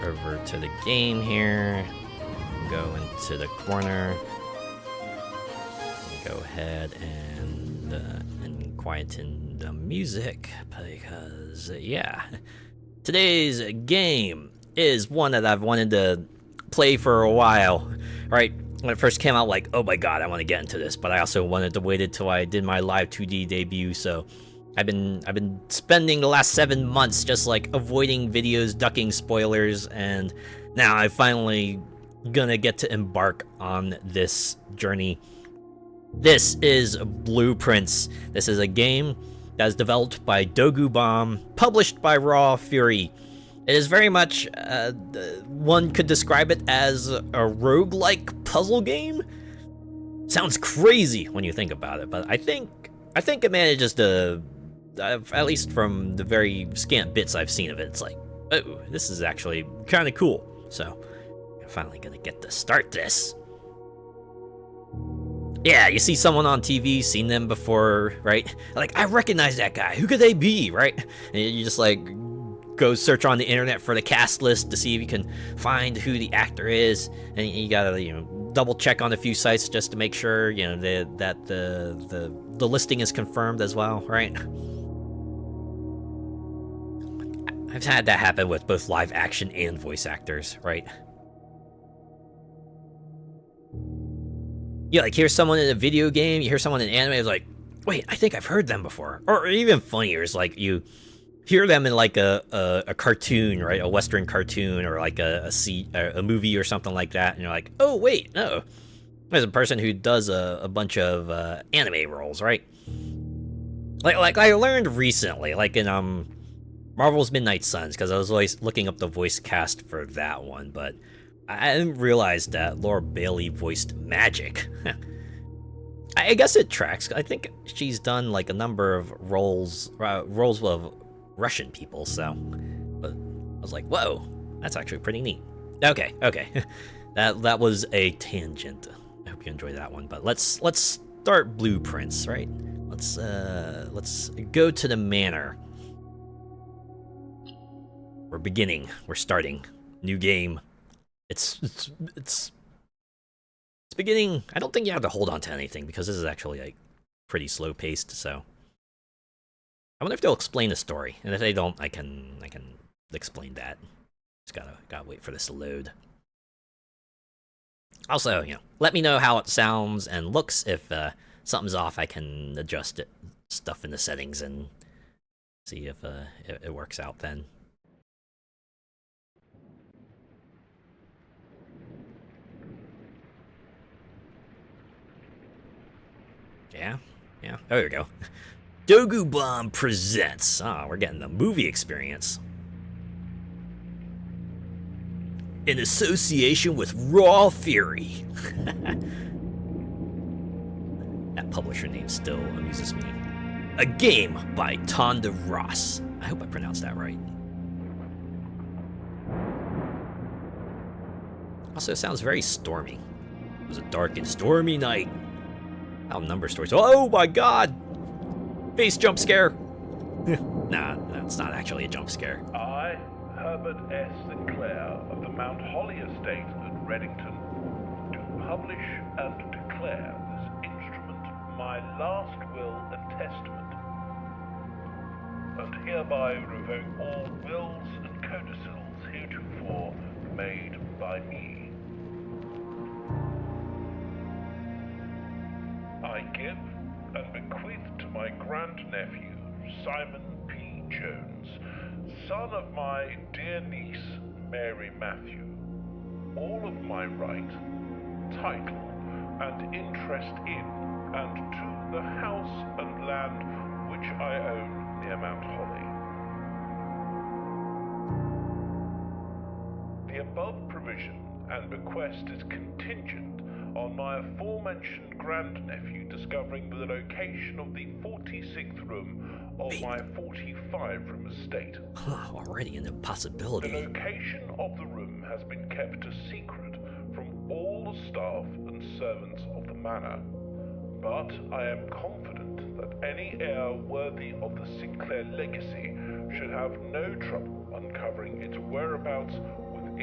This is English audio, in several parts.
over to the game here. Go into the corner. Go ahead and quieten the music because yeah, today's game is one that I've wanted to play for a while. Right when it first came out, like, oh my god, I want to get into this, but I also wanted to wait until I did my live 2D debut. So I've been spending the last 7 months just like avoiding videos, ducking spoilers, and now I finally gonna get to embark on this journey. This is Blueprints. This is a game that is developed by Dogu Bomb, published by Raw Fury. It is very much, one could describe it as a roguelike puzzle game. Sounds crazy when you think about it, but I think it manages to, at least from the very scant bits I've seen of it, it's like, oh, this is actually kind of cool. So, I'm finally gonna get to start this. Yeah, you see someone on TV, seen them before, right? Like, I recognize that guy. Who could they be, right? And you just like go search on the internet for the cast list to see if you can find who the actor is, and you gotta double check on a few sites just to make sure that the listing is confirmed as well, right? I've had that happen with both live action and voice actors, right? You like hear someone in a video game, you hear someone in anime, it's like, wait, I think I've heard them before. Or even funnier is like you hear them in like a cartoon, right? A Western cartoon or like a movie or something like that, and you're like, oh wait, no, there's a person who does a bunch of anime roles, right? Like I learned recently, like in Marvel's Midnight Suns, because I was always looking up the voice cast for that one, but I didn't realize that Laura Bailey voiced Magic. I guess it tracks. I think she's done like a number of roles of Russian people, so but I was like, whoa, that's actually pretty neat. Okay. that was a tangent. I hope you enjoyed that one, but let's start Blueprints, right? Let's go to the manor. We're beginning. We're starting. New game. It's beginning. I don't think you have to hold on to anything because this is actually like pretty slow paced. So I wonder if they'll explain the story, and if they don't, I can explain that. Just gotta wait for this to load. Also, let me know how it sounds and looks. If something's off, I can adjust stuff in the settings and see if it works out then. Yeah. There we go. Dogu Bomb presents. We're getting the movie experience. In association with Raw Fury. That publisher name still amuses me. A game by Tonda Ross. I hope I pronounced that right. Also, it sounds very stormy. It was a dark and stormy night. Outnumber stories. Oh my god! Face jump scare! Nah, that's not actually a jump scare. I, Herbert S. Sinclair of the Mount Holly Estate at Reddington, do publish and declare this instrument my last will and testament, and hereby revoke all wills and codicils heretofore made by me. I give and bequeath to my grandnephew, Simon P. Jones, son of my dear niece, Mary Matthew, all of my right, title, and interest in and to the house and land which I own near Mount Holly. The above provision and bequest is contingent on my aforementioned grandnephew discovering the location of the 46th room of my 45-room estate. Already an impossibility. The location of the room has been kept a secret from all the staff and servants of the manor, but I am confident that any heir worthy of the Sinclair legacy should have no trouble uncovering its whereabouts with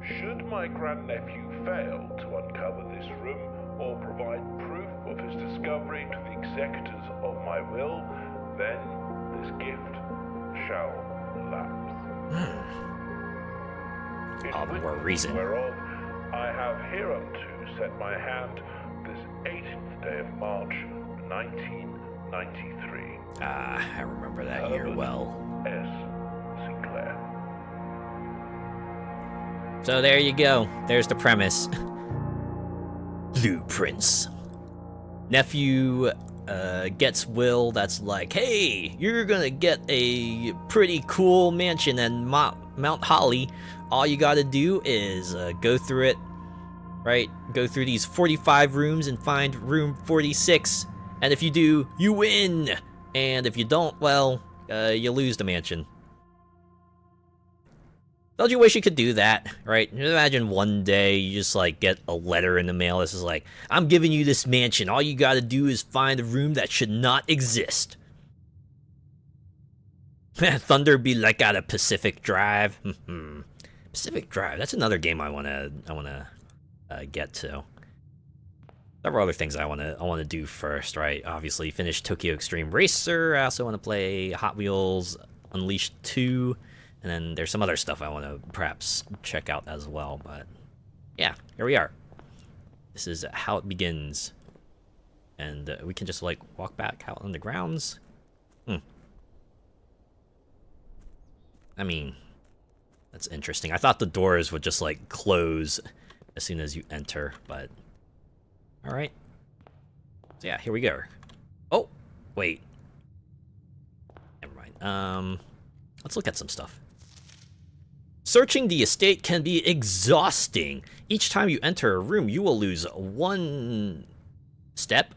Should my grandnephew fail to uncover this room or provide proof of his discovery to the executors of my will, then this gift shall lapse. All the more reason. Whereof I have hereunto set my hand this 18th day of March, 1993. Ah, I remember that year well. S. Sinclair. So there you go. There's the premise. Blueprints. Nephew gets will that's like, hey, you're gonna get a pretty cool mansion in Mount Holly. All you gotta do is go through it, right? Go through these 45 rooms and find room 46. And if you do, you win. And if you don't, well, you lose the mansion. Don't you wish you could do that, right? Imagine one day you just like get a letter in the mail that's just like, I'm giving you this mansion. All you gotta do is find a room that should not exist. Thunder be like out of Pacific Drive. Pacific Drive. That's another game I wanna get to. Several other things I wanna do first, right? Obviously, finish Tokyo Extreme Racer. I also wanna play Hot Wheels Unleashed 2. And then there's some other stuff I want to perhaps check out as well, but yeah, here we are. This is how it begins. And we can just like walk back out on the grounds. I mean, that's interesting. I thought the doors would just like close as soon as you enter, but all right. So yeah, here we go. Oh, wait. Never mind. Let's look at some stuff. Searching the estate can be exhausting. Each time you enter a room, you will lose 1 step.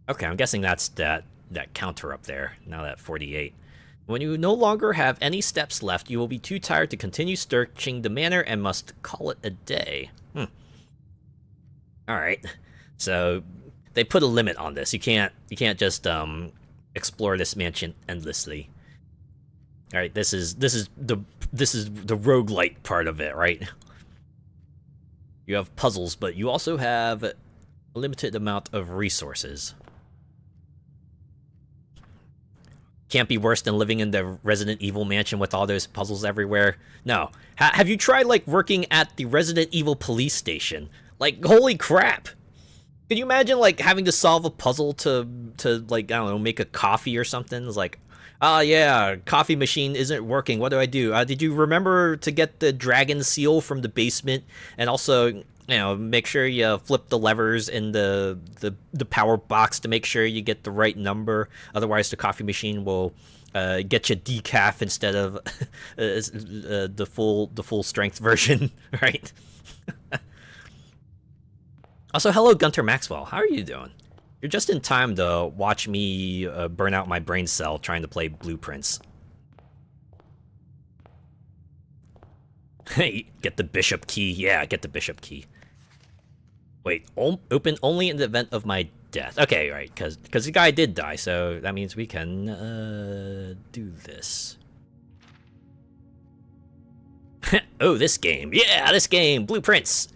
Okay, I'm guessing that's that counter up there, now that 48. When you no longer have any steps left, you will be too tired to continue searching the manor and must call it a day. Alright, so they put a limit on this. You can't just explore this mansion endlessly. All right, this is the roguelite part of it, right? You have puzzles, but you also have a limited amount of resources. Can't be worse than living in the Resident Evil mansion with all those puzzles everywhere. No. Have you tried like working at the Resident Evil police station? Like, holy crap! Could you imagine like having to solve a puzzle to like, I don't know, make a coffee or something? It's like, yeah, coffee machine isn't working. What do I do? Did you remember to get the dragon seal from the basement? And also, you know, make sure you flip the levers in the power box to make sure you get the right number. Otherwise, the coffee machine will get you decaf instead of the full strength version, right? Also, hello, Gunter Maxwell. How are you doing? You're just in time to watch me burn out my brain cell trying to play Blueprints. Hey, get the bishop key. Yeah, get the bishop key. Wait, open only in the event of my death. Okay, right, because the guy did die, so that means we can do this. Oh, this game. Yeah, this game. Blueprints.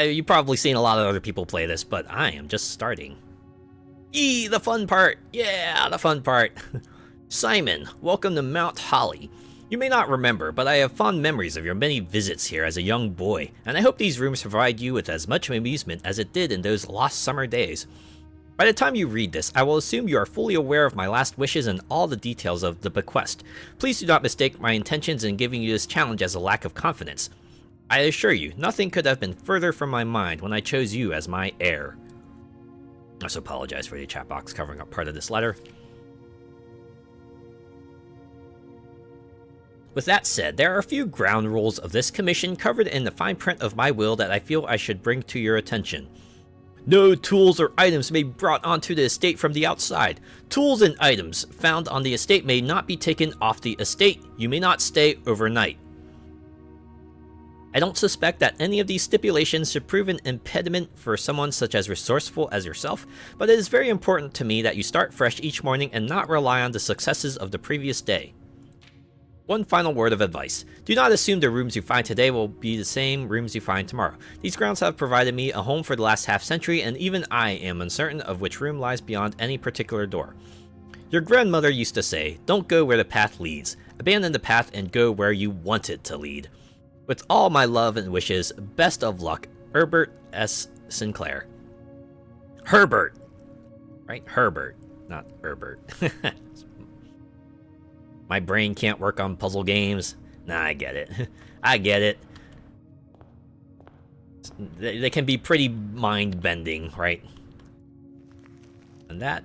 You've probably seen a lot of other people play this, but I am just starting. Yee, the fun part! Yeah, the fun part! Simon, welcome to Mount Holly. You may not remember, but I have fond memories of your many visits here as a young boy, and I hope these rooms provide you with as much amusement as it did in those lost summer days. By the time you read this, I will assume you are fully aware of my last wishes and all the details of the bequest. Please do not mistake my intentions in giving you this challenge as a lack of confidence. I assure you, nothing could have been further from my mind when I chose you as my heir. I also apologize for the chat box covering up part of this letter. With that said, there are a few ground rules of this commission covered in the fine print of my will that I feel I should bring to your attention. No tools or items may be brought onto the estate from the outside. Tools and items found on the estate may not be taken off the estate. You may not stay overnight. I don't suspect that any of these stipulations should prove an impediment for someone such as resourceful as yourself, but it is very important to me that you start fresh each morning and not rely on the successes of the previous day. One final word of advice. Do not assume the rooms you find today will be the same rooms you find tomorrow. These grounds have provided me a home for the last half-century, and even I am uncertain of which room lies beyond any particular door. Your grandmother used to say, don't go where the path leads. Abandon the path and go where you want it to lead. With all my love and wishes, best of luck, Herbert S. Sinclair. Herbert! Right? Herbert, not Herbert. My brain can't work on puzzle games. Nah, I get it. I get it. They can be pretty mind-bending, right? And that...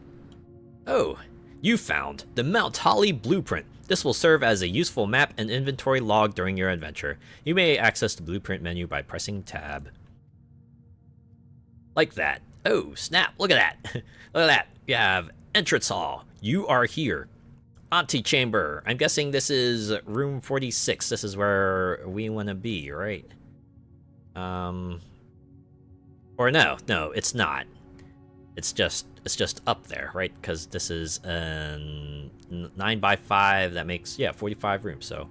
Oh, you found the Mount Holly Blueprint. This will serve as a useful map and inventory log during your adventure. You may access the blueprint menu by pressing tab. Like that. Oh, snap. Look at that. Look at that. You have entrance hall. You are here. Antechamber. I'm guessing this is room 46. This is where we want to be, right? Or no, it's not. It's just up there, right? Because this is 9x5. That makes 45 rooms. So,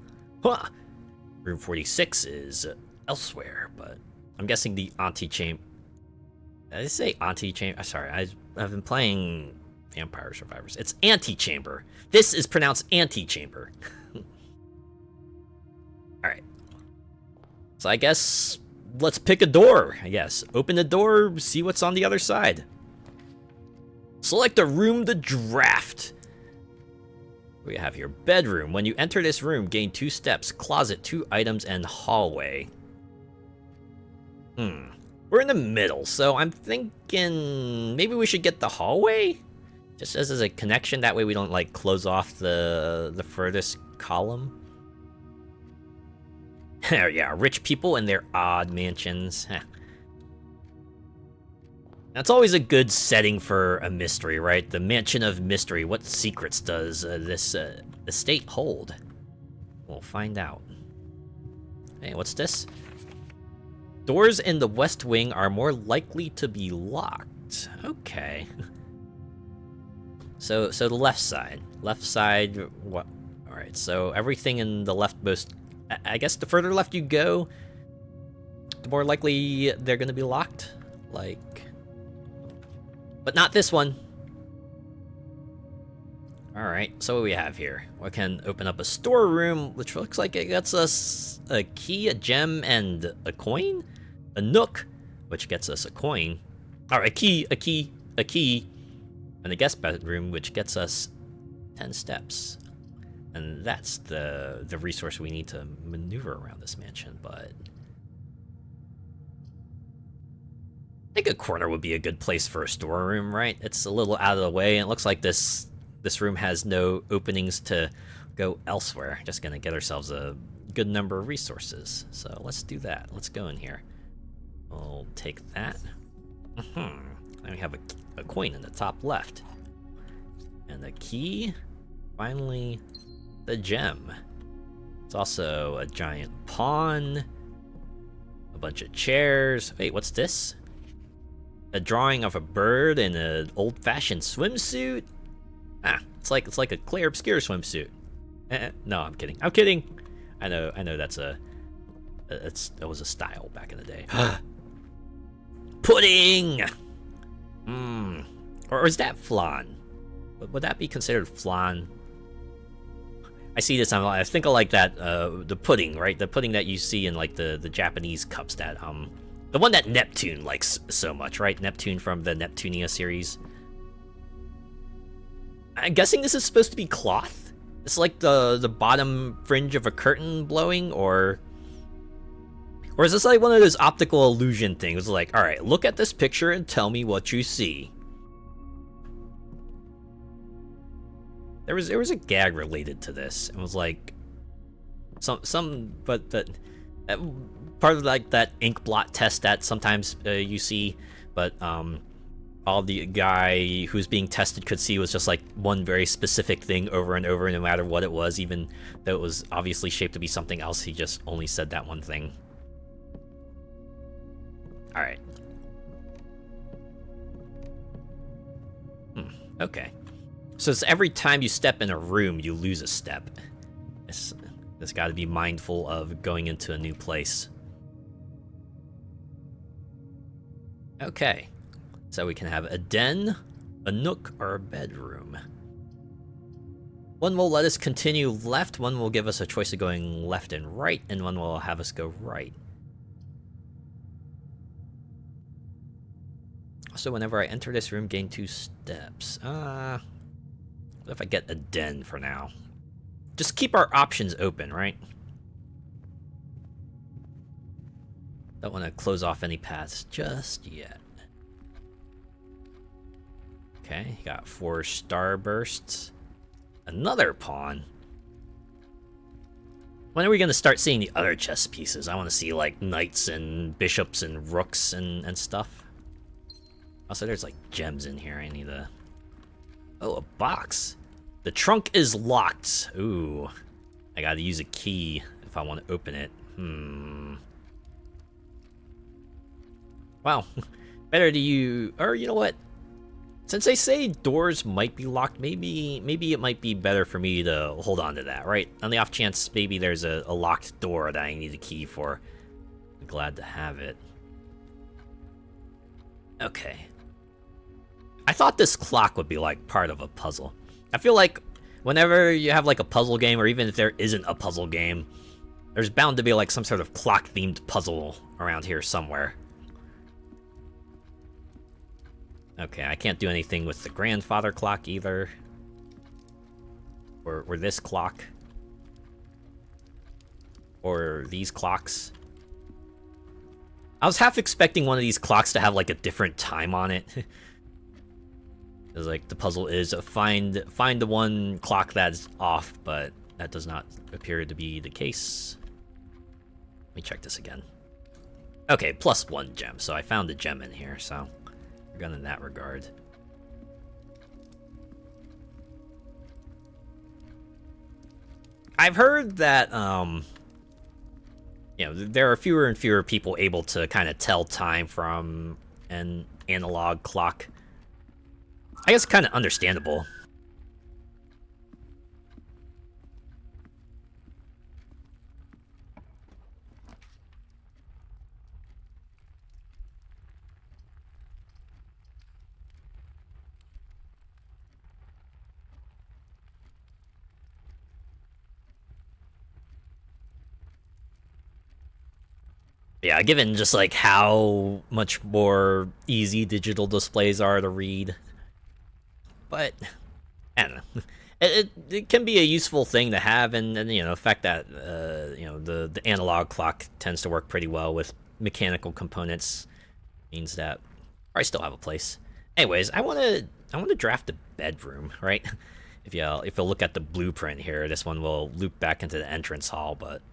room 46 is elsewhere. But I'm guessing the antechamber. Did I say antechamber? Sorry, I've been playing Vampire Survivors. It's antechamber. This is pronounced antechamber. Alright. So I guess let's pick a door, I guess. Open the door, see what's on the other side. Select a room to draft. We have your bedroom. When you enter this room, gain 2 steps, closet, 2 items, and hallway. We're in the middle, so I'm thinking maybe we should get the hallway? Just as a connection, that way we don't like close off the furthest column. Yeah, rich people and their odd mansions. That's always a good setting for a mystery, right? The mansion of mystery. What secrets does this estate hold? We'll find out. Hey, what's this? Doors in the west wing are more likely to be locked. Okay. So the left side. Left side, what? Alright, so everything in the leftmost... I guess the further left you go, the more likely they're gonna be locked. Like... But not this one. Alright, so what do we have here? We can open up a storeroom, which looks like it gets us a key, a gem, and a coin? A nook, which gets us a coin. Alright, a key, and a guest bedroom, which gets us 10 steps. And that's the resource we need to maneuver around this mansion, but... I think a corner would be a good place for a storeroom, right? It's a little out of the way, and it looks like this room has no openings to go elsewhere. Just gonna get ourselves a good number of resources. So let's do that. Let's go in here. We'll take that. Then we have a coin in the top left. And the key. Finally, the gem. It's also a giant pawn. A bunch of chairs. Wait, what's this? A drawing of a bird in an old-fashioned swimsuit? Ah, it's like a clear, obscure swimsuit. No, I'm kidding. I'm kidding. I know that was a style back in the day. Pudding. Or is that flan? Would that be considered flan? I see this. I think of like that. The pudding, right? The pudding that you see in like the Japanese cups. That the one that Neptune likes so much, right? Neptune from the Neptunia series. I'm guessing this is supposed to be cloth. It's like the bottom fringe of a curtain blowing, or is this like one of those optical illusion things? It's like, all right, look at this picture and tell me what you see. There was a gag related to this. It was like but that part of like that ink blot test that sometimes you see, but all the guy who's being tested could see was just like one very specific thing over and over, no matter what it was, even though it was obviously shaped to be something else. He just only said that one thing. All right. Okay. So it's every time you step in a room, you lose a step. Just got to be mindful of going into a new place. Okay, so we can have a den, a nook, or a bedroom. One will let us continue left, one will give us a choice of going left and right, and one will have us go right. So whenever I enter this room, gain 2 steps. What if I get a den for now? Just keep our options open, right? Don't want to close off any paths just yet. Okay, got 4 starbursts. Another pawn. When are we going to start seeing the other chess pieces? I want to see, like, knights and bishops and rooks and stuff. Also, there's, like, gems in here. I need a... Oh, a box. The trunk is locked. Ooh. I gotta use a key if I want to open it. Wow. Better to you... Or, you know what? Since they say doors might be locked, maybe it might be better for me to hold on to that, right? On the off chance maybe there's a locked door that I need a key for. I'm glad to have it. Okay. I thought this clock would be, like, part of a puzzle. I feel like whenever you have, like, a puzzle game, or even if there isn't a puzzle game, there's bound to be, like, some sort of clock-themed puzzle around here somewhere. Okay, I can't do anything with the grandfather clock either. Or this clock. Or these clocks. I was half expecting one of these clocks to have, like, a different time on it. It's like the puzzle is find the one clock that's off, but that does not appear to be the case. Let me check this again. Okay, +1 gem, so I found a gem in here, so we're good in that regard. I've heard that you know, there are fewer and fewer people able to kind of tell time from an analog clock. I guess kind of understandable. Yeah, given just like how much more easy digital displays are to read. But I don't know. It can be a useful thing to have, and you know, the fact that you know, the analog clock tends to work pretty well with mechanical components means that I still have a place. Anyways, I want to draft a bedroom, right? If you look at the blueprint here, this one will loop back into the entrance hall, but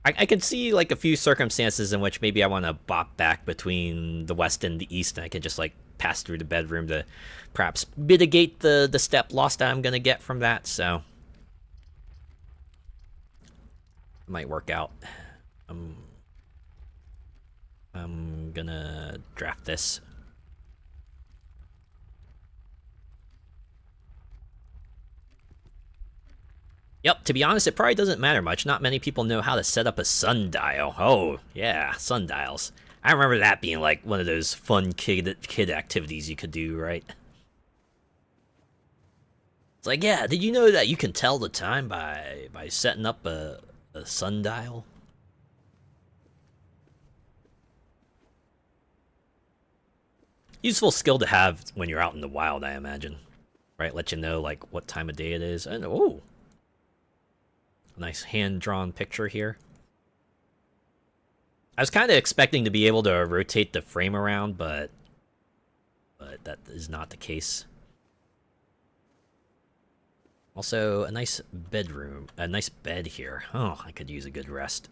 I can see like a few circumstances in which maybe I want to bop back between the west and the east, and I can just like pass through the bedroom to perhaps mitigate the step loss that I'm gonna get from that. So it might work out. I'm gonna draft this. Yep, to be honest, it probably doesn't matter much. Not many people know how to set up a sundial. Oh, yeah, sundials. I remember that being like one of those fun kid activities you could do, right? It's like, yeah, did you know that you can tell the time by setting up a sundial? Useful skill to have when you're out in the wild, I imagine. Right, let you know like what time of day it is. And oh, nice hand-drawn picture here. I was kind of expecting to be able to rotate the frame around, but that is not the case. Also, a nice bedroom, a nice bed here. Oh, I could use a good rest.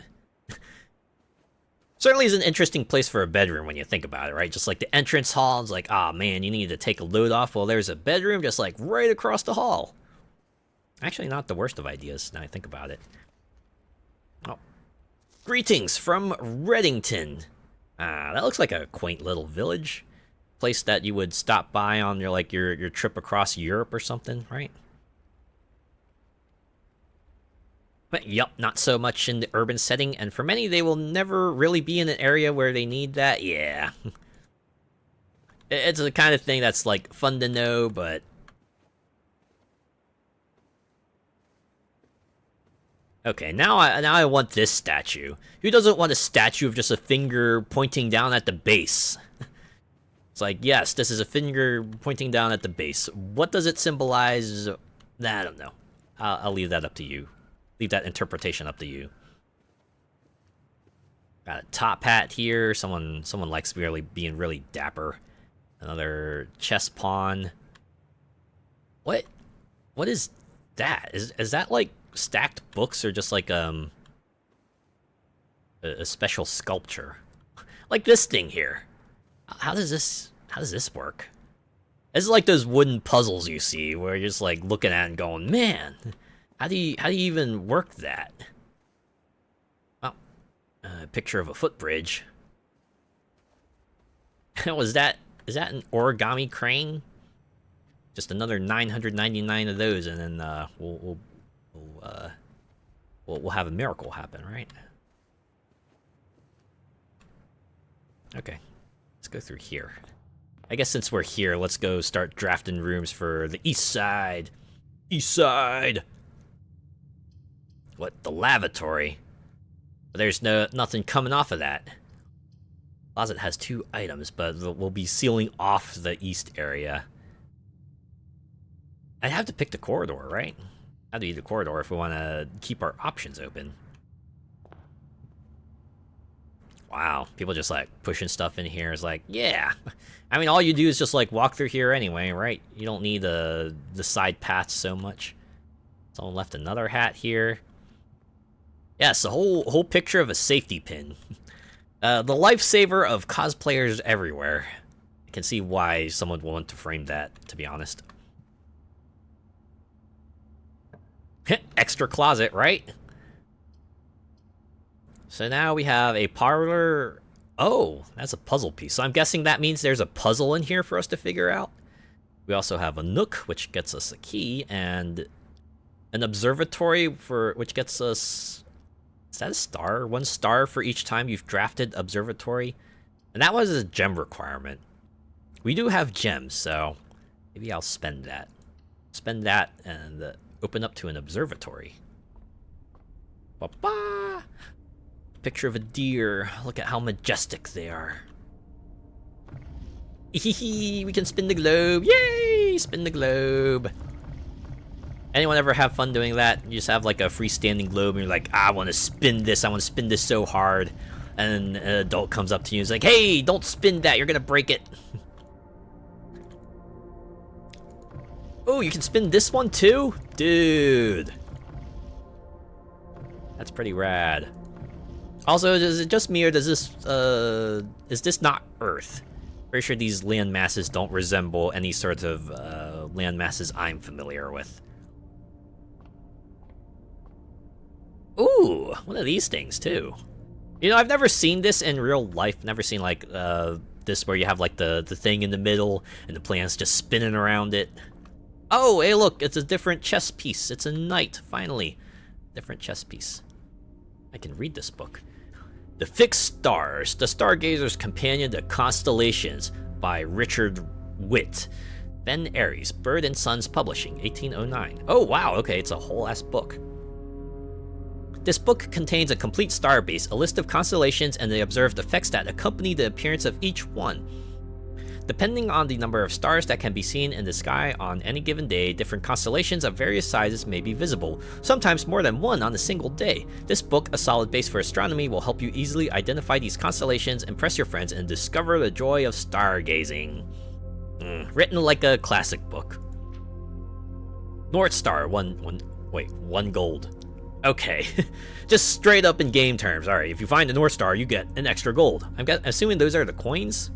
Certainly is an interesting place for a bedroom when you think about it, right? Just like the entrance hall, it's like, ah, man, you need to take a load off. Well, there's a bedroom just like right across the hall. Actually, not the worst of ideas, now I think about it. Oh. Greetings from Reddington. Ah, that looks like a quaint little village. Place that you would stop by on your trip across Europe or something, right? But yup, not so much in the urban setting, and for many, they will never really be in an area where they need that. Yeah. It's the kind of thing that's, like, fun to know, but... Okay, now I want this statue. Who doesn't want a statue of just a finger pointing down at the base? It's like, yes, this is a finger pointing down at the base. What does it symbolize? I don't know. I'll leave that up to you. Leave that interpretation up to you. Got a top hat here. Someone likes being really dapper. Another chess pawn. What is that? Is that like stacked books or just like a special sculpture? Like this thing here. How does this work? It's like those wooden puzzles you see where you're just like looking at it and going, man, how do you even work that? Oh, a picture of a footbridge. Is that an origami crane? Just another 999 of those, and then we'll have a miracle happen, right? Okay, let's go through here. I guess since we're here, let's go start drafting rooms for the east side. East side. What, the lavatory? But there's nothing coming off of that. Closet has 2 items, but we'll be sealing off the east area. I have to pick the corridor, right? I have to use the corridor if we want to keep our options open. Wow, people just like pushing stuff in here is like, yeah. I mean, all you do is just like walk through here anyway, right? You don't need the side paths so much. Someone left another hat here. Yes, the whole picture of a safety pin. The lifesaver of cosplayers everywhere. I can see why someone would want to frame that, to be honest. Extra closet, right? So now we have a parlor. Oh, that's a puzzle piece. So I'm guessing that means there's a puzzle in here for us to figure out. We also have a nook, which gets us a key, and an observatory which gets us... Is that a star? 1 star for each time you've drafted observatory. And that was a gem requirement. We do have gems, so maybe I'll spend that. Spend that and open up to an observatory. Ba-ba! Picture of a deer. Look at how majestic they are. Hee, we can spin the globe. Yay! Spin the globe. Anyone ever have fun doing that? You just have like a freestanding globe and you're like, I want to spin this. I want to spin this so hard. And an adult comes up to you and is like, hey, don't spin that. You're going to break it. Oh, you can spin this one too? Dude. That's pretty rad. Also, is it just me or does this, is this not Earth? Pretty sure these land masses don't resemble any sort of land masses I'm familiar with. Ooh, one of these things too. You know, I've never seen this in real life. Never seen like this where you have like the thing in the middle and the plan's just spinning around it. Oh, hey, look, it's a different chess piece. It's a knight, finally. Different chess piece. I can read this book. The Fixed Stars, The Stargazer's Companion to Constellations by Richard Witt. Ben Aries, Bird and Sons Publishing, 1809. Oh, wow, okay, it's a whole-ass book. This book contains a complete star base, a list of constellations, and the observed effects that accompany the appearance of each one. Depending on the number of stars that can be seen in the sky on any given day, different constellations of various sizes may be visible, sometimes more than one on a single day. This book, a solid base for astronomy, will help you easily identify these constellations, impress your friends, and discover the joy of stargazing. Written like a classic book. North Star, one gold. Okay, just straight up in game terms. Alright, if you find a North Star, you get an extra gold. I'm assuming those are the coins?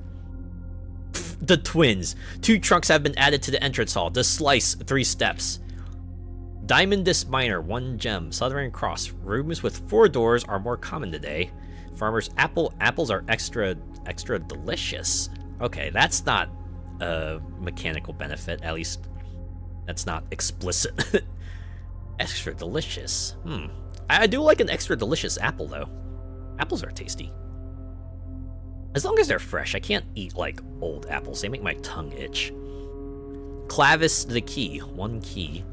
The twins. 2 trunks have been added to the entrance hall. The slice, 3 steps. Diamond Disc Miner, 1 gem. Southern Cross. Rooms with 4 doors are more common today. Farmer's apples are extra delicious. Okay, that's not a mechanical benefit. At least that's not explicit. Extra delicious. I do like an extra delicious apple, though. Apples are tasty. As long as they're fresh. I can't eat, like, old apples. They make my tongue itch. Clavis the key. 1 key.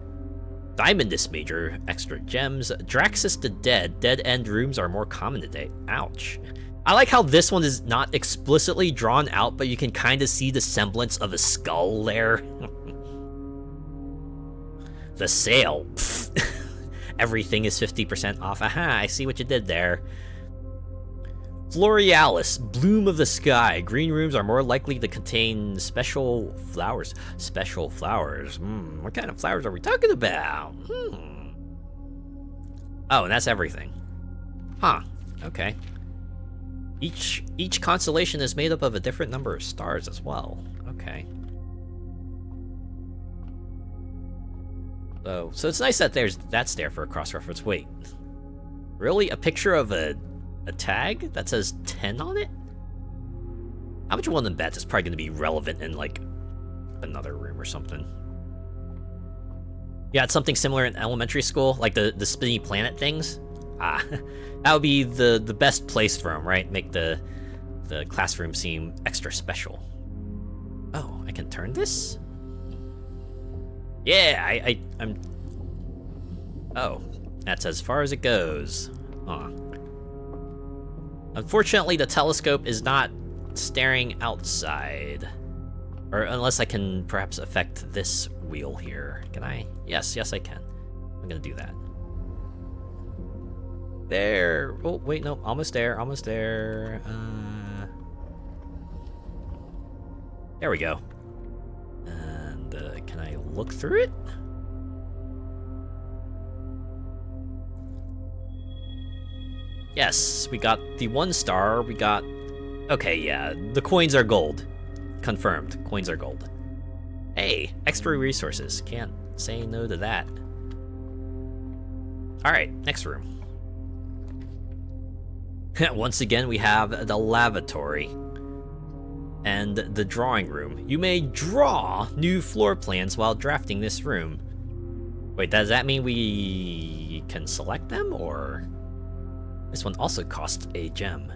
Diamondus major. Extra gems. Draxus the dead. Dead-end rooms are more common today. Ouch. I like how this one is not explicitly drawn out, but you can kind of see the semblance of a skull there. The sale. Everything is 50% off. Aha, I see what you did there. Florealis, bloom of the sky. Green rooms are more likely to contain special flowers. Special flowers. What kind of flowers are we talking about? Oh, and that's everything. Huh. Okay. Each constellation is made up of a different number of stars as well. Okay. So it's nice that that's there for a cross-reference. Wait. Really? A picture of a tag that says 10 on it? How much one of them bets is probably going to be relevant in, like, another room or something? Yeah, it's something similar in elementary school, like the spinny planet things. Ah, that would be the best place for them, right? Make the classroom seem extra special. Oh, I can turn this? Yeah, I'm... Oh, that's as far as it goes. Huh. Unfortunately, the telescope is not staring outside. Or unless I can perhaps affect this wheel here. Can I? Yes, I can. I'm gonna do that. There. Oh, wait, no. Almost there. There we go. And can I look through it? Yes, we got the 1 star. We got... Okay, yeah. The coins are gold. Confirmed. Coins are gold. Hey, extra resources. Can't say no to that. Alright, next room. Once again, we have the lavatory and the drawing room. You may draw new floor plans while drafting this room. Wait, does that mean we can select them, or... This one also costs a gem.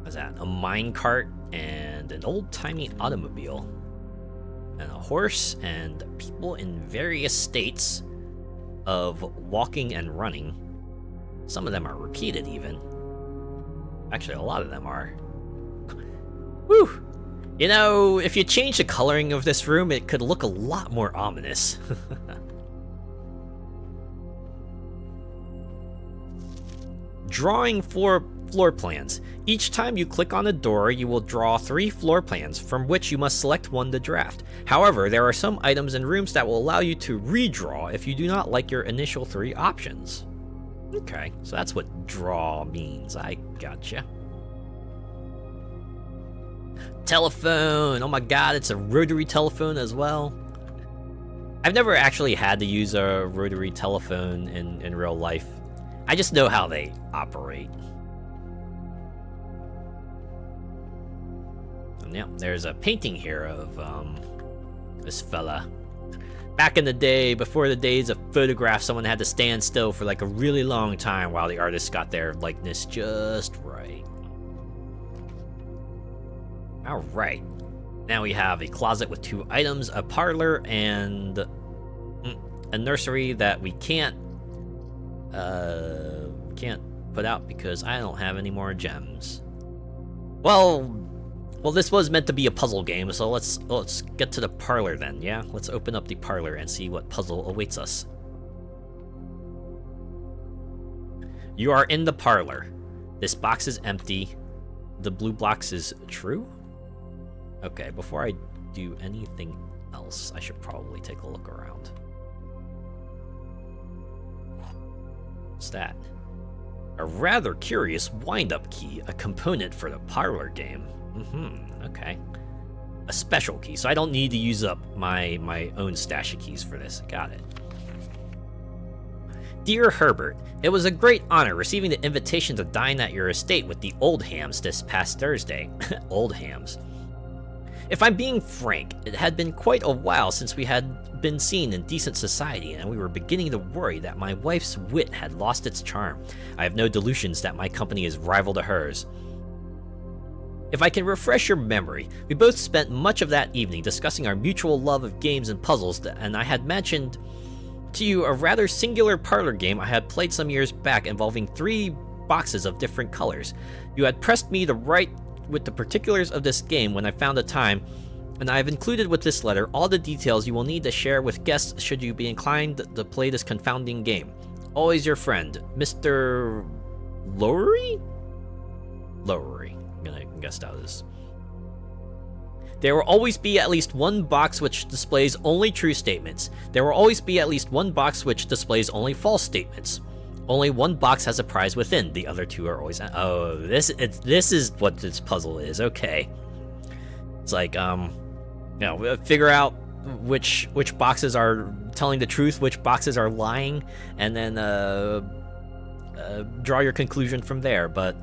What's that? A minecart and an old-timey automobile. And a horse and people in various states of walking and running. Some of them are repeated even. Actually, a lot of them are. Whew! You know, if you change the coloring of this room, it could look a lot more ominous. Drawing floor plans. Each time you click on a door, you will draw 3 floor plans, from which you must select one to draft. However, there are some items in rooms that will allow you to redraw if you do not like your initial 3 options. Okay, so that's what draw means. I gotcha. Telephone! Oh my god, it's a rotary telephone as well. I've never actually had to use a rotary telephone in real life. I just know how they operate. And yeah, there's a painting here of this fella. Back in the day, before the days of photographs, someone had to stand still for like a really long time while the artist got their likeness just right. Alright. Now we have a closet with 2 items, a parlor, and a nursery that we can't put out because I don't have any more gems. Well, this was meant to be a puzzle game, so let's get to the parlor then, yeah? Let's open up the parlor and see what puzzle awaits us. You are in the parlor. This box is empty. The blue box is true? Okay, before I do anything else, I should probably take a look around. What's that? A rather curious wind-up key, a component for the parlor game. Okay. A special key, so I don't need to use up my own stash of keys for this. Got it. Dear Herbert, it was a great honor receiving the invitation to dine at your estate with the Oldhams this past Thursday. Oldhams. If I'm being frank, it had been quite a while since we had been seen in decent society, and we were beginning to worry that my wife's wit had lost its charm. I have no delusions that my company is rival to hers. If I can refresh your memory, we both spent much of that evening discussing our mutual love of games and puzzles, and I had mentioned to you a rather singular parlor game I had played some years back involving 3 boxes of different colors. You had pressed me to write with the particulars of this game when I found a time, and I have included with this letter all the details you will need to share with guests should you be inclined to play this confounding game. Always your friend, Mr. Lowry? Lowry. I'm gonna guess that is. There will always be at least one box which displays only true statements. There will always be at least one box which displays only false statements. Only one box has a prize within. The other 2 are always... Oh, this is what this puzzle is. Okay. It's like, figure out which boxes are telling the truth, which boxes are lying, and then draw your conclusion from there. But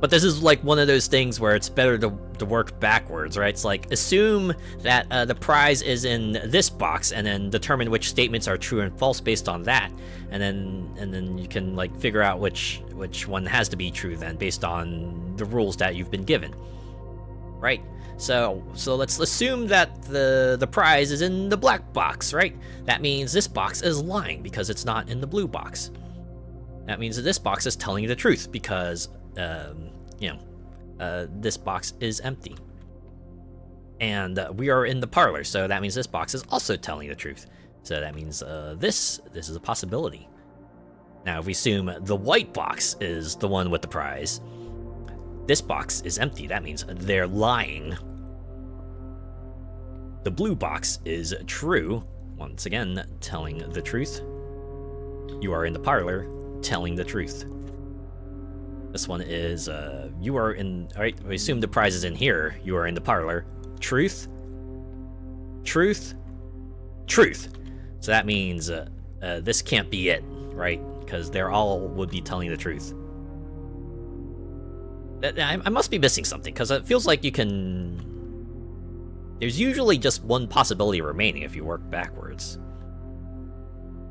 this is like one of those things where it's better to work backwards, right? It's like, assume that the prize is in this box, and then determine which statements are true and false based on that, and then you can like figure out which one has to be true then based on the rules that you've been given, right? So let's assume that the prize is in the black box, right? That means this box is lying because it's not in the blue box. That means that this box is telling you the truth because this box is empty. And we are in the parlor, so that means this box is also telling the truth. So that means this is a possibility. Now, if we assume the white box is the one with the prize, this box is empty. That means they're lying. The blue box is true. Once again, telling the truth. You are in the parlor, telling the truth. This one is, you are in, alright, we assume the prize is in here. You are in the parlor. Truth. Truth. Truth. So that means, this can't be it, right? Because they're all would be telling the truth. I must be missing something, because it feels like you can... There's usually just one possibility remaining if you work backwards.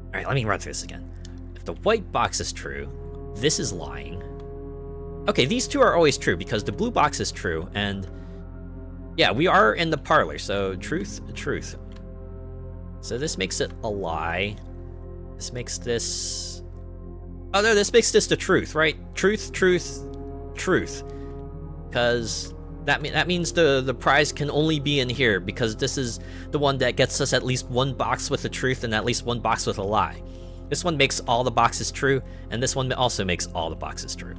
Alright, let me run through this again. If the white box is true, this is lying. Okay, these 2 are always true because the blue box is true, and yeah, we are in the parlor, so truth. So this makes it a lie. This makes this... Oh no, this makes this the truth, right? Truth. Because that means the prize can only be in here because this is the one that gets us at least one box with the truth and at least one box with a lie. This one makes all the boxes true, and this one also makes all the boxes true.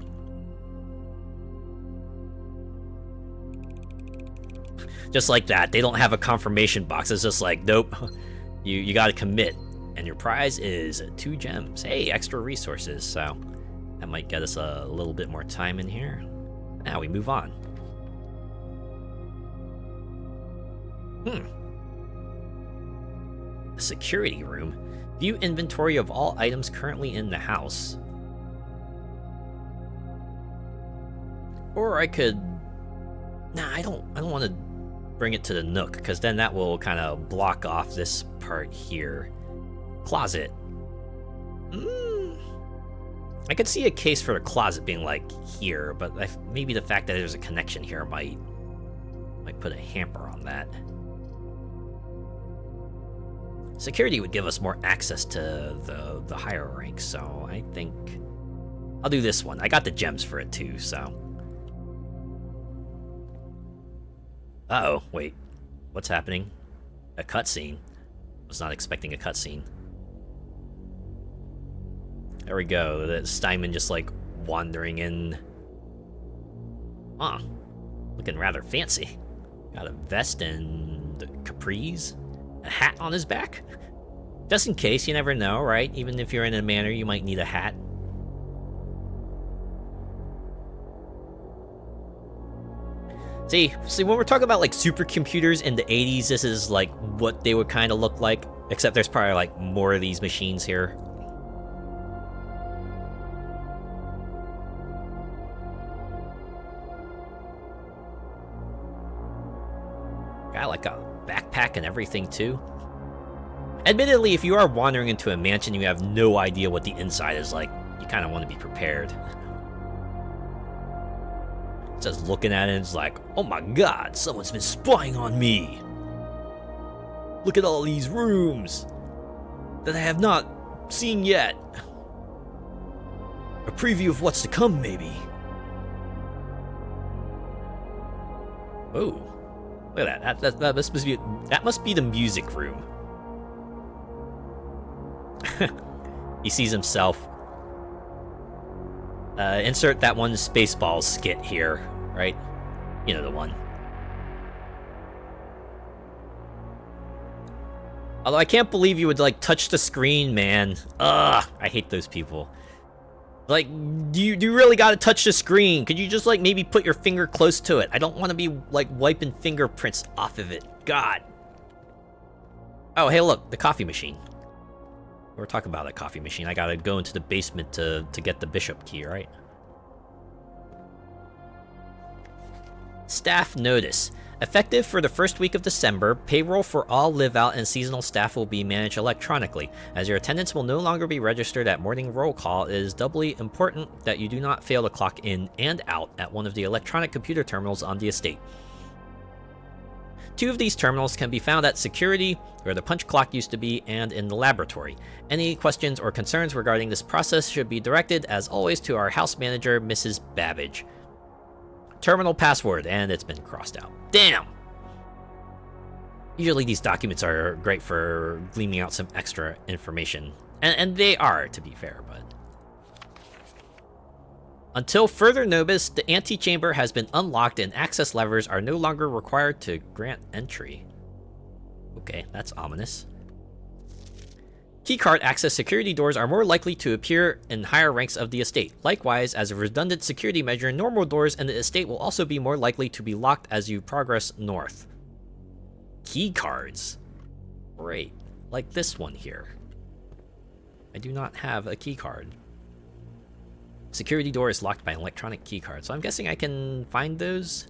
Just like that, they don't have a confirmation box. It's just like, nope, you gotta commit. And your prize is 2 gems. Hey, extra resources, so that might get us a little bit more time in here. Now we move on. A security room. View inventory of all items currently in the house. Or I could... Nah, I don't want to bring it to the nook, because then that will kind of block off this part here. Closet. I could see a case for the closet being like here, but maybe the fact that there's a connection here might put a hamper on that. Security would give us more access to the higher ranks, so I think I'll do this one. I got the gems for it too, so. Uh-oh, wait. What's happening? A cutscene. Was not expecting a cutscene. There we go. The Steinman just like wandering in. Huh. Looking rather fancy. Got a vest and capris. A hat on his back. Just in case, you never know, right? Even if you're in a manor, you might need a hat. See, when we're talking about like supercomputers in the 80s, this is like what they would kind of look like, except there's probably like more of these machines here. backpack and everything too. Admittedly, if you are wandering into a mansion and you have no idea what the inside is like, you kind of want to be prepared. Just looking at it, it's like, oh my god, someone's been spying on me. Look at all these rooms that I have not seen yet. A preview of what's to come, maybe. Oh, look at that. That must be the music room. He sees himself. Insert that one Spaceballs skit here, right? You know the one. Although I can't believe you would, like, touch the screen, man. Ugh, I hate those people. Like, do you really gotta touch the screen? Could you just, like, maybe put your finger close to it? I don't want to be, like, wiping fingerprints off of it. God. Oh, hey, look, the coffee machine. We're talking about a coffee machine. I gotta go into the basement to get the bishop key, right? Staff notice. Effective for the first week of December, payroll for all live-out and seasonal staff will be managed electronically. As your attendance will no longer be registered at morning roll call, it is doubly important that you do not fail to clock in and out at one of the electronic computer terminals on the estate. 2 of these terminals can be found at security, where the punch clock used to be, and in the laboratory. Any questions or concerns regarding this process should be directed, as always, to our house manager, Mrs. Babbage. Terminal password, and it's been crossed out. Damn! Usually these documents are great for gleaming out some extra information. And they are, to be fair, but... Until further notice, the antechamber has been unlocked and access levers are no longer required to grant entry. Okay, that's ominous. Keycard access security doors are more likely to appear in higher ranks of the estate. Likewise, as a redundant security measure, normal doors in the estate will also be more likely to be locked as you progress north. Keycards. Great. Like this one here. I do not have a keycard. Security door is locked by an electronic keycard, so I'm guessing I can find those.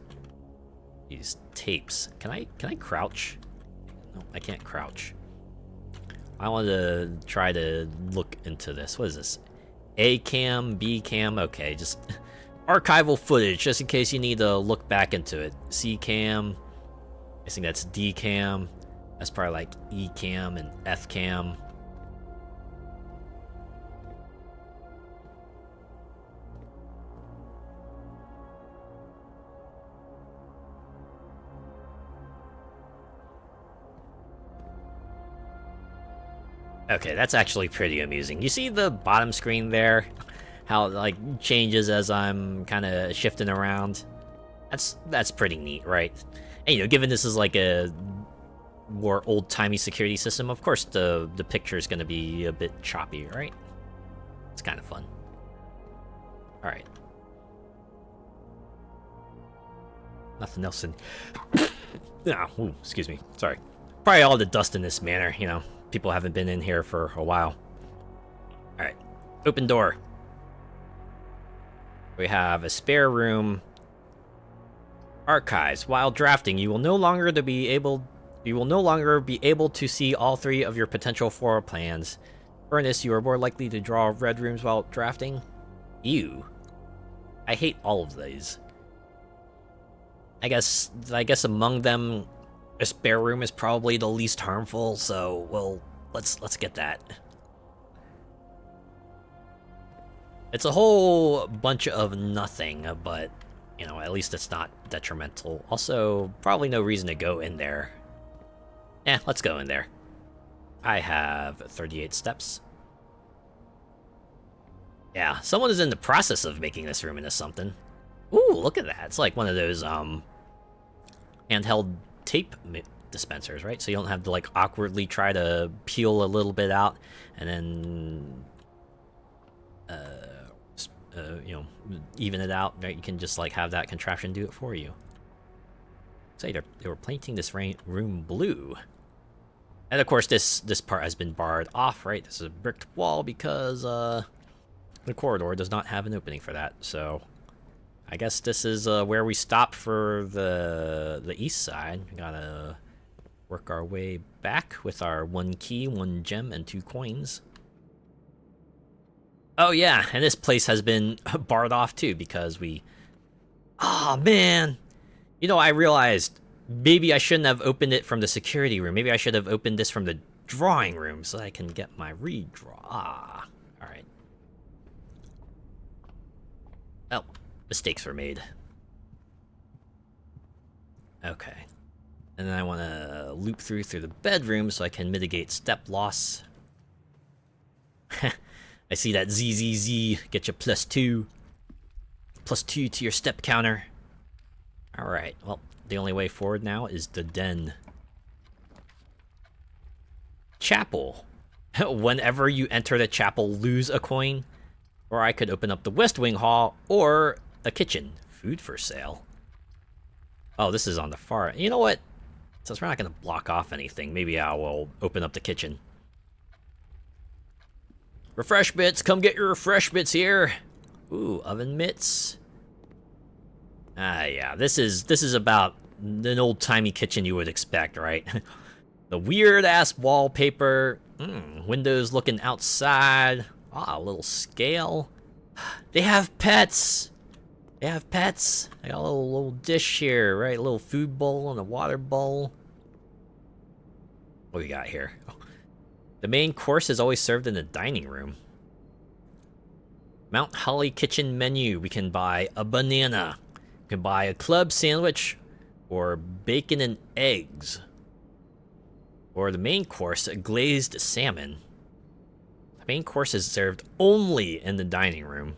These tapes. Can I crouch? No, I can't crouch. I want to try to look into this. What is this? A cam, B cam. Okay, just archival footage, just in case you need to look back into it. C cam. I think that's D cam. That's probably like E cam and F cam. Okay, that's actually pretty amusing. You see the bottom screen there? How it, like, changes as I'm kind of shifting around? That's pretty neat, right? And, you know, given this is like a more old-timey security system, of course the picture is going to be a bit choppy, right? It's kind of fun. Alright. Nothing else in... ooh, excuse me. Sorry. Probably all the dust in this manor, you know. People haven't been in here for a while. Alright. Open door. We have a spare room. Archives. While drafting, you will no longer be able to see all 3 of your potential floor plans. Furnace, you are more likely to draw red rooms while drafting. Ew. I hate all of these. I guess among them, a spare room is probably the least harmful, so, well, let's get that. It's a whole bunch of nothing, but, you know, at least it's not detrimental. Also, probably no reason to go in there. Let's go in there. I have 38 steps. Yeah, someone is in the process of making this room into something. Ooh, look at that. It's like one of those, handheld tape dispensers, right? So you don't have to, like, awkwardly try to peel a little bit out and then you know, even it out, right? You can just, like, have that contraption do it for you. So they were painting this room blue, and of course this part has been barred off, right? This is a bricked wall because the corridor does not have an opening for that. So I guess this is where we stop for the east side. We got a work our way back with our 1 key, 1 gem, and 2 coins. Oh yeah, and this place has been barred off too because we... Oh man! You know, I realized maybe I shouldn't have opened it from the security room. Maybe I should have opened this from the drawing room so I can get my redraw. Ah, alright. Oh, mistakes were made. Okay. And then I want to loop through the bedroom so I can mitigate step loss. I see that ZZZ, get you +2. +2 to your step counter. Alright, well, the only way forward now is the den. Chapel. Whenever you enter the chapel, lose a coin. Or I could open up the West Wing Hall, or a kitchen. Food for sale. Oh, this is on the far... You know what? Since we're not going to block off anything, maybe I will open up the kitchen. Refresh bits, come get your refresh bits here. Ooh, oven mitts. Ah, yeah, this is about an old-timey kitchen you would expect, right? The weird-ass wallpaper. Windows looking outside. Ah, a little scale. They have pets. They have pets. I got a little dish here, right? A little food bowl and a water bowl. What do we got here? Oh. The main course is always served in the dining room. Mount Holly kitchen menu. We can buy a banana. We can buy a club sandwich, or bacon and eggs. Or the main course, a glazed salmon. The main course is served only in the dining room.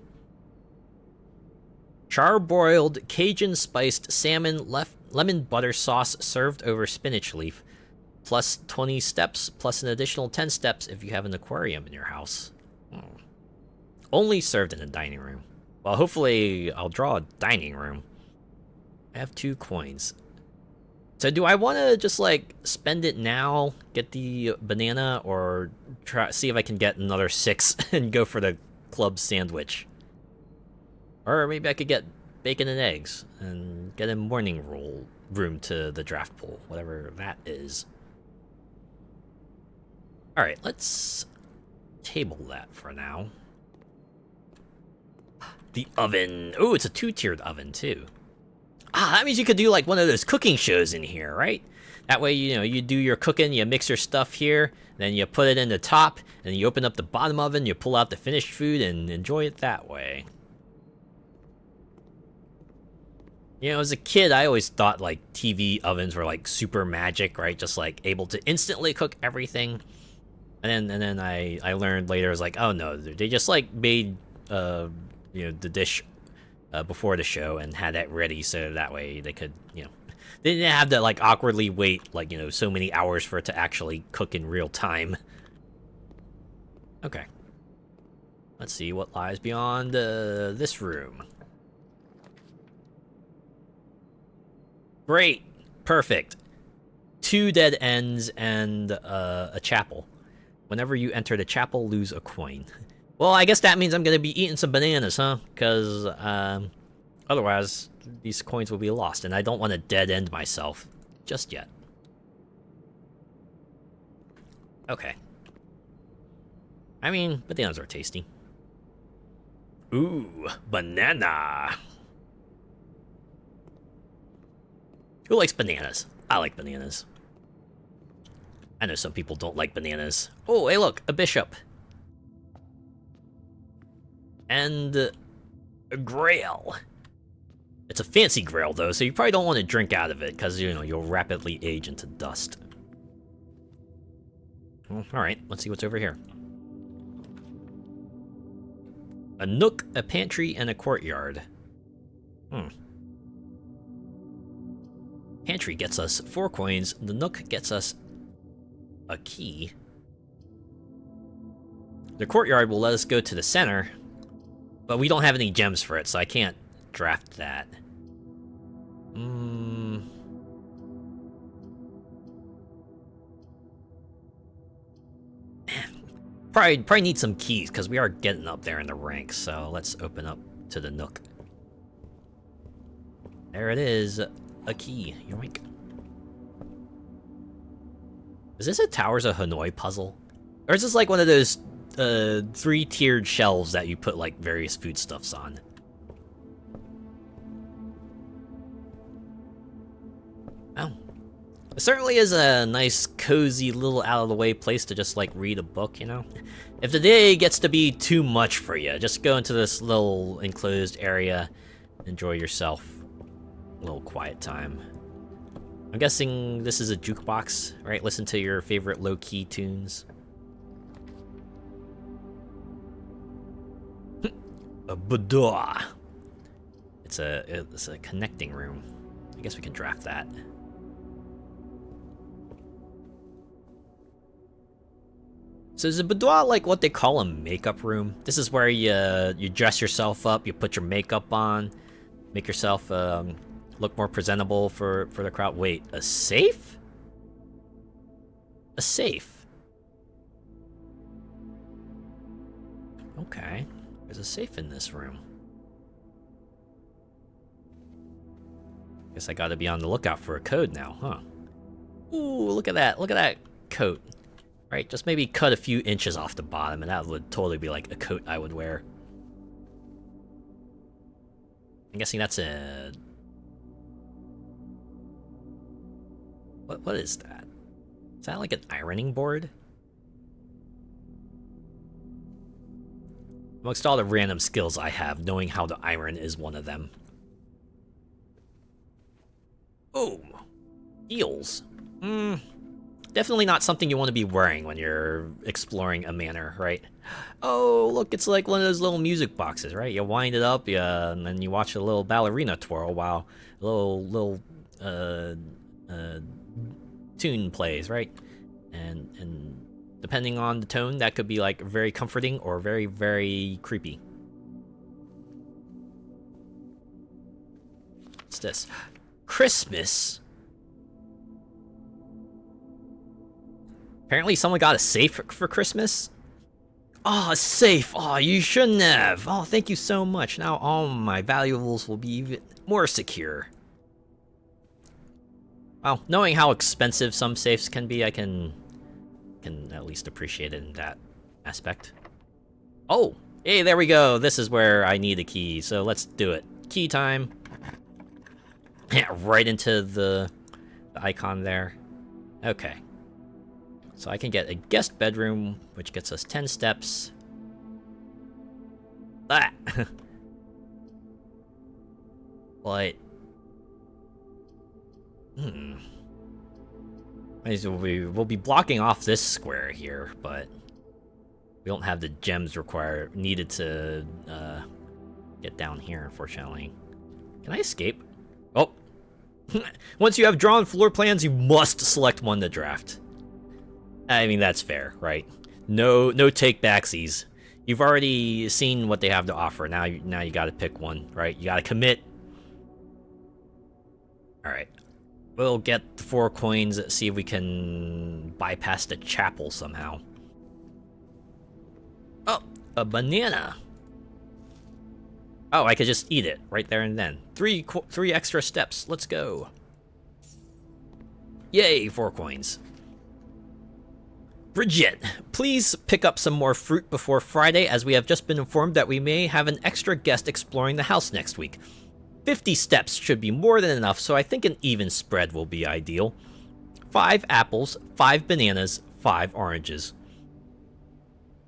Charbroiled Cajun spiced salmon lemon butter sauce served over spinach leaf. Plus 20 steps, plus an additional 10 steps if you have an aquarium in your house. Only served in the dining room. Well, hopefully I'll draw a dining room. I have 2 coins. So do I want to just, like, spend it now, get the banana, or see if I can get another 6 and go for the club sandwich? Or maybe I could get bacon and eggs and get a morning room to the draft pool, whatever that is. Alright, let's table that for now. The oven. Oh, it's a 2-tiered oven, too. Ah, that means you could do, like, one of those cooking shows in here, right? That way, you know, you do your cooking, you mix your stuff here, then you put it in the top, and you open up the bottom oven, you pull out the finished food, and enjoy it that way. You know, as a kid, I always thought, like, TV ovens were, like, super magic, right? Just, like, able to instantly cook everything. And then I learned later, I was like, oh no, they just, like, made, you know, the dish before the show and had that ready so that way they could, you know, they didn't have to, like, awkwardly wait, like, you know, so many hours for it to actually cook in real time. Okay. Let's see what lies beyond this room. Great. Perfect. 2 dead ends and a chapel. Whenever you enter the chapel, lose a coin. Well, I guess that means I'm going to be eating some bananas, huh? Because otherwise, these coins will be lost, and I don't want to dead end myself just yet. Okay. I mean, bananas are tasty. Ooh, banana. Who likes bananas? I like bananas. I know some people don't like bananas. Oh, hey look, a bishop. And a grail. It's a fancy grail though, so you probably don't want to drink out of it, because, you know, you'll rapidly age into dust. Well, alright, let's see what's over here. A nook, a pantry, and a courtyard. Pantry gets us 4 coins, the nook gets us a key. The courtyard will let us go to the center, but we don't have any gems for it, so I can't draft that. Probably need some keys, because we are getting up there in the ranks, so let's open up to the nook. There it is. A key. Yoink. Is this a Towers of Hanoi puzzle? Or is this like one of those 3-tiered shelves that you put like various foodstuffs on? Oh. It certainly is a nice, cozy, little out-of-the-way place to just like read a book, you know? If the day gets to be too much for you, just go into this little enclosed area, enjoy yourself. A little quiet time. I'm guessing this is a jukebox, right? Listen to your favorite low-key tunes. A boudoir. It's a connecting room. I guess we can draft that. So is a boudoir like what they call a makeup room? This is where you dress yourself up, you put your makeup on, make yourself look more presentable for the crowd. Wait, a safe? A safe? Okay, there's a safe in this room. Guess I gotta be on the lookout for a code now, huh? Ooh, look at that coat. Right, just maybe cut a few inches off the bottom and that would totally be like a coat I would wear. I'm guessing that's a... What is that? Is that like an ironing board? Amongst all the random skills I have, knowing how to iron is one of them. Oh, heels. Definitely not something you want to be wearing when you're exploring a manor, right? Oh, look, it's like one of those little music boxes, right? You wind it up, and then you watch a little ballerina twirl while a little tune plays, right? And depending on the tone, that could be like very comforting or very, very creepy. What's this? Christmas. Apparently someone got a safe for Christmas. Oh, a safe. Oh, you shouldn't have. Oh, thank you so much. Now all my valuables will be even more secure. Well, knowing how expensive some safes can be, I can at least appreciate it in that aspect. Oh, hey, there we go. This is where I need a key, so let's do it. Key time. Yeah, right into the icon there. Okay. So I can get a guest bedroom, which gets us 10 steps. Ah! But... We'll be blocking off this square here, but... we don't have the gems needed to get down here, unfortunately. Can I escape? Oh! Once you have drawn floor plans, you must select one to draft. I mean, that's fair, right? No take backsies. You've already seen what they have to offer. Now you gotta pick one, right? You gotta commit. Alright. We'll get the 4 coins, see if we can bypass the chapel somehow. Oh, a banana. Oh, I could just eat it right there and then. 3 extra steps. Let's go. Yay, 4 coins. Bridget, please pick up some more fruit before Friday, as we have just been informed that we may have an extra guest exploring the house next week. 50 steps should be more than enough, so I think an even spread will be ideal. 5 apples, 5 bananas, 5 oranges.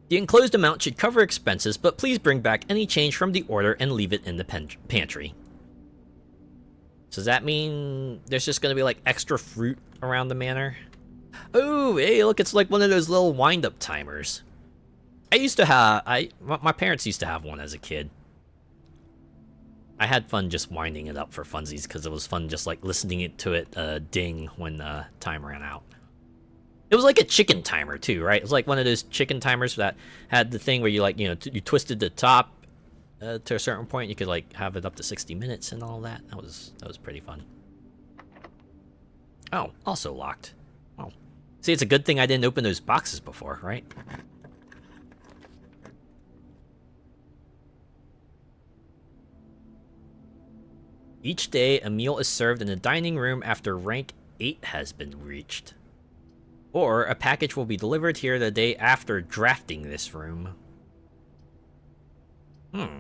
The enclosed amount should cover expenses, but please bring back any change from the order and leave it in the pantry. So does that mean there's just going to be like extra fruit around the manor? Oh, hey, look, it's like one of those little wind-up timers. I used to have... my parents used to have one as a kid. I had fun just winding it up for funsies, because it was fun just like listening to it ding when time ran out. It was like a chicken timer too, right? It was like one of those chicken timers that had the thing where you like, you know, you twisted the top to a certain point. You could like have it up to 60 minutes and all that. That was pretty fun. Oh, also locked. Oh, see, it's a good thing I didn't open those boxes before, right? Each day, a meal is served in the dining room after rank 8 has been reached. Or a package will be delivered here the day after drafting this room. Hmm.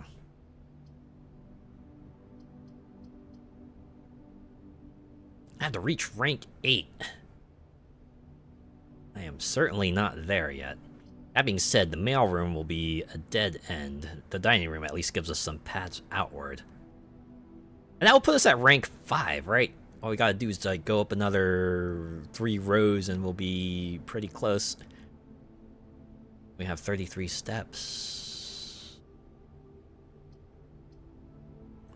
I have to reach rank 8. I am certainly not there yet. That being said, the mailroom will be a dead end. The dining room at least gives us some paths outward. And that will put us at rank 5, right? All we gotta do is like go up another 3 rows and we'll be pretty close. We have 33 steps.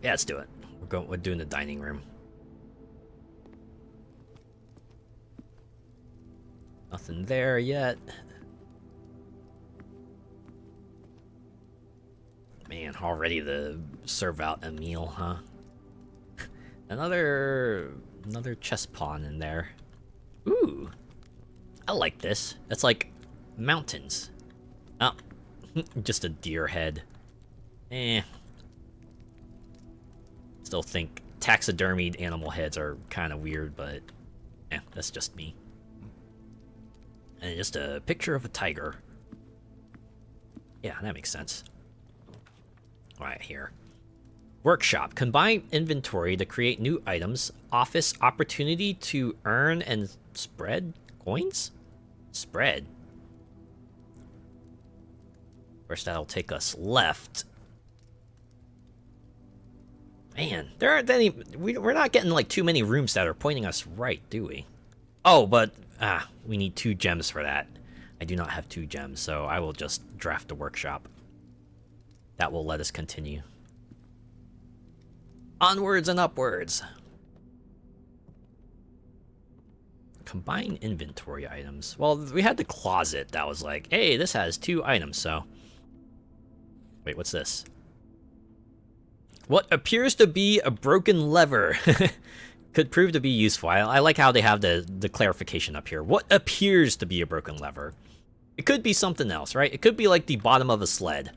Yeah, let's do it. We're doing the dining room. Nothing there yet. Man, already to serve out a meal, huh? Another chess pawn in there. Ooh, I like this. That's like mountains. Oh, just a deer head. Still think taxidermied animal heads are kind of weird, but that's just me. And just a picture of a tiger. Yeah, that makes sense. Right here. Workshop. Combine inventory to create new items. Office opportunity to earn and spread coins? Spread. First, that'll take us left. Man, there aren't any... We're not getting like too many rooms that are pointing us right, do we? Oh, but... we need 2 gems for that. I do not have 2 gems, so I will just draft a workshop. That will let us continue. Onwards and upwards. Combine inventory items. Well, we had the closet that was like, hey, this has 2 items, so... Wait, what's this? What appears to be a broken lever. Could prove to be useful. I like how they have the clarification up here. What appears to be a broken lever. It could be something else, right? It could be like the bottom of a sled.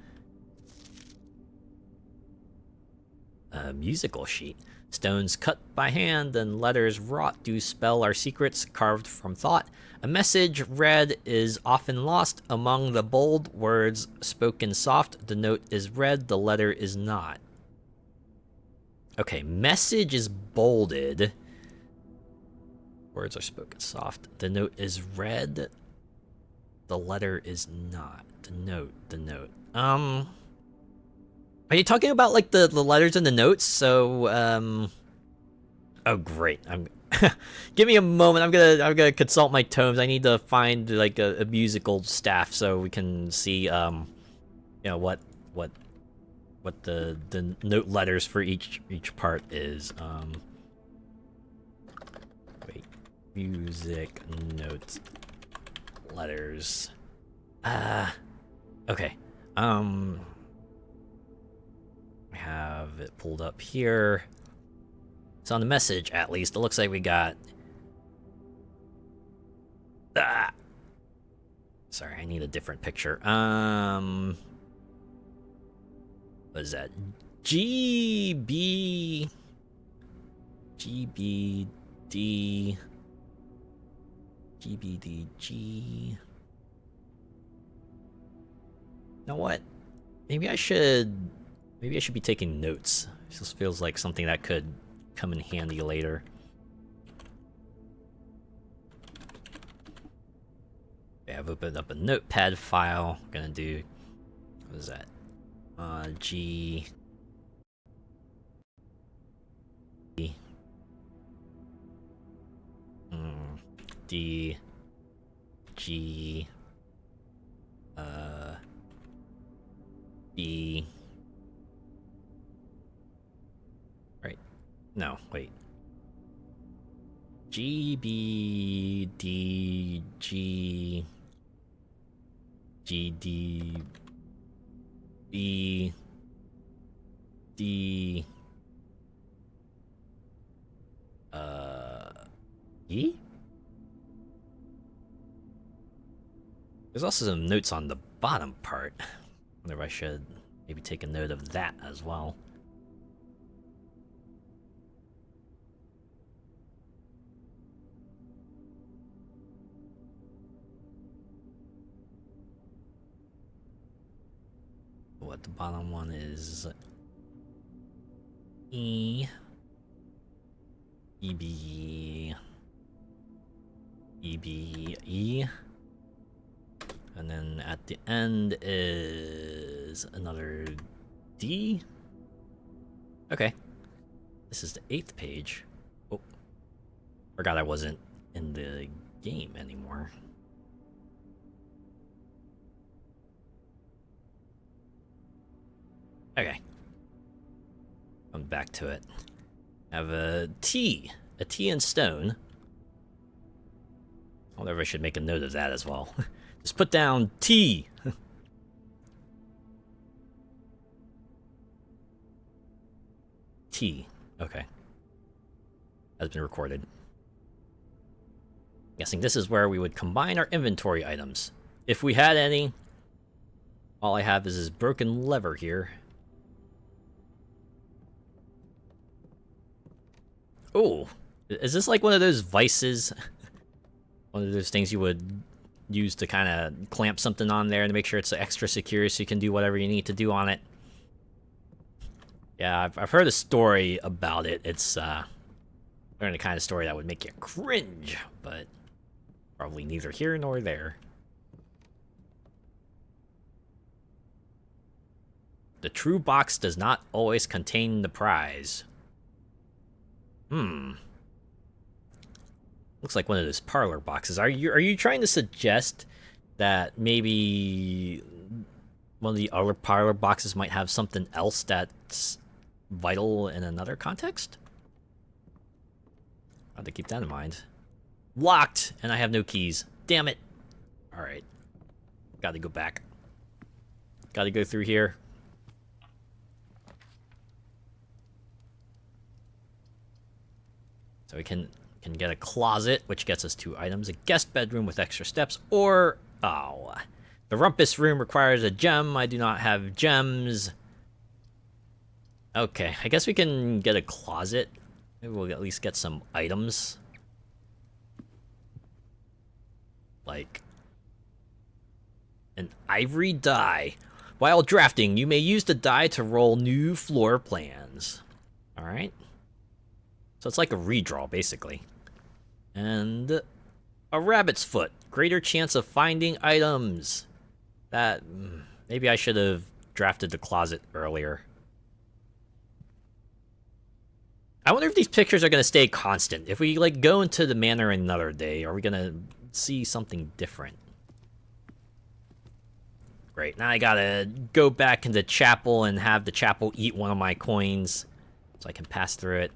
A musical sheet. Stones cut by hand and letters wrought do spell our secrets carved from thought. A message read is often lost among the bold words spoken soft. The note is read, the letter is not. Okay, message is bolded. Words are spoken soft. The note is read. The letter is not. The note. Are you talking about like the letters in the notes? So, oh great. Give me a moment. I'm gonna consult my tomes. I need to find like a musical staff so we can see, you know, what the note letters for each part is. Wait, music notes letters. Okay. I have it pulled up here. So on the message, at least, it looks like we got. Sorry, I need a different picture. What is that? GBD. GBDG. You know what? Maybe I should be taking notes. This just feels like something that could come in handy later. Okay, I've opened up a notepad file. I'm gonna do, what is that? G D G B. Right. No, wait. G B D G G D B D E? There's also some notes on the bottom part. Wonder if I should maybe take a note of that as well. what the bottom one is E. EB. EBE. And then at the end is another D. Okay. This is the 8th page. Oh. Forgot I wasn't in the game anymore. Okay. I'm back to it. I have a T in stone. I wonder if I should make a note of that as well. Just put down T. T. Okay. Has been recorded. Guessing this is where we would combine our inventory items. If we had any. All I have is this broken lever here. Oh, is this like one of those vices? One of those things you would use to kind of clamp something on there to make sure it's extra secure so you can do whatever you need to do on it. Yeah, I've heard a story about it. It's the kind of story that would make you cringe, but probably neither here nor there. The true box does not always contain the prize. Looks like one of those parlor boxes. Are you trying to suggest that maybe one of the other parlor boxes might have something else that's vital in another context? I'll have to keep that in mind. Locked, and I have no keys. Damn it. Alright. Gotta go back. Gotta go through here. So we can get a closet, which gets us 2 items, a guest bedroom with extra steps, or, oh, the rumpus room requires a gem. I do not have gems. Okay, I guess we can get a closet. Maybe we'll at least get some items. Like an ivory die. While drafting, you may use the die to roll new floor plans. All right. So it's like a redraw, basically. And a rabbit's foot. Greater chance of finding items. That, maybe I should have drafted the closet earlier. I wonder if these pictures are going to stay constant. If we, like, go into the manor another day, are we going to see something different? Great, now I gotta go back into chapel and have the chapel eat one of my coins so I can pass through it.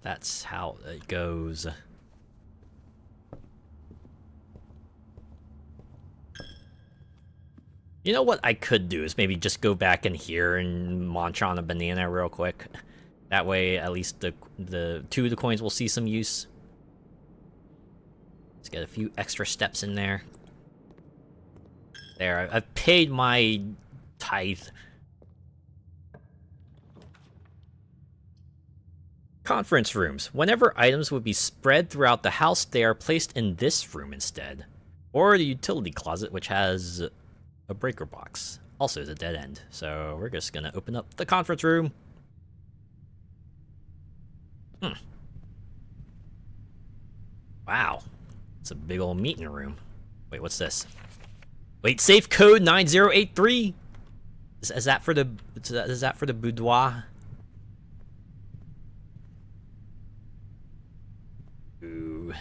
That's how it goes. You know what I could do is maybe just go back in here and munch on a banana real quick. That way, at least the 2 of the coins will see some use. Let's get a few extra steps in there. There, I've paid my tithe. Conference rooms. Whenever items would be spread throughout the house, they are placed in this room instead. Or the utility closet, which has a breaker box. Also is a dead end. So we're just gonna open up the conference room. Wow. It's a big old meeting room. Wait, what's this? Wait, safe code 9083? Is that for the boudoir? Ooh.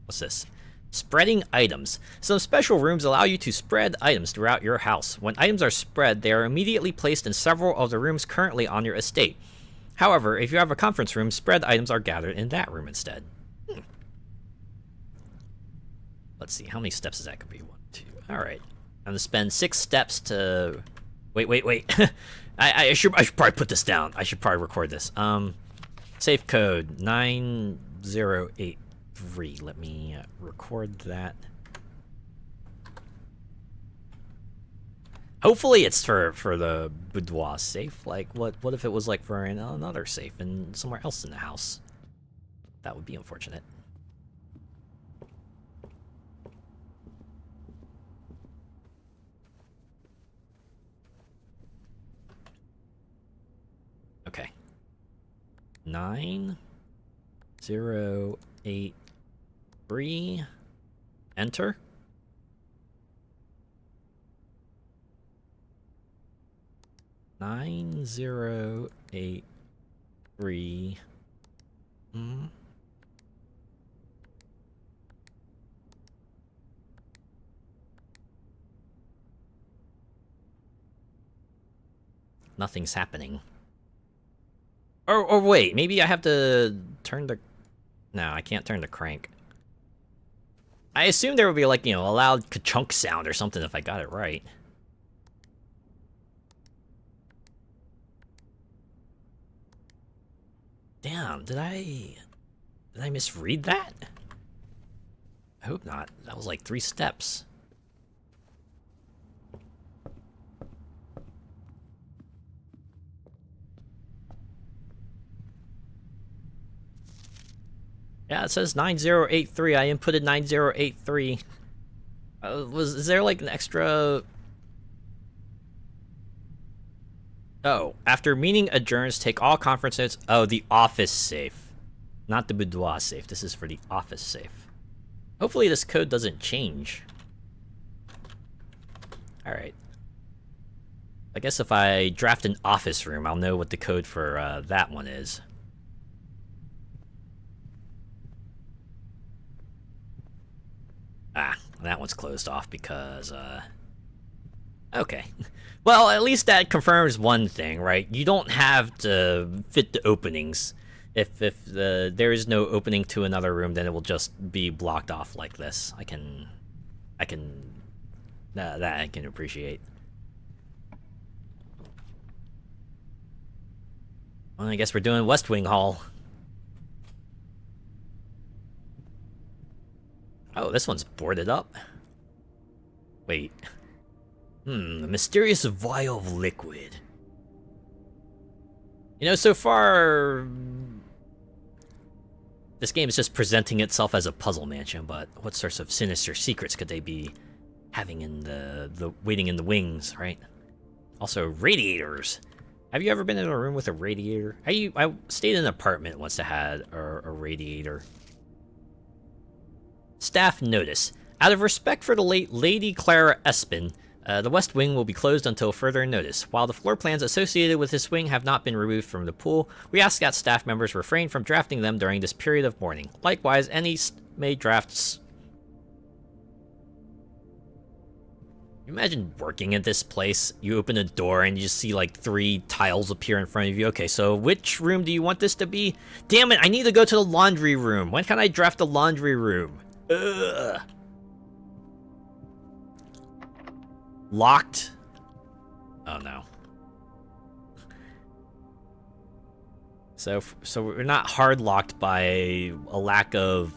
What's this? Spreading items. Some special rooms allow you to spread items throughout your house. When items are spread, they are immediately placed in several of the rooms currently on your estate. However, if you have a conference room, spread items are gathered in that room instead. Let's see, how many steps is that gonna be? 1, 2. Alright. I'm gonna spend 6 steps to... Wait. I should probably put this down. I should probably record this. Safe code 9083. Let me record that. Hopefully it's for the boudoir safe. Like, what if it was like for another safe and somewhere else in the house? That would be unfortunate. 9083. Enter. Nine zero eight three. Nothing's happening. Or wait, maybe I have to turn the... No, I can't turn the crank. I assume there would be like, you know, a loud ka-chunk sound or something if I got it right. Damn, did I misread that? I hope not. That was like 3 steps. Yeah, it says 9083. I inputted 9083. Is there like an extra... Oh, after meeting adjourns, take all conference notes. Oh, the office safe. Not the boudoir safe. This is for the office safe. Hopefully this code doesn't change. Alright. I guess if I draft an office room, I'll know what the code for that one is. Ah, that one's closed off because, okay. Well, at least that confirms one thing, right? You don't have to fit the openings. If there is no opening to another room, then it will just be blocked off like this. That I can appreciate. Well, I guess we're doing West Wing Hall. Oh, this one's boarded up. Wait. A mysterious vial of liquid. You know, so far... This game is just presenting itself as a puzzle mansion, but what sorts of sinister secrets could they be having in the waiting in the wings, right? Also, radiators. Have you ever been in a room with a radiator? I stayed in an apartment once that had a radiator. Staff notice. Out of respect for the late Lady Clara Espin, the West Wing will be closed until further notice. While the floor plans associated with this wing have not been removed from the pool, we ask that staff members refrain from drafting them during this period of mourning. Likewise, any made drafts... Imagine working at this place, you open a door and you just see like 3 tiles appear in front of you. Okay, so which room do you want this to be? Damn it, I need to go to the laundry room. When can I draft the laundry room? Ugh. Locked? Oh no. So we're not hard locked by a lack of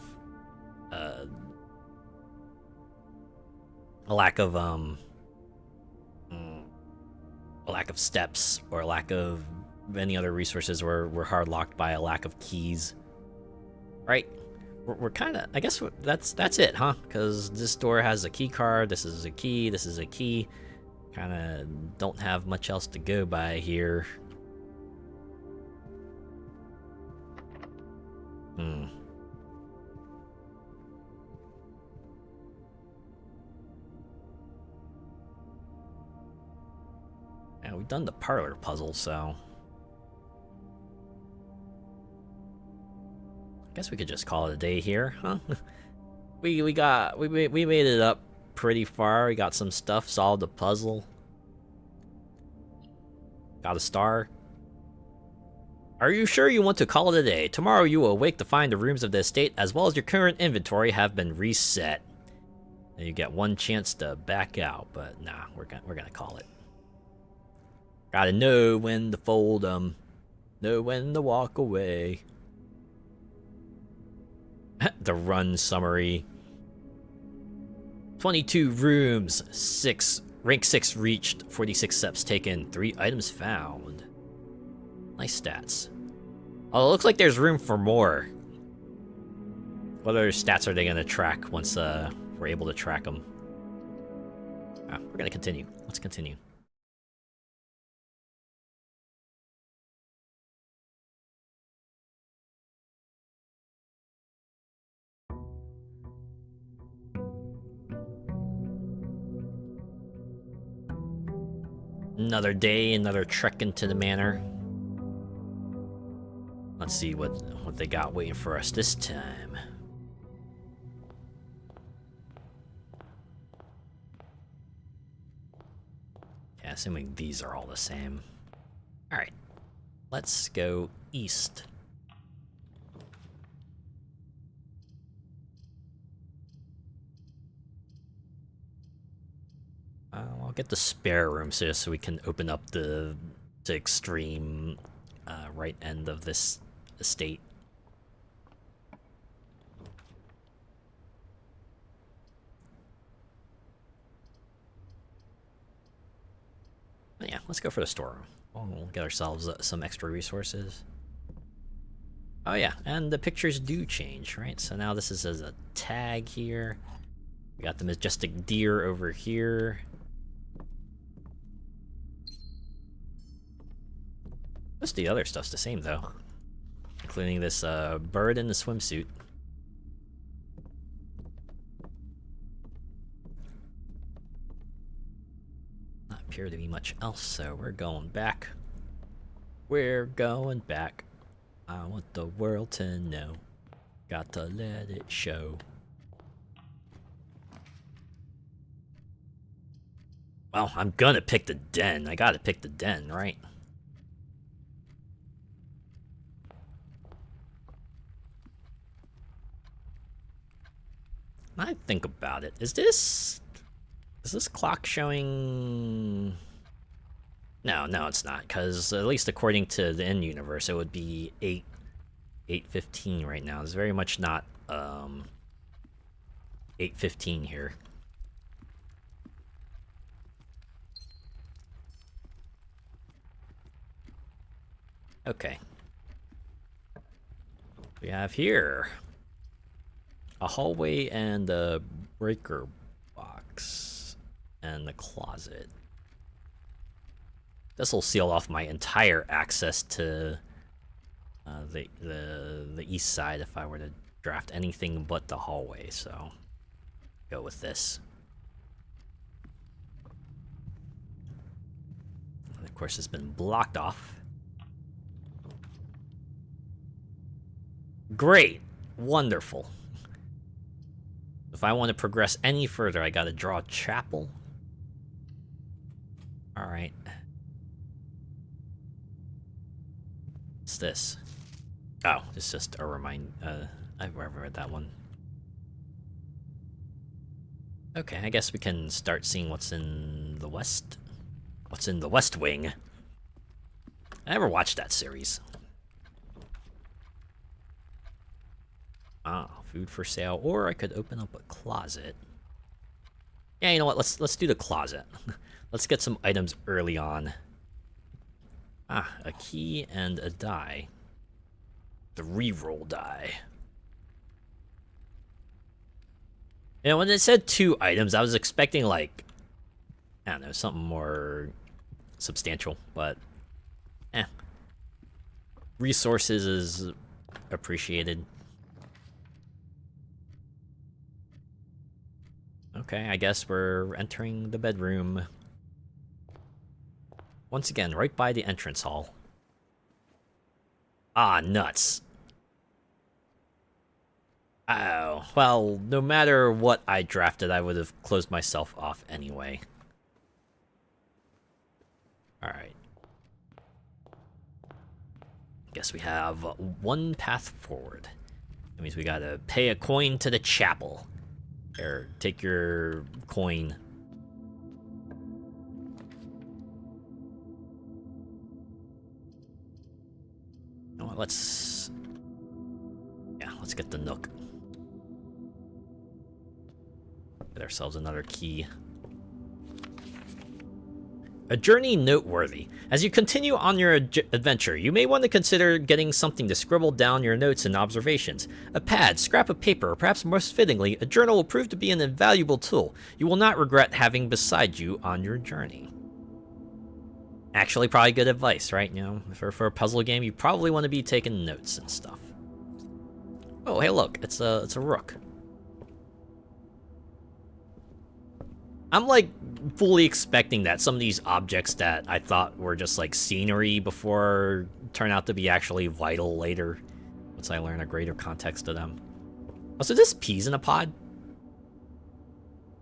steps or a lack of any other resources. We're hard locked by a lack of keys, right? We're kind of, I guess that's it, huh? Because this door has a key card. This is a key. This is a key. Kind of don't have much else to go by here. Yeah, we've done the parlor puzzle, so I guess we could just call it a day here, huh? we made it up pretty far. We got some stuff, solved the puzzle. Got a star. Are you sure you want to call it a day? Tomorrow you will awake to find the rooms of the estate as well as your current inventory have been reset. And you get 1 chance to back out, but nah, we're gonna call it. Gotta know when to fold 'em, know when to walk away. The run summary. 22 rooms, rank 6 reached, 46 steps taken, 3 items found. Nice stats. Oh, it looks like there's room for more. What other stats are they gonna track once we're able to track them? We're gonna continue. Let's continue. Another day, another trek into the manor. Let's see what they got waiting for us this time. Yeah, assuming these are all the same. Alright, let's go east. I'll get the spare room so we can open up the extreme right end of this estate. Yeah, let's go for the storeroom. We'll get ourselves some extra resources. Oh yeah, and the pictures do change, right? So now this is as a tag here. We got the majestic deer over here. Most of the other stuff's the same though, including this bird in the swimsuit. Not appear to be much else, so we're going back. We're going back. I want the world to know. Got to let it show. Well, I'm gonna pick the den. I gotta pick the den, right? I think about it. Is this clock showing? No, it's not. Because at least according to the end universe, it would be 8:15 right now. It's very much not 8:15 here. Okay. We have here a hallway and a breaker box and the closet. This will seal off my entire access to the east side if I were to draft anything but the hallway, so go with this. And of course, it's been blocked off. Great. Wonderful. If I want to progress any further, I gotta draw a chapel. Alright. What's this? Oh, it's just a I've read that one. Okay, I guess we can start seeing what's in the west. What's in the West Wing? I never watched that series. Ah, food for sale, or I could open up a closet. Yeah, you know what? Let's do the closet. Let's get some items early on. Ah, a key and a die. The reroll die. You know, when it said 2 items, I was expecting like, I don't know, something more substantial, but resources is appreciated. Okay, I guess we're entering the bedroom. Once again, right by the entrance hall. Ah, nuts. Oh, well, no matter what I drafted, I would have closed myself off anyway. Alright. Guess we have 1 path forward. That means we gotta pay a coin to the chapel. Here, take your coin. You know what, let's get the nook. Get ourselves another key. A journey noteworthy. As you continue on your adventure, you may want to consider getting something to scribble down your notes and observations. A pad, scrap of paper, or perhaps most fittingly, a journal will prove to be an invaluable tool you will not regret having beside you on your journey. Actually, probably good advice, right? You know, for a puzzle game, you probably want to be taking notes and stuff. Oh, hey, look, it's a rook. I'm like fully expecting that some of these objects that I thought were just like scenery before turn out to be actually vital later, once I learn a greater context of them. Oh, so this peas in a pod?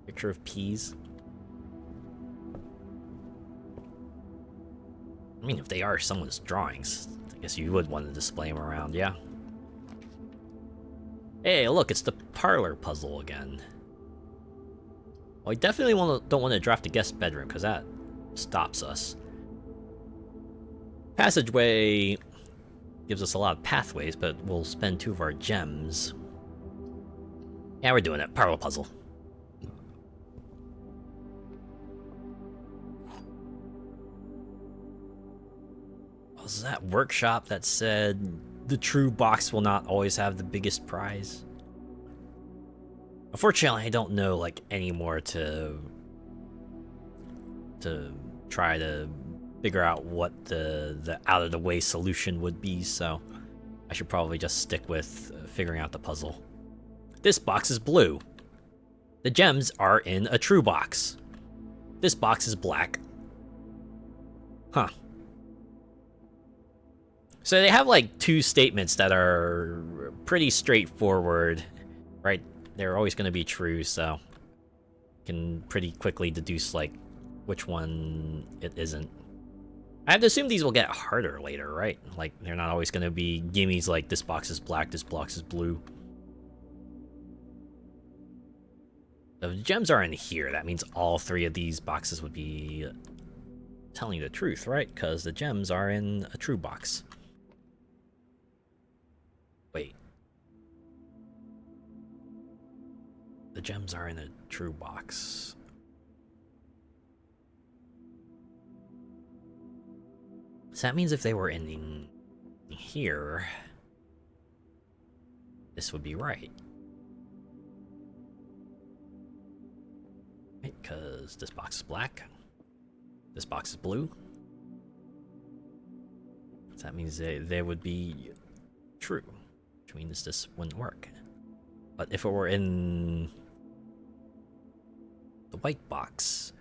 Picture of peas. I mean, if they are someone's drawings, I guess you would want to display them around, yeah. Hey, look, it's the parlor puzzle again. Well, I definitely don't want to draft the guest bedroom, because that stops us. Passageway gives us a lot of pathways, but we'll spend 2 of our gems. Yeah, we're doing it. Parlor puzzle. Was that workshop that said the true box will not always have the biggest prize? Unfortunately, I don't know like any more to try to figure out what the out of the way solution would be, so I should probably just stick with figuring out the puzzle. This box is blue. The gems are in a true box. This box is black. Huh. So they have like 2 statements that are pretty straightforward, right? They're always going to be true, so you can pretty quickly deduce like which one it isn't. I have to assume these will get harder later, right? Like they're not always going to be gimmies like this box is black, this box is blue. If the gems are in here, that means all 3 of these boxes would be telling the truth, right? Because the gems are in a true box. Wait. The gems are in a true box. So that means if they were in here, this would be right. Right, because this box is black. This box is blue. So that means they would be true, which means this wouldn't work. But if it were in the white box,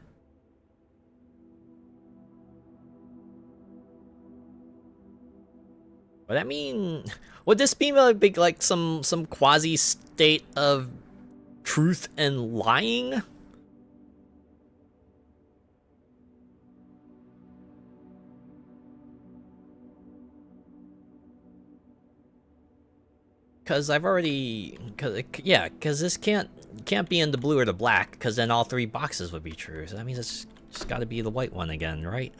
would that mean, would this be like some quasi state of truth and lying? Because I've already, because this can't be in the blue or the black, because then all 3 boxes would be true. So that means it's just got to be the white one again, right?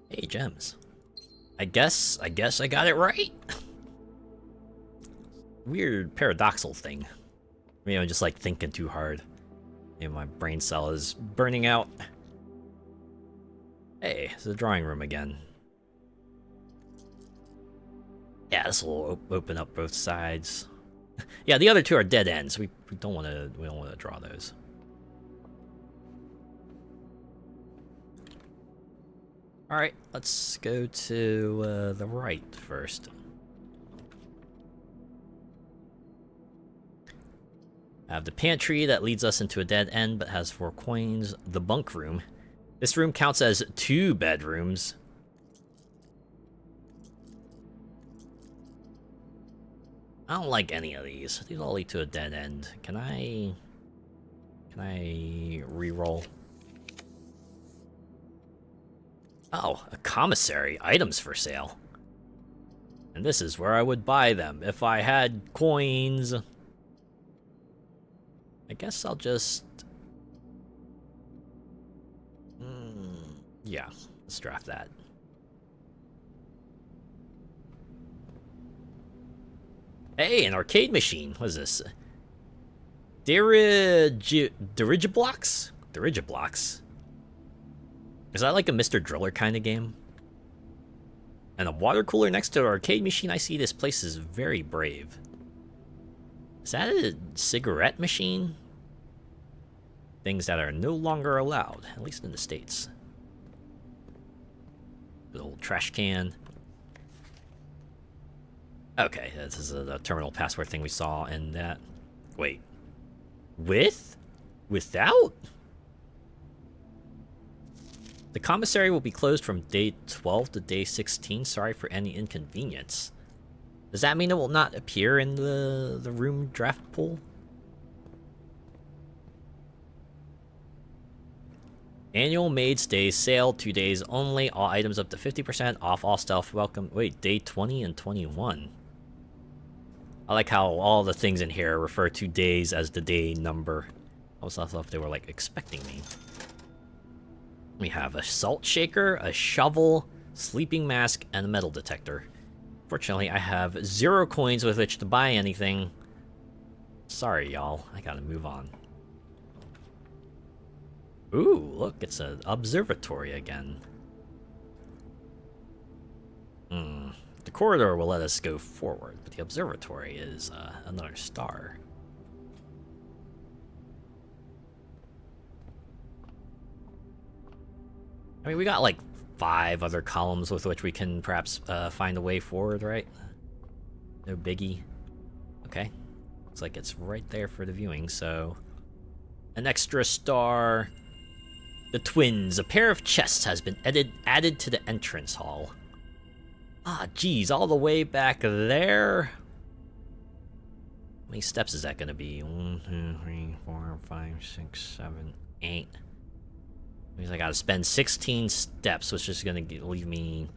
Hey, gems. I guess I got it right. Weird paradoxal thing. Maybe I'm just like thinking too hard. Maybe my brain cell is burning out. Hey, it's the drawing room again. Yeah, this will open up both sides. Yeah, the other 2 are dead ends. We don't want to draw those. All right, let's go to the right first. I have the pantry that leads us into a dead end, but has 4 coins. The bunk room. This room counts as 2 bedrooms. I don't like any of these. These all lead to a dead end. Can I re-roll? Oh, a commissary. Items for sale. And this is where I would buy them if I had coins. I guess I'll just... yeah, let's draft that. Hey, an arcade machine. What is this? Dirigiblocks? Dirigiblocks? Is that like a Mr. Driller kind of game? And a water cooler next to an arcade machine? I see this place is very brave. Is that a cigarette machine? Things that are no longer allowed, at least in the States. The old trash can. Okay, this is the terminal password thing we saw in that. Wait. With? Without? The commissary will be closed from day 12 to day 16. Sorry for any inconvenience. Does that mean it will not appear in the room draft pool? Annual Maid's Day sale, 2 days only. All items up to 50% off. All stuff welcome. Wait, day 20 and 21. I like how all the things in here refer to days as the day number. I was thought they were like expecting me. We have a salt shaker, a shovel, sleeping mask, and a metal detector. Fortunately, I have 0 coins with which to buy anything. Sorry, y'all. I gotta move on. Ooh, look, it's an observatory again. The corridor will let us go forward, but the observatory is another star. I mean, we got like 5 other columns with which we can perhaps find a way forward, right? No biggie. Okay. Looks like it's right there for the viewing, so... An extra star. The twins. A pair of chests has been added to the entrance hall. Ah, geez, all the way back there? How many steps is that gonna be? 1, 2, 3, 4, 5, 6, 7, 8. Means I gotta spend 16 steps, which is gonna leave me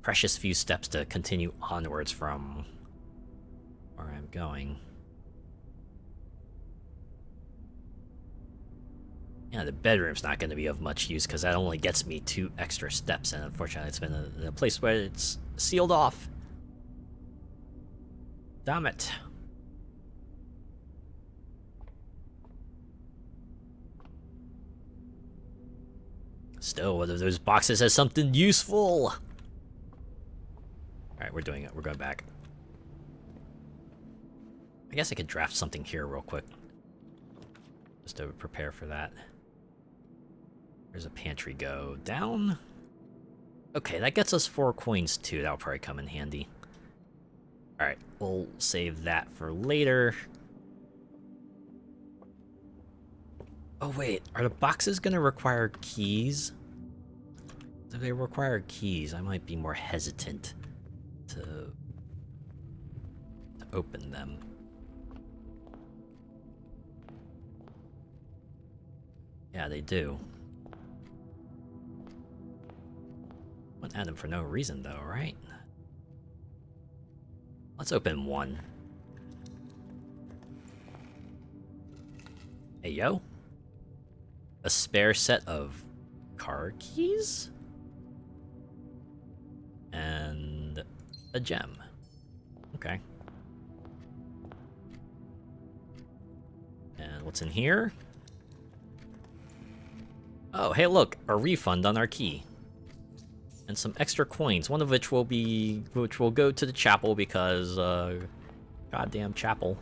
precious few steps to continue onwards from where I'm going. Yeah, the bedroom's not gonna be of much use because that only gets me 2 extra steps, and unfortunately it's been a place where it's sealed off. Damn it. Still, one of those boxes has something useful. Alright, we're doing it. We're going back. I guess I could draft something here real quick. Just to prepare for that. There's a pantry go down. Okay, that gets us 4 coins too. That'll probably come in handy. Alright, we'll save that for later. Oh wait, are the boxes gonna require keys? If they require keys, I might be more hesitant to open them. Yeah, they do. Wouldn't add them for no reason though, right? Let's open one. Hey yo. A spare set of car keys? And a gem. Okay. And what's in here? Oh, hey look, a refund on our key. And some extra coins, one of which will go to the chapel because goddamn chapel.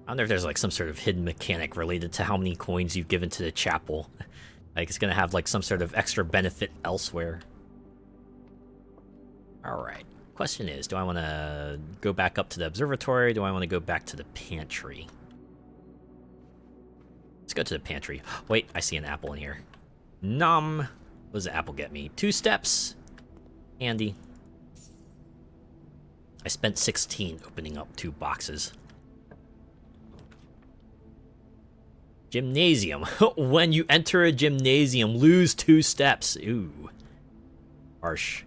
I wonder if there's like some sort of hidden mechanic related to how many coins you've given to the chapel. Like it's gonna have like some sort of extra benefit elsewhere. Alright. Question is, do I want to go back up to the observatory? Or do I want to go back to the pantry? Let's go to the pantry. Wait, I see an apple in here. Nom. What does the apple get me? 2 steps. Handy. I spent 16 opening up 2 boxes. Gymnasium. When you enter a gymnasium, lose 2 steps. Ooh. Harsh.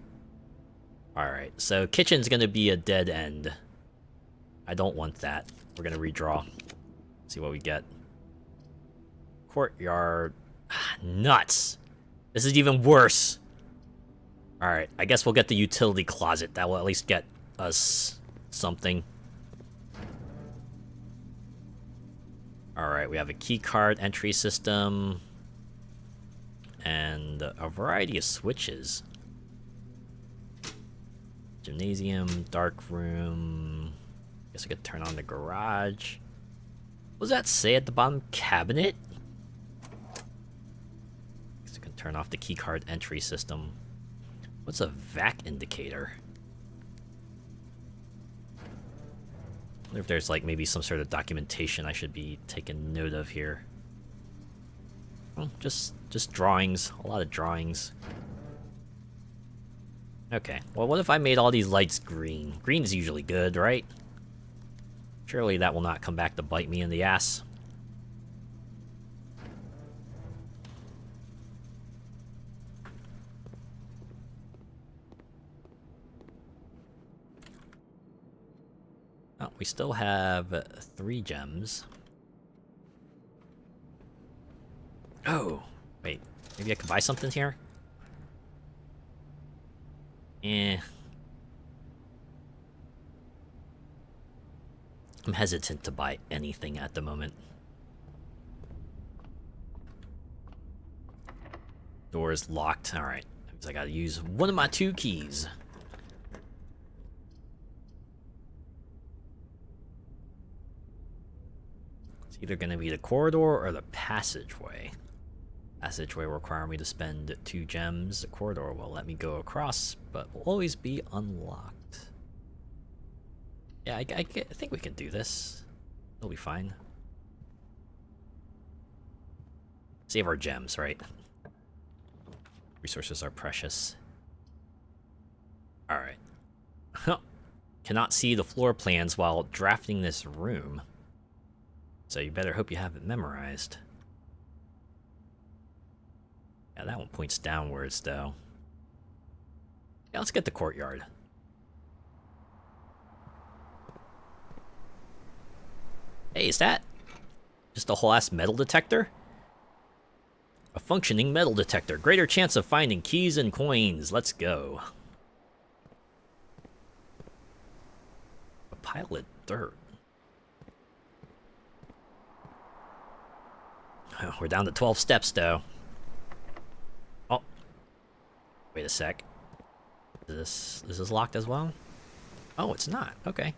Alright, so kitchen's gonna be a dead end. I don't want that. We're gonna redraw. See what we get. Courtyard. Nuts. This is even worse. Alright, I guess we'll get the utility closet. That will at least get us something. Alright, we have a key card entry system. And a variety of switches. Gymnasium, dark room. Guess I could turn on the garage. What does that say at the bottom? Cabinet? Turn off the keycard entry system. What's a vac indicator? I wonder if there's like maybe some sort of documentation I should be taking note of here. Well, just drawings. A lot of drawings. Okay, well, what if I made all these lights green? Green's usually good, right? Surely that will not come back to bite me in the ass. Oh, we still have 3 gems. Oh, wait. Maybe I could buy something here? Eh. I'm hesitant to buy anything at the moment. Door is locked. Alright. Means I gotta use one of my 2 keys. It's either gonna be the corridor or the passageway. Passageway will require me to spend 2 gems. The corridor will let me go across, but will always be unlocked. Yeah, I think we can do this. It'll be fine. Save our gems, right? Resources are precious. Alright. Cannot see the floor plans while drafting this room. So you better hope you have it memorized. Yeah, that one points downwards, though. Yeah, let's get the courtyard. Hey, is that just a whole ass metal detector? A functioning metal detector. Greater chance of finding keys and coins. Let's go. A pile of dirt. Oh, we're down to 12 steps, though. Oh. Wait a sec. Is this locked as well? Oh, it's not. Okay.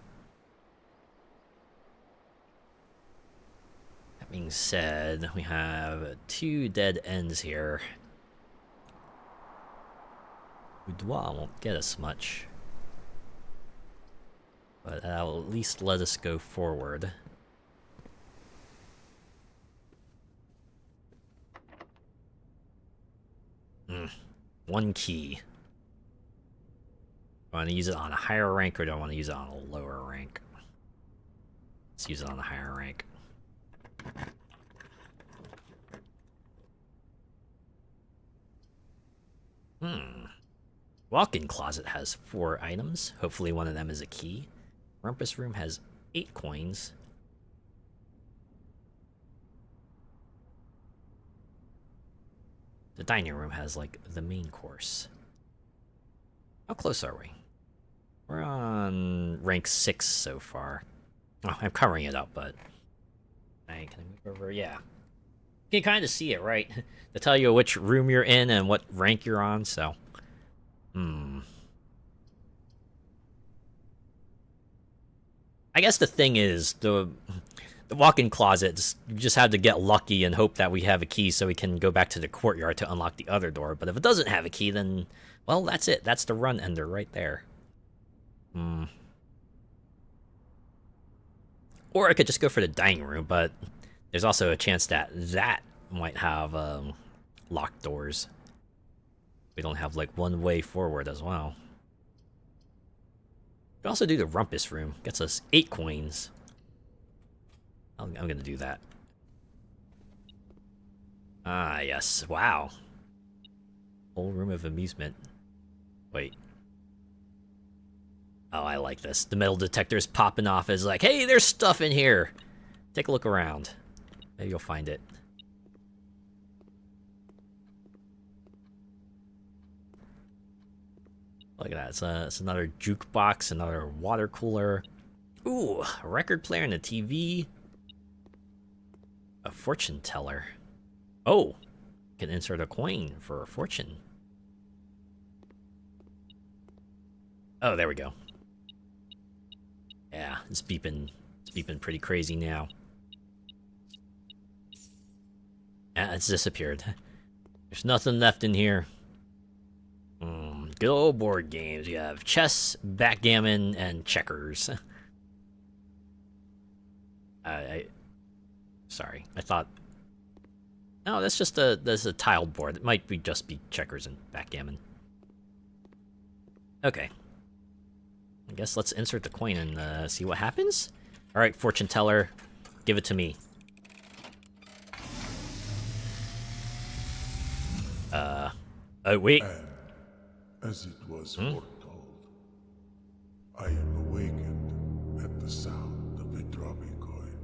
That being said, we have 2 dead ends here. Boudoir won't get us much. But that'll at least let us go forward. 1 key. Do I want to use it on a higher rank or do I want to use it on a lower rank? Let's use it on a higher rank. Walk-in closet has 4 items. Hopefully one of them is a key. Rumpus room has 8 coins. The dining room has, like, the main course. How close are we? We're on rank 6 so far. Oh, I'm covering it up, but... Can I move over? Yeah. You can kind of see it, right? They tell you which room you're in and what rank you're on, so... I guess the thing is, the walk-in closet, you just have to get lucky and hope that we have a key so we can go back to the courtyard to unlock the other door. But if it doesn't have a key, then, well, that's it. That's the run ender right there. Or I could just go for the dining room, but there's also a chance that that might have locked doors. We don't have, like, one way forward as well. We could also do the rumpus room. Gets us 8 coins. I'm gonna do that. Ah, yes. Wow. Whole room of amusement. Wait. Oh, I like this. The metal detector's popping off as like, hey, there's stuff in here. Take a look around. Maybe you'll find it. Look at that. It's another jukebox, another water cooler. Ooh, a record player and a TV. A fortune teller. Oh, can insert a coin for a fortune. Oh, there we go. Yeah, it's beeping pretty crazy now. Yeah, it's disappeared. There's nothing left in here. Good old board games. You have chess, backgammon, and checkers. Sorry, I thought. No, that's just a tiled board. It might just be checkers and backgammon. Okay. I guess let's insert the coin and see what happens. All right, fortune teller, give it to me. Oh wait. And as it was foretold, I am awakened at the sound of a dropping coin.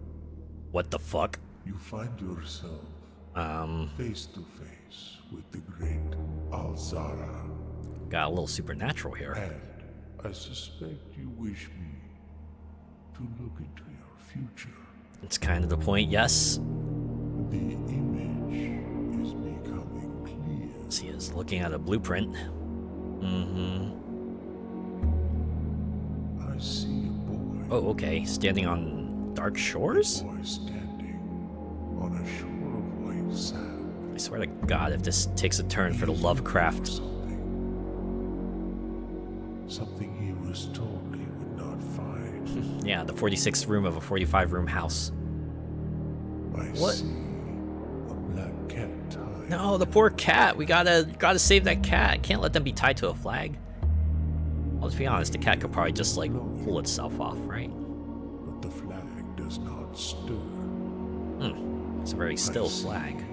What the fuck? You find yourself face to face with the great Alzara. Got a little supernatural here. And I suspect you wish me to look into your future. It's kind of the point, yes. The image is becoming clear. He is looking at a blueprint. I see a boy. Oh, okay. Standing on dark shores? A boy standing on a shore of white sand. I swear to God, if this takes a turn for the Lovecraft. Something he was told he would not find. Yeah, the 46th room of a 45-room house. I see a black cat tied. No, the poor cat. We gotta save that cat. Can't let them be tied to a flag. Let's be honest, the cat could probably just like pull itself off, right? But the flag does not stir. It's a very still flag.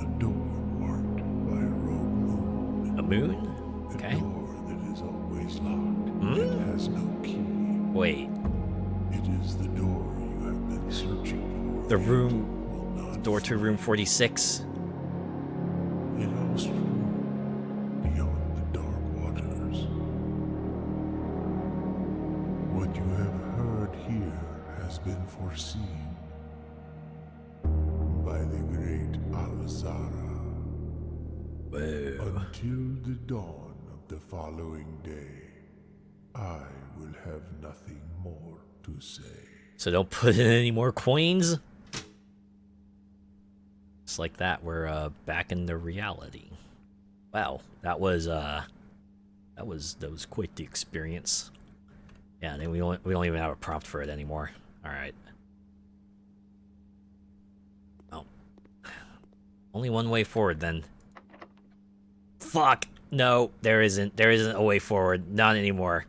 A door marked by a rogue moon. A moon? Okay. A door that is always locked. It has no key. Wait. It is the door you have been searching for. The room, door to room 46. A lost room beyond the dark waters. What you have heard here has been foreseen by the great Alzara. Whoa. Until the dawn of the following day, I will have nothing more to say. So don't put in any more coins? Just like that, we're back in the reality. Wow, that was quite the experience. Yeah, then we don't even have a prompt for it anymore. All right. Oh, only one way forward then. Fuck. No, there isn't a way forward. Not anymore.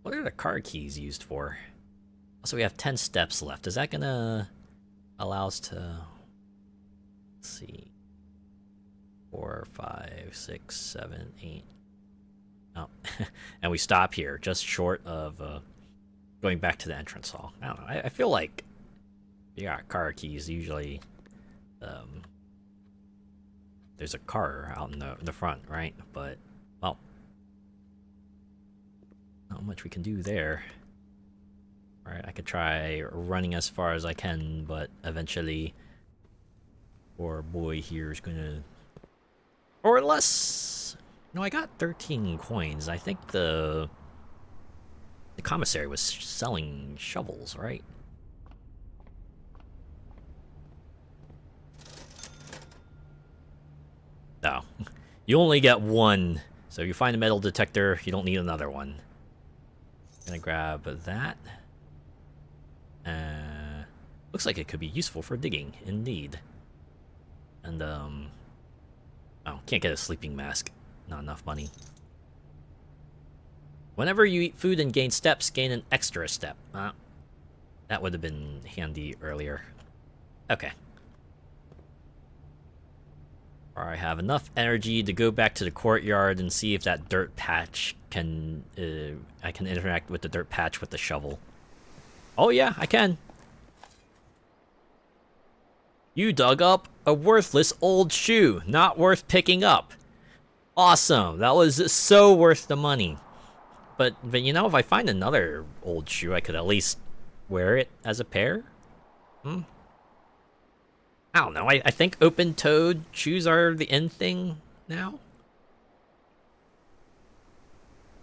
What are the car keys used for? Also, we have 10 steps left. Is that gonna allow us to... Let's see. 4, 5, 6, 7, 8. Oh, and we stop here, just short of going back to the entrance hall. I don't know. I feel like you got car keys. Usually, there's a car out in the front, right? But well, not much we can do there. All right, I could try running as far as I can, but eventually, poor boy here is gonna, or unless. No, I got 13 coins. I think the commissary was selling shovels, right? No. You only get one. So if you find a metal detector, you don't need another one. Gonna grab that. Looks like it could be useful for digging, indeed. And, oh, can't get a sleeping mask. Not enough money. Whenever you eat food and gain steps, gain an extra step. That would have been handy earlier. Okay. Or I have enough energy to go back to the courtyard and see if that dirt patch can... I can interact with the dirt patch with the shovel. Oh yeah, I can. You dug up a worthless old shoe, not worth picking up. Awesome, that was so worth the money. But you know, if I find another old shoe, I could at least wear it as a pair. I don't know, I think open-toed shoes are the in thing now.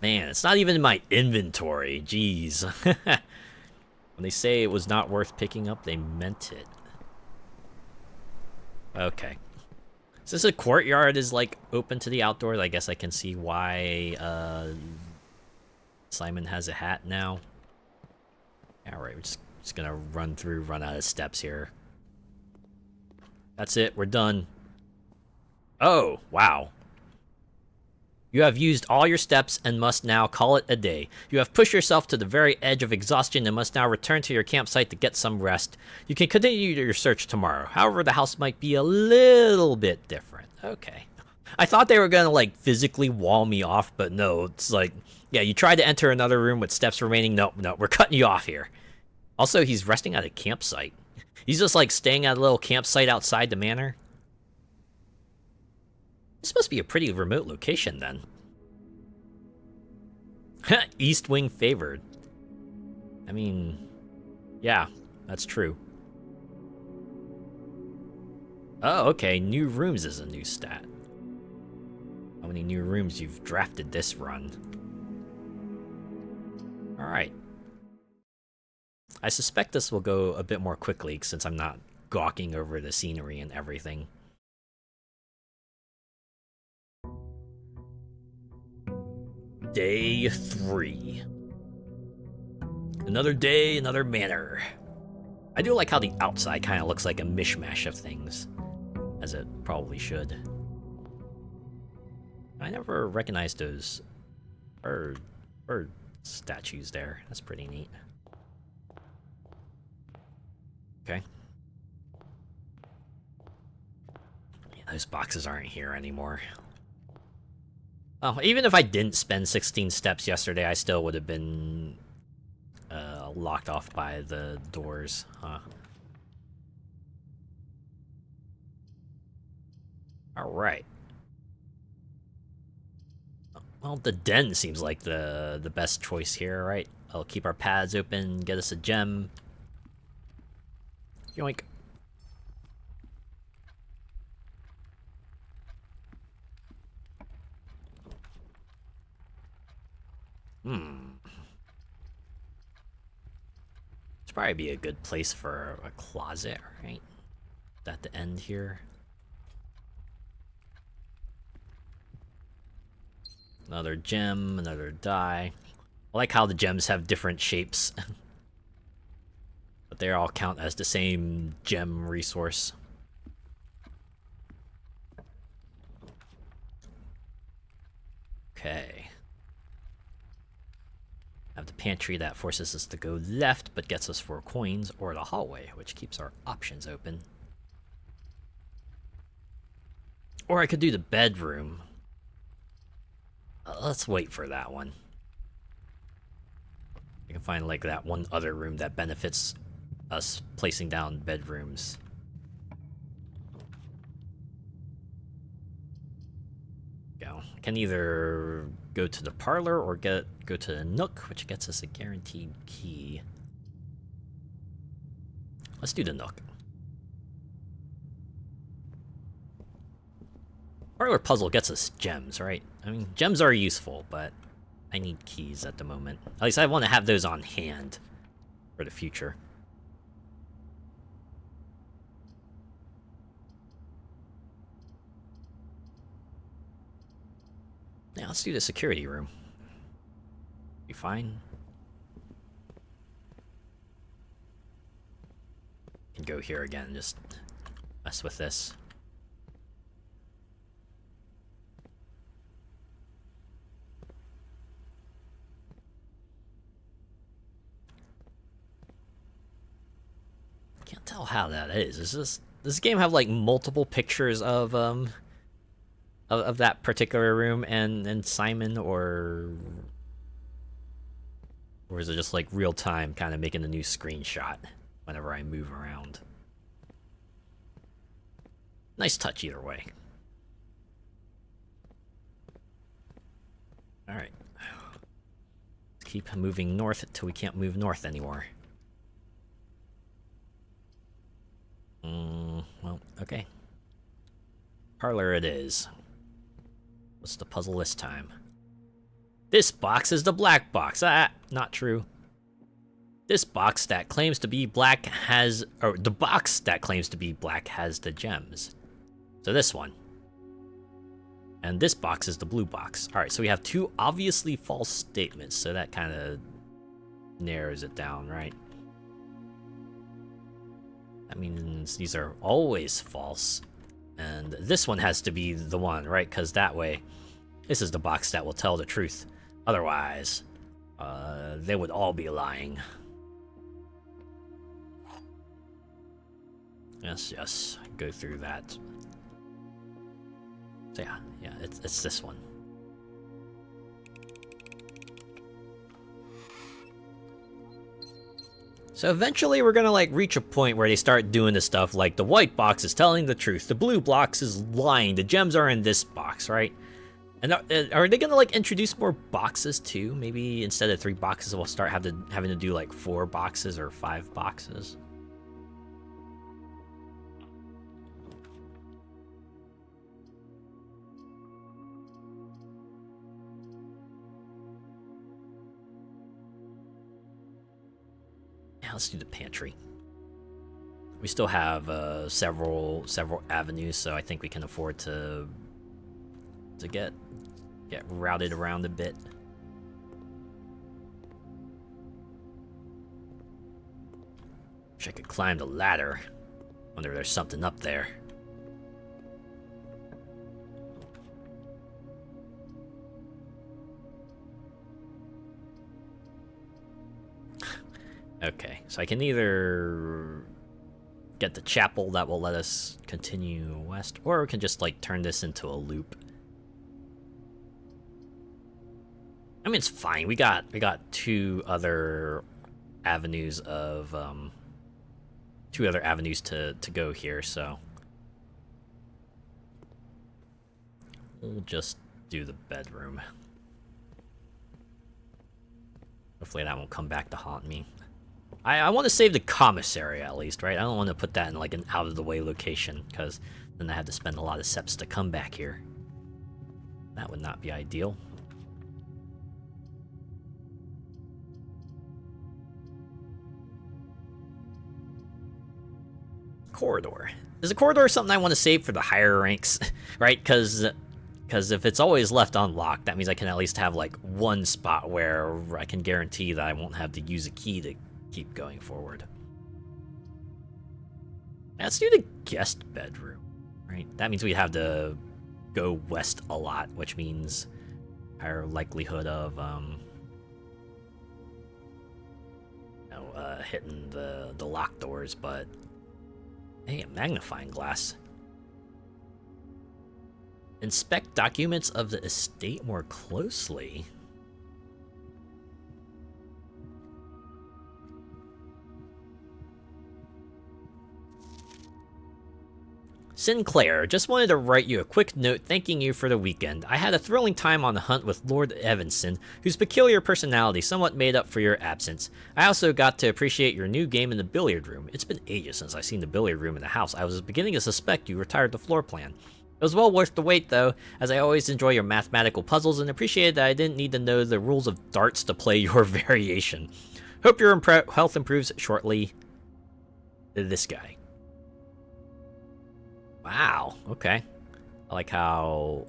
Man, it's not even in my inventory, jeez. When they say it was not worth picking up, they meant it. Okay. Since the courtyard is like open to the outdoors, I guess I can see why Simon has a hat now. Alright, we're just gonna run out of steps here. That's it, we're done. Oh, wow. You have used all your steps and must now call it a day. You have pushed yourself to the very edge of exhaustion and must now return to your campsite to get some rest. You can continue your search tomorrow. However, the house might be a little bit different. Okay. I thought they were gonna, like, physically wall me off, but no, it's like, yeah, you tried to enter another room with steps remaining. No, we're cutting you off here. Also, he's resting at a campsite. He's just, like, staying at a little campsite outside the manor. This must be a pretty remote location, then. East wing favored. I mean, yeah, that's true. Oh, okay, new rooms is a new stat. How many new rooms you've drafted this run? Alright. I suspect this will go a bit more quickly since I'm not gawking over the scenery and everything. Day 3. Another day, another manor. I do like how the outside kind of looks like a mishmash of things, as it probably should. I never recognized those bird statues there. That's pretty neat. Okay. Yeah, those boxes aren't here anymore. Oh, even if I didn't spend 16 steps yesterday, I still would have been locked off by the doors, huh? Alright. Well, the den seems like the best choice here, right? I'll keep our pads open, get us a gem. Yoink. Should probably be a good place for a closet, right? At the end here. Another gem, another die. I like how the gems have different shapes. But they all count as the same gem resource. Okay. Have the pantry that forces us to go left but gets us 4 coins, or the hallway, which keeps our options open. Or I could do the bedroom. Let's wait for that one. I can find like that one other room that benefits us placing down bedrooms. Go. Can either go to the parlor or go to the nook, which gets us a guaranteed key. Let's do the nook. Parlor puzzle gets us gems, right? I mean, gems are useful, but I need keys at the moment. At least I want to have those on hand for the future. Now let's do the security room. Be fine. Can go here again, just mess with this. Can't tell how that is. Does this game have like multiple pictures of that particular room and Simon, or is it just like real time, kind of making a new screenshot whenever I move around? Nice touch either way. All right, let's keep moving north until we can't move north anymore. Well, okay. Parlor it is. What's the puzzle this time? This box is the black box. Not true. This box that claims to be black has... Or the box that claims to be black has the gems. So this one. And this box is the blue box. Alright, so we have 2 obviously false statements, so that kind of narrows it down, right? That means these are always false. And this one has to be the one, right? Because that way, this is the box that will tell the truth. Otherwise, they would all be lying. Yes, go through that. So yeah, it's this one. So eventually we're gonna like reach a point where they start doing the stuff like the white box is telling the truth, the blue box is lying, the gems are in this box, right? And are they gonna like introduce more boxes too? Maybe instead of 3 boxes, we'll start having to do like 4 boxes or 5 boxes. Let's do the pantry. We still have several avenues, so I think we can afford to get routed around a bit. Wish I could climb the ladder. Wonder if there's something up there. Okay, so I can either get the chapel that will let us continue west, or we can just like turn this into a loop. I mean, it's fine. We got 2 other avenues of 2 other avenues to go here, so we'll just do the bedroom. Hopefully that won't come back to haunt me. I want to save the commissary at least, right? I don't want to put that in like an out-of-the-way location, because then I have to spend a lot of steps to come back here. That would not be ideal. Corridor. Is a corridor something I want to save for the higher ranks, right? Because if it's always left unlocked, that means I can at least have like 1 spot where I can guarantee that I won't have to use a key to keep going forward. Let's do the guest bedroom, right? That means we have to go west a lot, which means higher likelihood of hitting the locked doors. But hey, a magnifying glass. Inspect documents of the estate more closely. Sinclair, just wanted to write you a quick note thanking you for the weekend. I had a thrilling time on the hunt with Lord Evanson, whose peculiar personality somewhat made up for your absence. I also got to appreciate your new game in the billiard room. It's been ages since I've seen the billiard room in the house. I was beginning to suspect you retired the floor plan. It was well worth the wait though, as I always enjoy your mathematical puzzles and appreciated that I didn't need to know the rules of darts to play your variation. Hope your health improves shortly. This guy. Wow, okay. I like how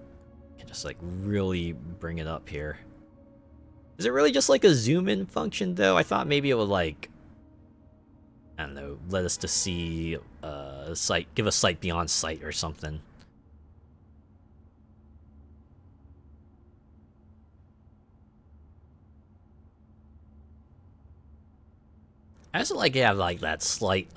I can just like really bring it up here. Is it really just like a zoom in function though? I thought maybe it would like, I don't know, let us to see sight, give us sight beyond sight or something. I also like to have like that slight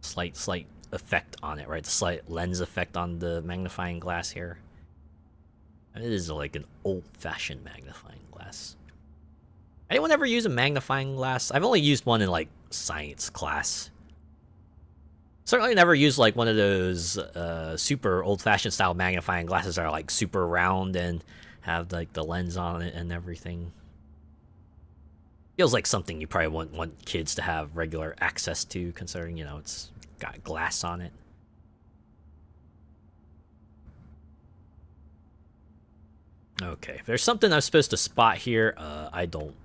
slight effect on it, right? The slight lens effect on the magnifying glass here. It is like an old-fashioned magnifying glass. Anyone ever use a magnifying glass? I've only used one in like science class. Certainly never used like one of those super old-fashioned style magnifying glasses that are like super round and have like the lens on it and everything. Feels like something you probably wouldn't want kids to have regular access to, considering, you know, it's got glass on it. Okay, if there's something I'm supposed to spot here, I don't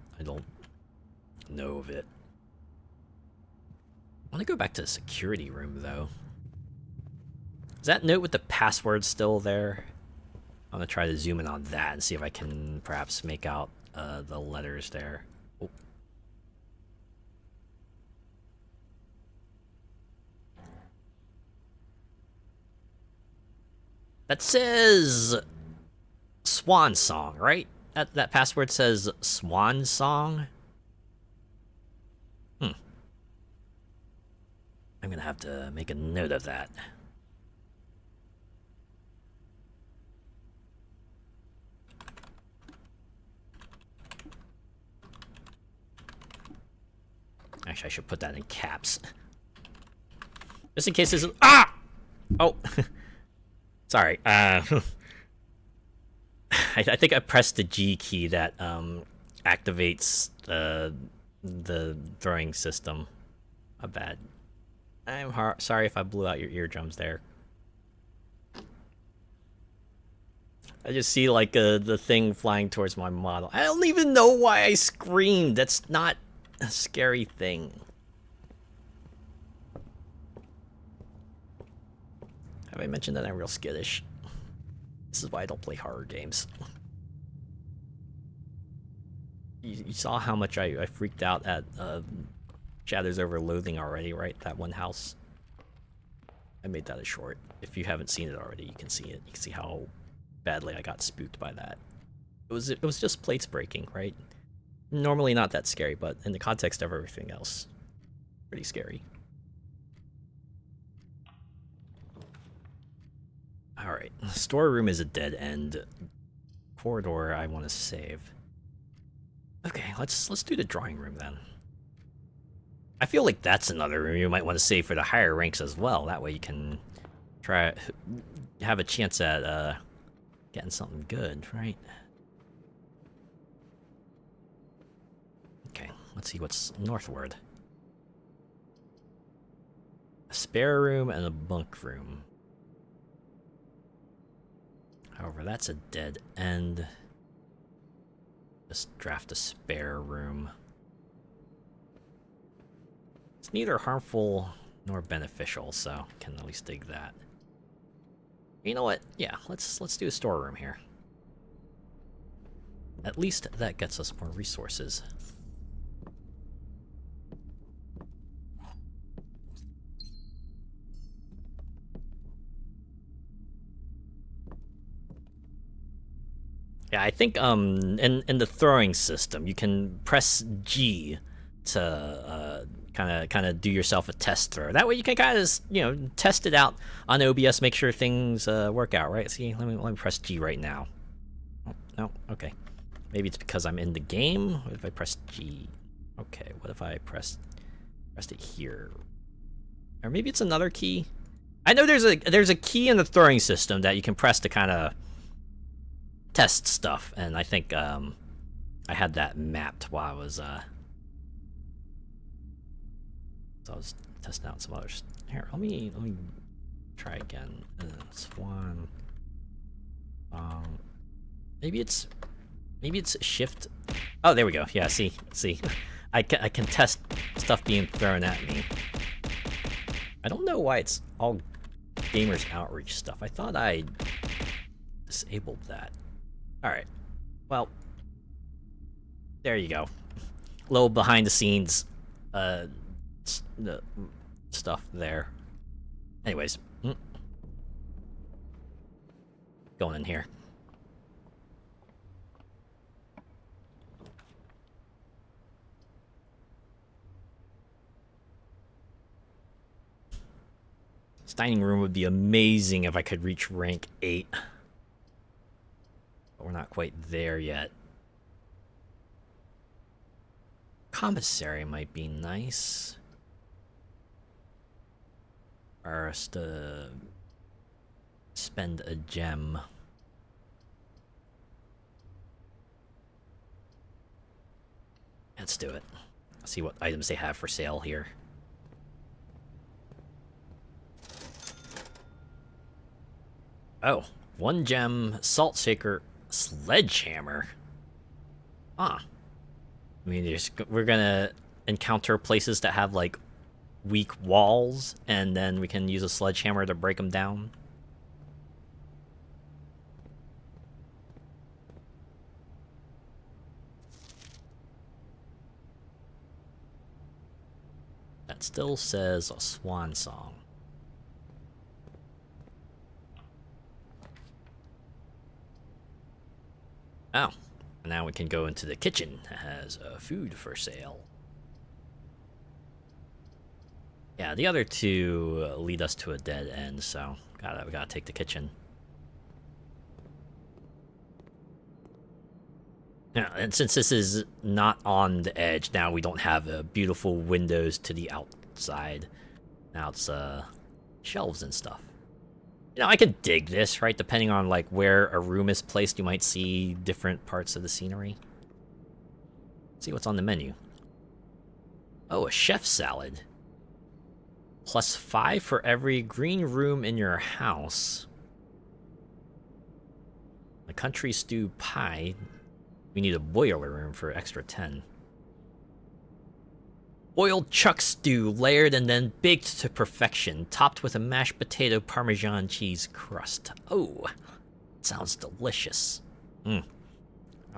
know of it. I want to go back to the security room though. Is that note with the password still there? I'm gonna try to zoom in on that and see if I can perhaps make out the letters there. Oh. That says Swan Song, right? That password says Swan Song. I'm gonna have to make a note of that. Actually, I should put that in caps. Just in case this is... Ah! Oh! Sorry. I think I pressed the G key that activates the throwing system. My bad. I'm sorry if I blew out your eardrums there. I just see like the thing flying towards my model. I don't even know why I screamed. That's not a scary thing. Have I mentioned that I'm real skittish? This is why I don't play horror games. You saw how much I freaked out at Shadows Over Loathing already, right? That one house. I made that a short. If you haven't seen it already, you can see it. You can see how badly I got spooked by that. It was just plates breaking, right? Normally not that scary, but in the context of everything else, pretty scary. Alright, storeroom is a dead end. Corridor I want to save. Okay, let's do the drawing room then. I feel like that's another room you might want to save for the higher ranks as well. That way you can try have a chance at getting something good, right? Okay, let's see what's northward. A spare room and a bunk room. However, that's a dead end. Just draft a spare room. It's neither harmful nor beneficial, so can at least dig that. You know what? Yeah, let's do a storeroom here. At least that gets us more resources. Yeah, I think in the throwing system you can press G to kind of do yourself a test throw. That way you can kind of test it out on OBS, make sure things work out, right? See, let me press G right now. Oh, no, okay. Maybe it's because I'm in the game. What if I press G? Okay, what if I pressed it here? Or maybe it's another key. I know there's a key in the throwing system that you can press to kind of test stuff, and I think I had that mapped while I was testing out some others. Here, let me try again. Swan. Maybe it's shift. Oh, there we go. Yeah, see, I can test stuff being thrown at me. I don't know why it's all Gamers Outreach stuff. I thought I disabled that. Alright, well, there you go. A little behind the scenes stuff there. Anyways, going in here. This dining room would be amazing if I could reach rank 8. But we're not quite there yet. Commissary might be nice. For us to spend a gem. Let's do it. See what items they have for sale here. Oh, 1 gem, salt shaker, sledgehammer. Ah. I mean, we're gonna encounter places that have like weak walls, and then we can use a sledgehammer to break them down. That still says a swan song. Oh, now we can go into the kitchen. It has food for sale. Yeah, the other two lead us to a dead end, so we gotta take the kitchen. Yeah, and since this is not on the edge, now we don't have beautiful windows to the outside. Now it's shelves and stuff. You know, I can dig this, right? Depending on like where a room is placed, you might see different parts of the scenery. Let's see what's on the menu. Oh, a chef salad. +5 for every green room in your house. A country stew pie. We need a boiler room for extra 10. Boiled chuck stew, layered and then baked to perfection, topped with a mashed potato Parmesan cheese crust. Oh, sounds delicious. I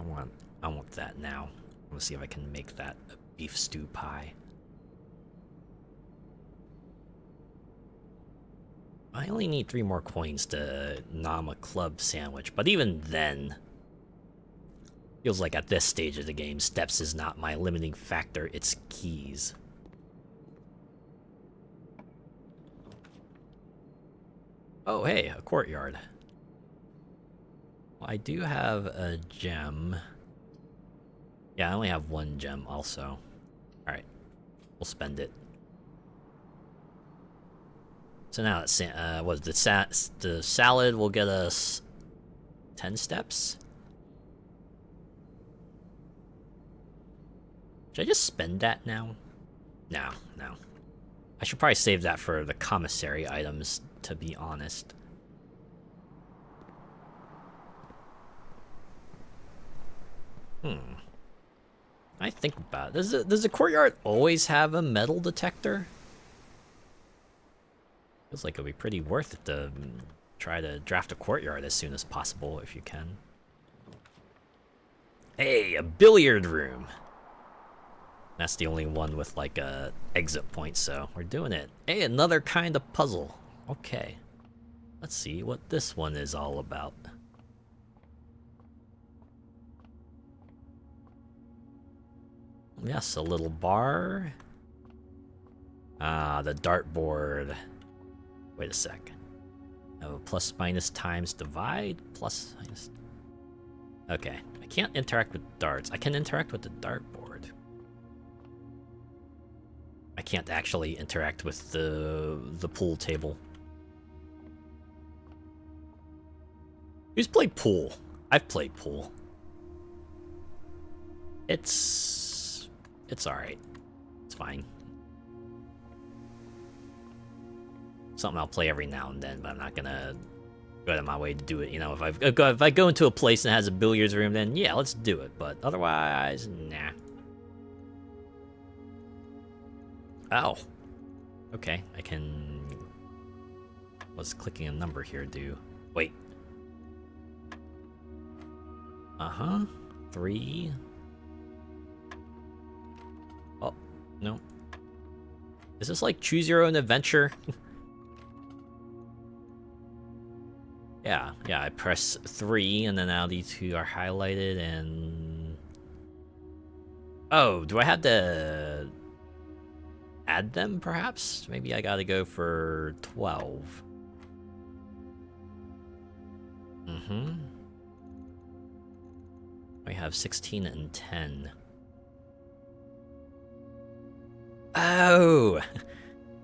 want that now. I'm gonna see if I can make that a beef stew pie. I only need 3 more coins to nom a club sandwich, but even then, feels like at this stage of the game, steps is not my limiting factor, it's keys. Oh, hey, a courtyard. Well, I do have a gem. Yeah, I only have 1 gem also. Alright, we'll spend it. So now it's, the salad will get us 10 steps? Should I just spend that now? No. I should probably save that for the commissary items, to be honest. I think about it. Does the courtyard always have a metal detector? Feels like it'll be pretty worth it to try to draft a courtyard as soon as possible if you can. Hey, a billiard room. That's the only one with like a exit point, so we're doing it. Hey, another kind of puzzle. Okay. Let's see what this one is all about. Yes, a little bar. Ah, the dartboard. Wait a sec. Oh, plus minus times divide. Plus minus. Okay, I can't interact with darts. I can interact with the dartboard. I can't actually interact with the pool table. Who's played pool? I've played pool. It's alright. It's fine. Something I'll play every now and then, but I'm not gonna go out of my way to do it. You know, if I go into a place and has a billiards room, then yeah, let's do it. But otherwise, nah. Oh. Okay, I can... What's clicking a number here do? Wait. 3. Oh, no. Is this like choose your own adventure? Yeah, I press 3 and then now these 2 are highlighted and... Oh, do I have to add them perhaps? Maybe I gotta go for 12. I have 16 and 10. Oh!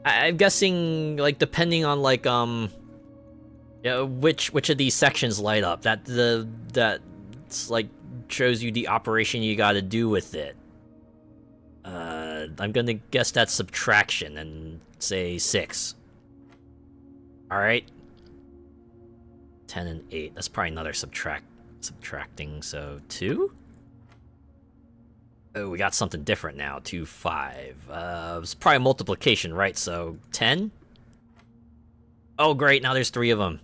I'm guessing, like, depending on, like, yeah, which of these sections light up, that's like shows you the operation you gotta do with it. I'm gonna guess that's subtraction and say 6. Alright. 10 and 8. That's probably another subtracting, so 2? Oh, we got something different now. 2, 5. It's probably multiplication, right? So 10? Oh, great, now there's 3 of them.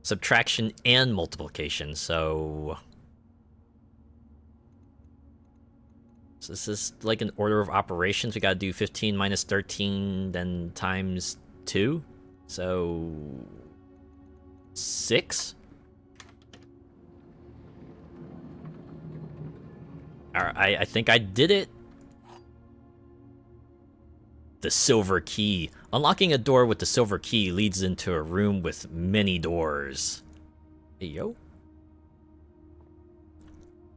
Subtraction and multiplication, so... So this is like an order of operations. We gotta do 15 minus 13, then times 2. So 6? Alright, I think I did it. The silver key. Unlocking a door with the silver key leads into a room with many doors. Hey, yo.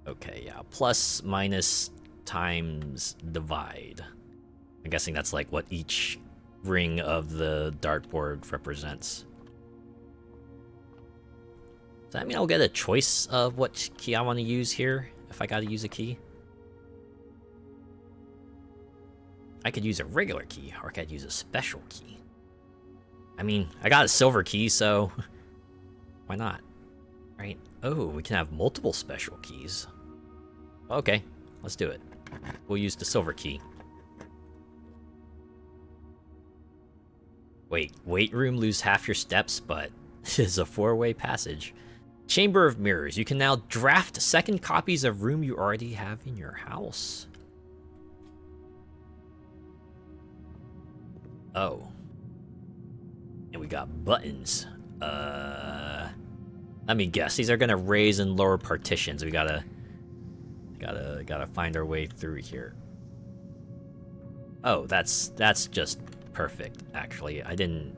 Okay, yeah. Plus, minus, times, divide. I'm guessing that's like what each ring of the dartboard represents. Does that mean I'll get a choice of what key I want to use here, if I gotta use a key? I could use a regular key, or I could use a special key. I mean, I got a silver key, so why not? Right? Oh, we can have multiple special keys. Okay, let's do it. We'll use the silver key. Wait, weight room, lose half your steps, but is a 4-way passage. Chamber of Mirrors. You can now draft second copies of room you already have in your house. Oh. And we got buttons. Let me guess. These are gonna raise and lower partitions. We gotta find our way through here. Oh, that's just perfect. Actually, I didn't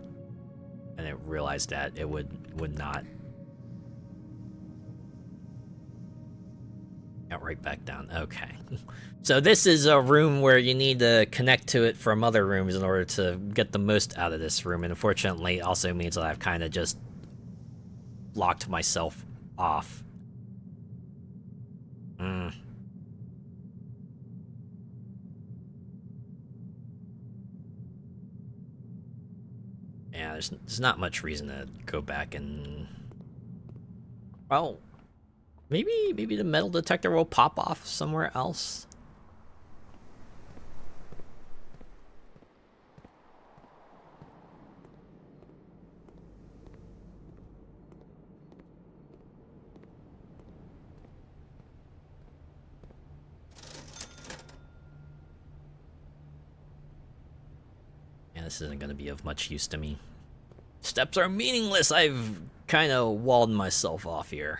realize that it would not. Got right back down. Okay. So this is a room where you need to connect to it from other rooms in order to get the most out of this room. And unfortunately, it also means that I've kind of just locked myself off. Yeah, there's not much reason to go back and... Well, maybe the metal detector will pop off somewhere else. This isn't going to be of much use to me. Steps are meaningless. I've kind of walled myself off here.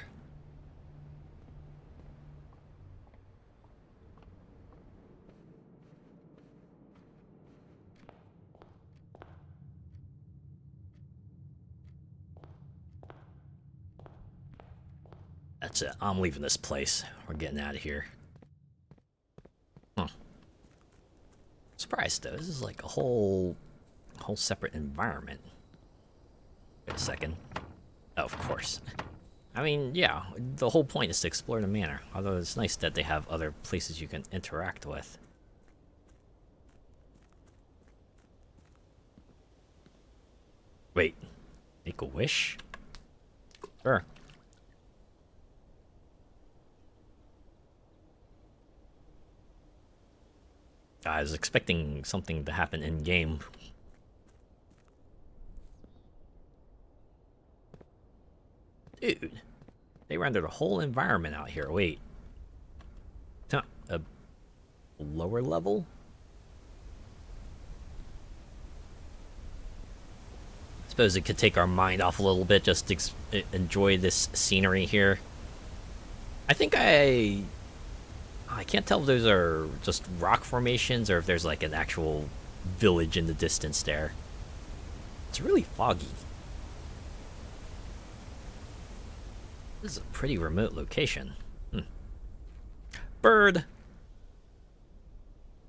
That's it. I'm leaving this place. We're getting out of here. Huh. Surprised though. This is like a whole separate environment. Wait a second. Oh, of course. I mean, yeah, the whole point is to explore the manor. Although it's nice that they have other places you can interact with. Wait, make a wish? Sure. I was expecting something to happen in game. Dude, they rendered a whole environment out here. Wait, it's not a lower level? I suppose it could take our mind off a little bit just to enjoy this scenery here. I think I can't tell if those are just rock formations or if there's like an actual village in the distance there. It's really foggy. This is a pretty remote location. Bird!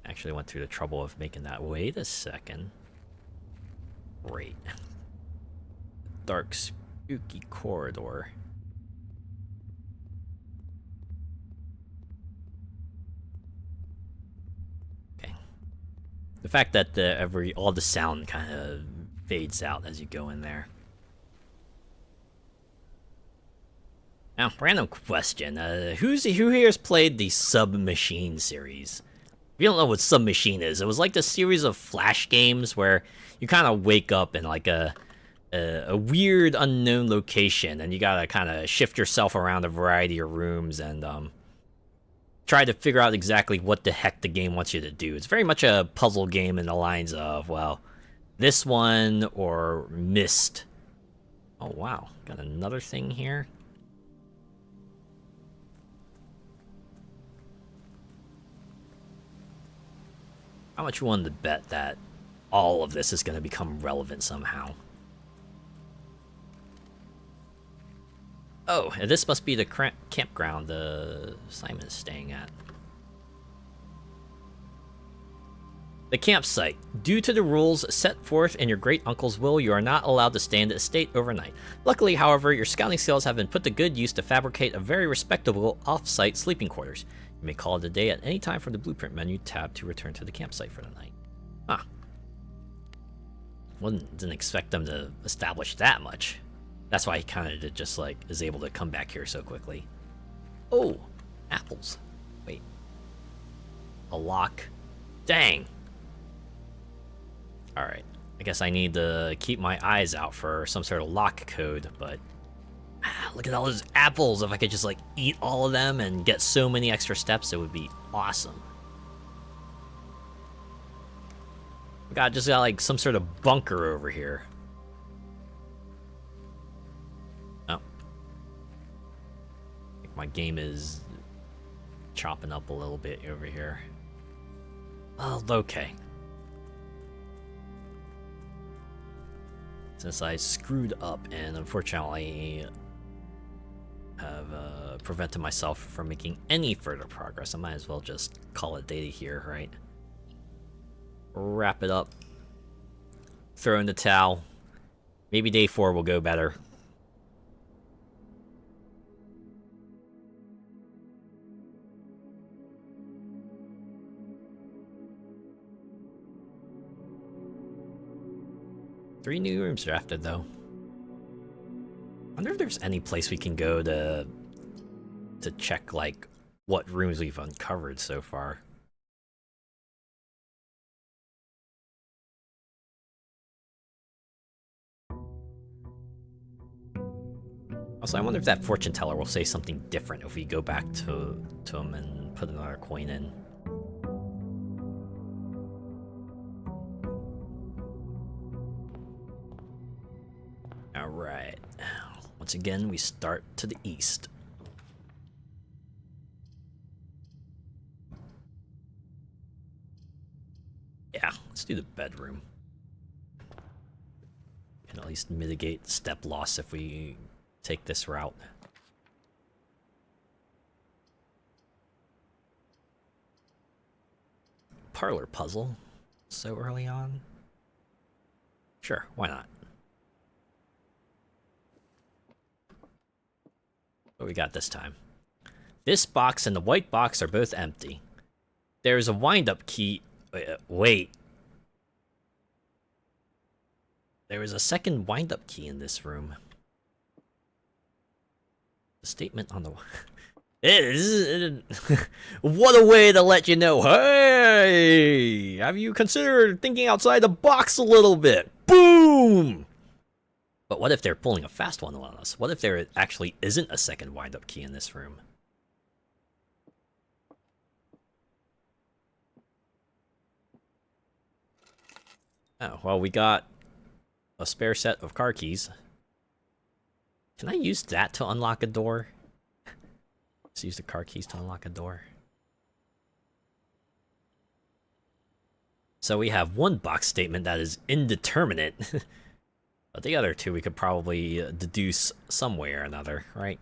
Actually went through the trouble of making that. Wait a second. Great. Dark, spooky corridor. Okay. The fact that all the sound kind of fades out as you go in there. Now, random question. Who here has played the Submachine series? If you don't know what Submachine is, it was like the series of Flash games where you kind of wake up in like a weird unknown location and you gotta kind of shift yourself around a variety of rooms and try to figure out exactly what the heck the game wants you to do. It's very much a puzzle game in the lines of, well, this one or missed. Oh wow, got another thing here. How much you wanted to bet that all of this is going to become relevant somehow? Oh, and this must be the campground Simon is staying at. The campsite. Due to the rules set forth in your great uncle's will, you are not allowed to stay in the estate overnight. Luckily, however, your scouting skills have been put to good use to fabricate a very respectable off-site sleeping quarters. You may call it a day at any time from the blueprint menu tab to return to the campsite for the night. Huh. Didn't expect them to establish that much. That's why he kind of just like is able to come back here so quickly. Oh, apples. Wait. A lock. Dang. Alright. I guess I need to keep my eyes out for some sort of lock code, but look at all those apples. If I could just like eat all of them and get so many extra steps, it would be awesome. We just got like some sort of bunker over here. Oh. I think my game is chopping up a little bit over here. Well, okay. Since I screwed up and unfortunately have prevented myself from making any further progress, I might as well just call it day here, right? Wrap it up. Throw in the towel. Maybe day 4 will go better. Three new rooms drafted, though. I wonder if there's any place we can go to check, like, what rooms we've uncovered so far. Also, I wonder if that fortune teller will say something different if we go back to him and put another coin in. Alright. Once again, we start to the east. Yeah, let's do the bedroom. Can at least mitigate step loss if we take this route. Parlor puzzle. So early on? Sure, why not? What we got this time? This box and the white box are both empty. There is a wind-up key. Wait. There is a second wind-up key in this room. The statement on the... What a way to let you know, hey! Have you considered thinking outside the box a little bit? Boom! But what if they're pulling a fast one on us? What if there actually isn't a second wind-up key in this room? Oh, well, we got a spare set of car keys. Can I use that to unlock a door? Let's use the car keys to unlock a door. So we have one box statement that is indeterminate. But the other two we could probably deduce some way or another, right?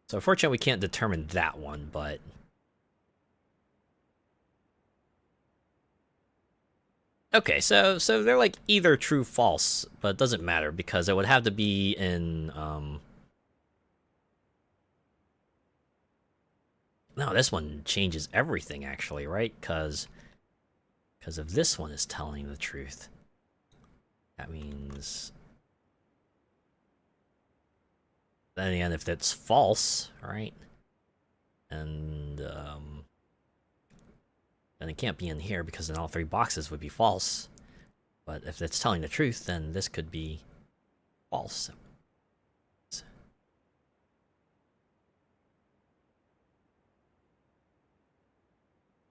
So unfortunately we can't determine that one, but... Okay, so they're like either true, false, but it doesn't matter because it would have to be in, No, this one changes everything actually, right? Because if this one is telling the truth, that means... Then again, if that's false, right? And, then it can't be in here because then all three boxes would be false. But if it's telling the truth, then this could be false.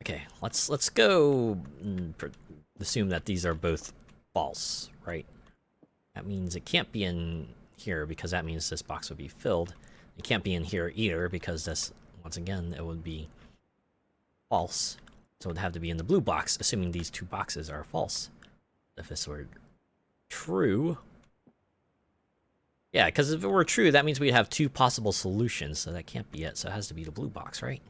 Okay, let's go assume that these are both false, right? That means it can't be in here because that means this box would be filled. It can't be in here either because this, once again, it would be false. So it would have to be in the blue box, assuming these two boxes are false. If this were true... Yeah, because if it were true, that means we'd have two possible solutions, so that can't be it. So it has to be the blue box, right?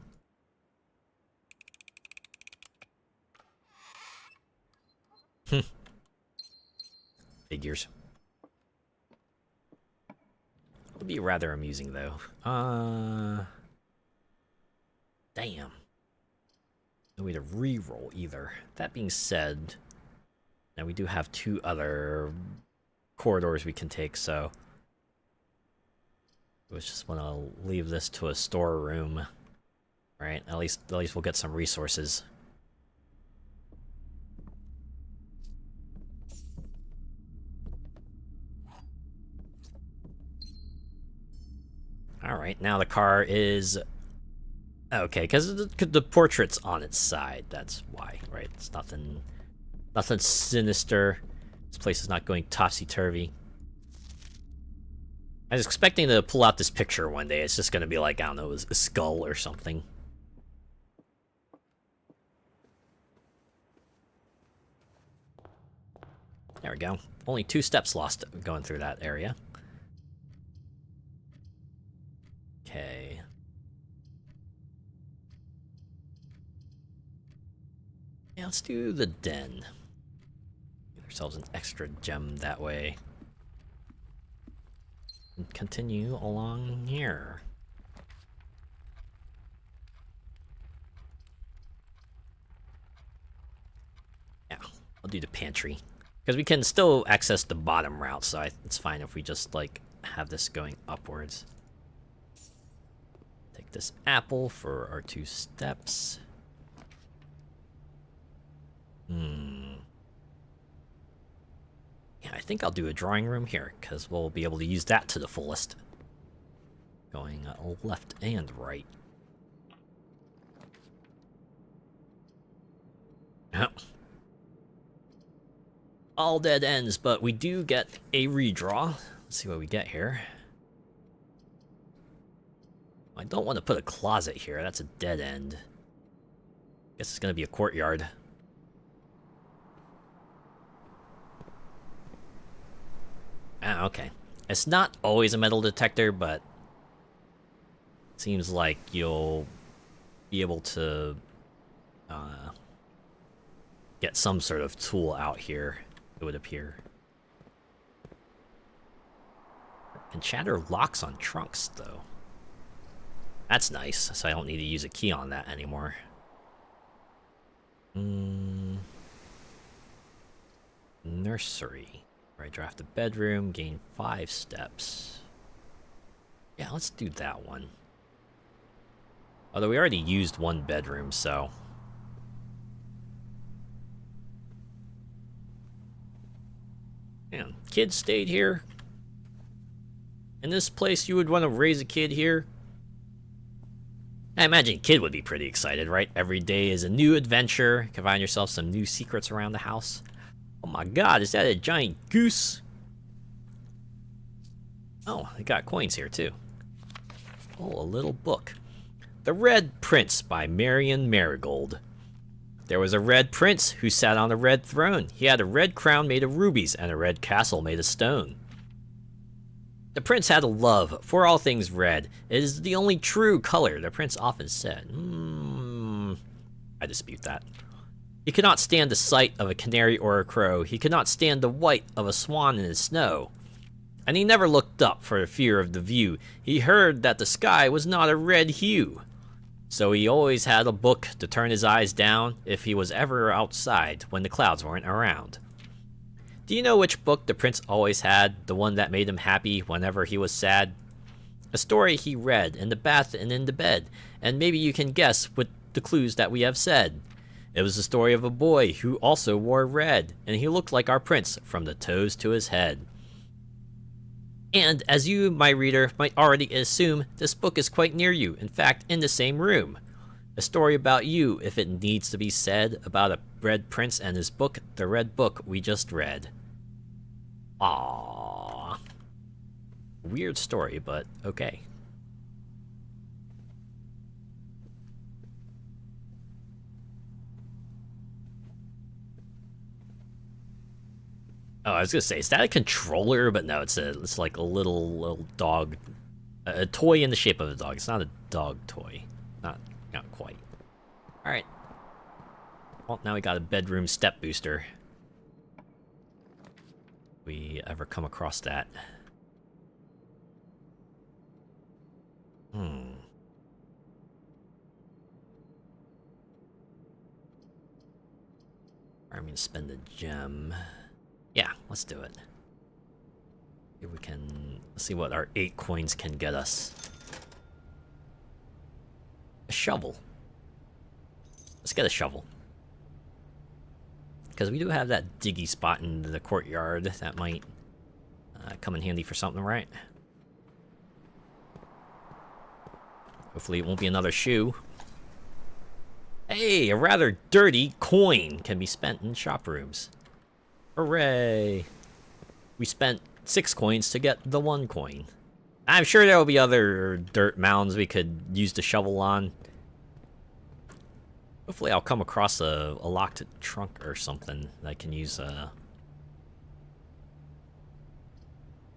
Figures. It would be rather amusing, though. Damn. No way to re-roll either. That being said, now we do have two other corridors we can take, so we just want to leave this to a storeroom, right? At least we'll get some resources. All right, now the car is okay because the portrait's on its side. That's why, right? It's nothing sinister. This place is not going topsy-turvy. I was expecting to pull out this picture one day. It's just gonna be like, I don't know, a skull or something. There we go. Only 2 steps lost going through that area. Okay. Yeah, let's do the den. Get ourselves an extra gem that way. And continue along here. Yeah, I'll do the pantry. Because we can still access the bottom route, so it's fine if we just, like, have this going upwards. Take this apple for our 2 steps. Yeah, I think I'll do a drawing room here, because we'll be able to use that to the fullest. Going left and right. All dead ends, but we do get a redraw. Let's see what we get here. I don't want to put a closet here. That's a dead end. Guess it's going to be a courtyard. Ah, okay. It's not always a metal detector, but it seems like you'll be able to get some sort of tool out here, it would appear. Can shatter locks on trunks, though. That's nice, so I don't need to use a key on that anymore. Nursery. Right, draft the bedroom, gain 5 steps. Yeah, let's do that one. Although we already used 1 bedroom, so... Man, kids stayed here. In this place, you would want to raise a kid here. I imagine a kid would be pretty excited, right? Every day is a new adventure. You can find yourself some new secrets around the house. Oh my god, is that a giant goose? Oh, they got coins here too. Oh, a little book. The Red Prince by Marion Marigold. There was a red prince who sat on a red throne. He had a red crown made of rubies and a red castle made of stone. The prince had a love for all things red. It is the only true color, the prince often said. I dispute that. He could not stand the sight of a canary or a crow. He could not stand the white of a swan in the snow. And he never looked up for fear of the view. He heard that the sky was not a red hue. So he always had a book to turn his eyes down if he was ever outside when the clouds weren't around. Do you know which book the prince always had, the one that made him happy whenever he was sad? A story he read in the bath and in the bed, and maybe you can guess with the clues that we have said. It was the story of a boy who also wore red, and he looked like our prince from the toes to his head. And as you, my reader, might already assume, this book is quite near you, in fact, in the same room. A story about you, if it needs to be said, about a red prince and his book, the red book we just read. Aww. Weird story, but okay. Oh, I was gonna say, is that a controller? But no, it's like a little dog, a toy in the shape of a dog. It's not a dog toy, not quite. All right. Well, now we got a bedroom step booster. If we ever come across that. I'm gonna spend a gem. Yeah, let's do it. Here we can, let's see what our 8 coins can get us. A shovel. Let's get a shovel. Because we do have that diggy spot in the courtyard that might come in handy for something, right? Hopefully it won't be another shoe. Hey, a rather dirty coin can be spent in shop rooms. Hooray! We spent 6 coins to get the 1 coin. I'm sure there will be other dirt mounds we could use to shovel on. Hopefully I'll come across a locked trunk or something that I can use.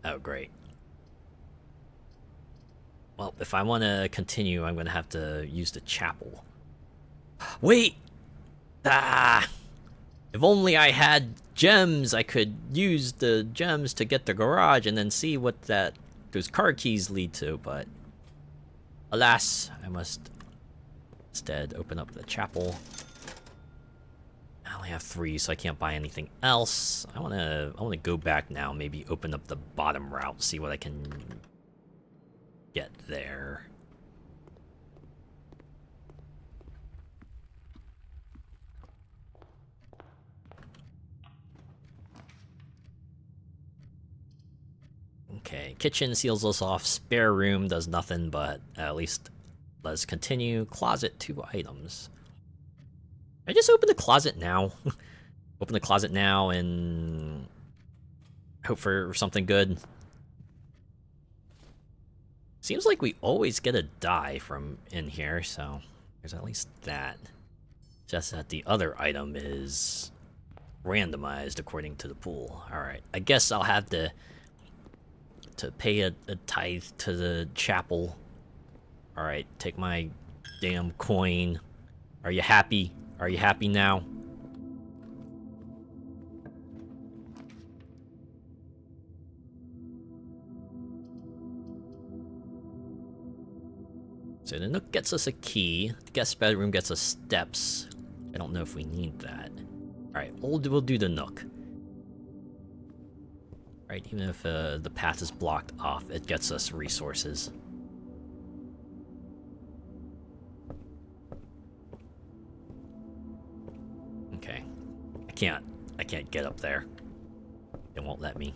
Oh, great. Well, if I want to continue, I'm going to have to use the chapel. Wait! Ah! If only I had gems, I could use the gems to get the garage and then see what those car keys lead to, but alas, I must instead open up the chapel. I only have 3, so I can't buy anything else. I wanna go back now, maybe open up the bottom route, see what I can get there. Okay, kitchen seals us off. Spare room does nothing, but at least let's continue. Closet, 2 items. I just open the closet now. Open the closet now and hope for something good. Seems like we always get a die from in here, so there's at least that. Just that the other item is randomized according to the pool. Alright, I guess I'll have to pay a tithe to the chapel. Alright, take my damn coin. Are you happy? Are you happy now? So the nook gets us a key. The guest bedroom gets us steps. I don't know if we need that. Alright, we'll do the nook. Right, even if the path is blocked off, it gets us resources. Okay, I can't get up there. It won't let me.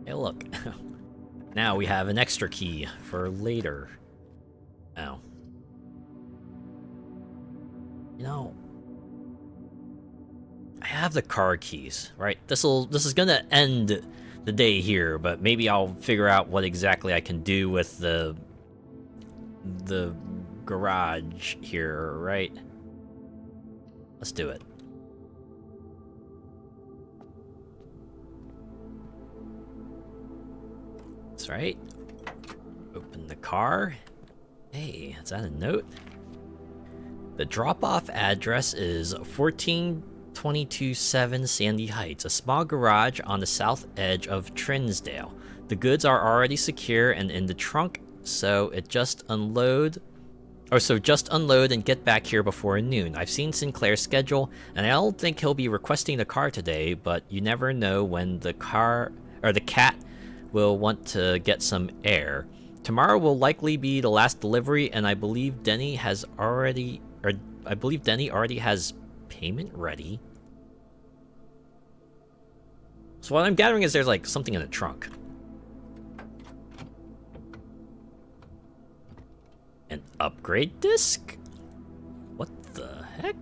Hey, look. Now we have an extra key for later. Oh. You know, I have the car keys, right? This is gonna end the day here, but maybe I'll figure out what exactly I can do with the garage here, right? Let's do it. That's right. Open the car. Hey, is that a note? The drop-off address is 14227 Sandy Heights, a small garage on the south edge of Trinsdale. The goods are already secure and in the trunk, so just unload and get back here before noon. I've seen Sinclair's schedule, and I don't think he'll be requesting the car today, but you never know when the cat will want to get some air. Tomorrow will likely be the last delivery, and I believe Denny already has payment ready. So what I'm gathering is there's like something in the trunk. An upgrade disc? What the heck?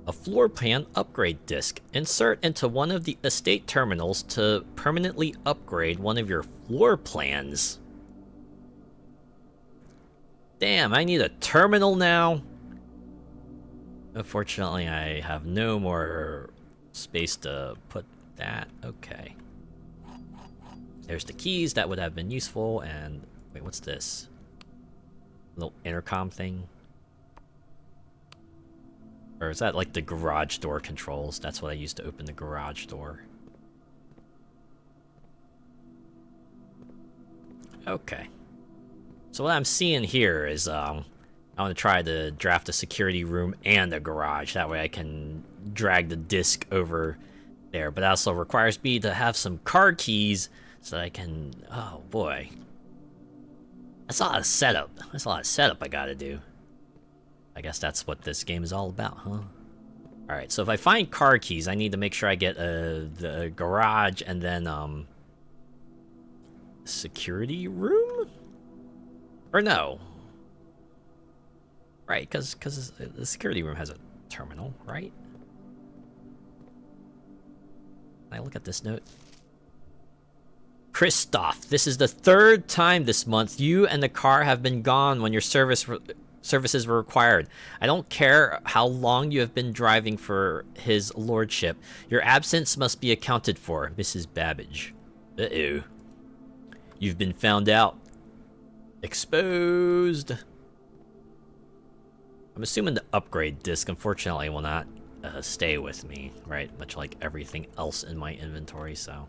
A floor plan upgrade disc. Insert into one of the estate terminals to permanently upgrade one of your floor plans. Damn, I need a terminal now. Unfortunately, I have no more space to put that. Okay. There's the keys that would have been useful, and wait, what's this? Little intercom thing? Or is that like the garage door controls? That's what I used to open the garage door. Okay. So what I'm seeing here is I want to try to draft a security room and a garage. That way I can drag the disc over there. But that also requires me to have some car keys so that I can... Oh, boy. That's a lot of setup. That's a lot of setup I gotta do. I guess that's what this game is all about, huh? Alright, so if I find car keys, I need to make sure I get the garage and then, security room? Or no. Right, because the security room has a terminal, right? Can I look at this note? Christoph, this is the 3rd time this month you and the car have been gone when your services were required. I don't care how long you have been driving for his lordship. Your absence must be accounted for, Mrs. Babbage. Uh-oh. You've been found out. Exposed. I'm assuming the upgrade disc, unfortunately, will not stay with me, right? Much like everything else in my inventory, so...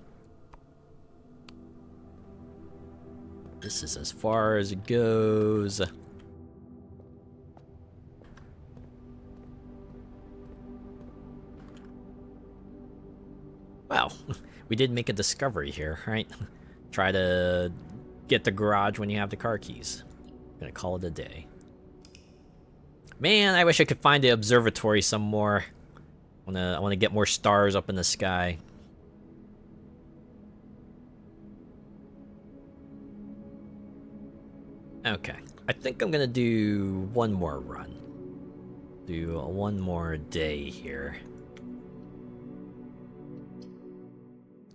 This is as far as it goes. Wow, we did make a discovery here, right? Try to get the garage when you have the car keys. I'm gonna call it a day. Man, I wish I could find the observatory some more. I wanna get more stars up in the sky. Okay, I think I'm gonna do one more run. Do one more day here.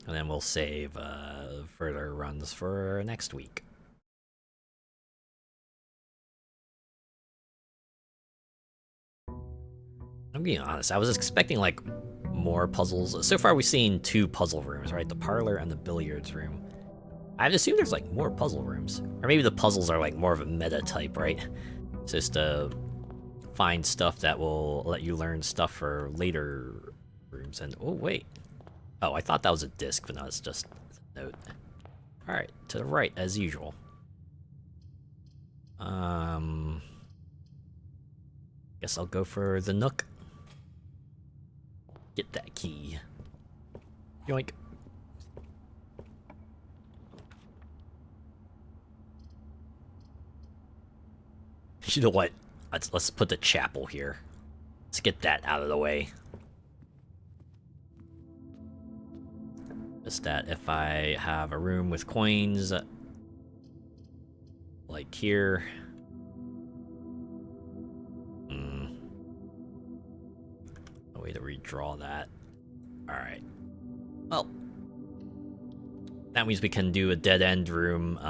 And then we'll save further runs for next week. I'm being honest, I was expecting like more puzzles. So far we've seen 2 puzzle rooms, right? The parlor and the billiards room. I'd assume there's like more puzzle rooms. Or maybe the puzzles are like more of a meta type, right? It's just to find stuff that will let you learn stuff for later rooms. And oh wait. Oh, I thought that was a disc, but no, it's just a note. Alright, to the right as usual. Guess I'll go for the Nook. Get that key. Yoink. You know what? Let's put the chapel here. Let's get that out of the way. Just that if I have a room with coins, like here. A way to redraw that. Alright. Well, that means we can do a dead end room,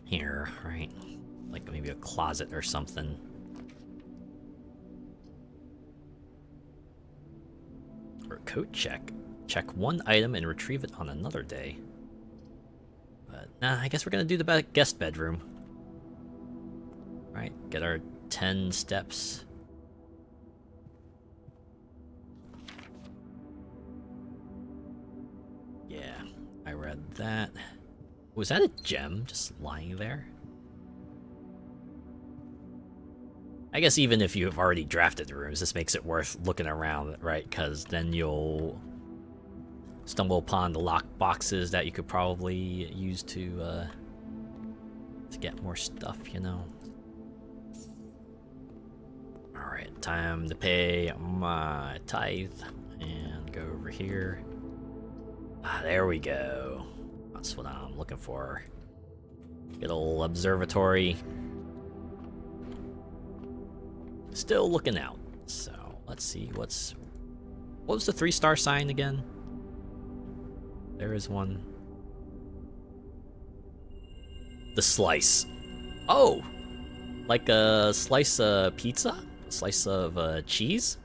here, right? Like maybe a closet or something. Or a coat check. Check one item and retrieve it on another day. But nah, I guess we're gonna do the guest bedroom. Right, get our 10 steps. Yeah, I read that. Was that a gem just lying there? I guess even if you've already drafted the rooms, this makes it worth looking around, right? Because then you'll stumble upon the locked boxes that you could probably use to get more stuff, you know? Alright, time to pay my tithe And go over here. Ah, there we go. That's what I'm looking for. Good old observatory. Still looking out. So let's see what was the 3-star sign again? There is one. The slice. Oh, like a slice of pizza? A slice of cheese?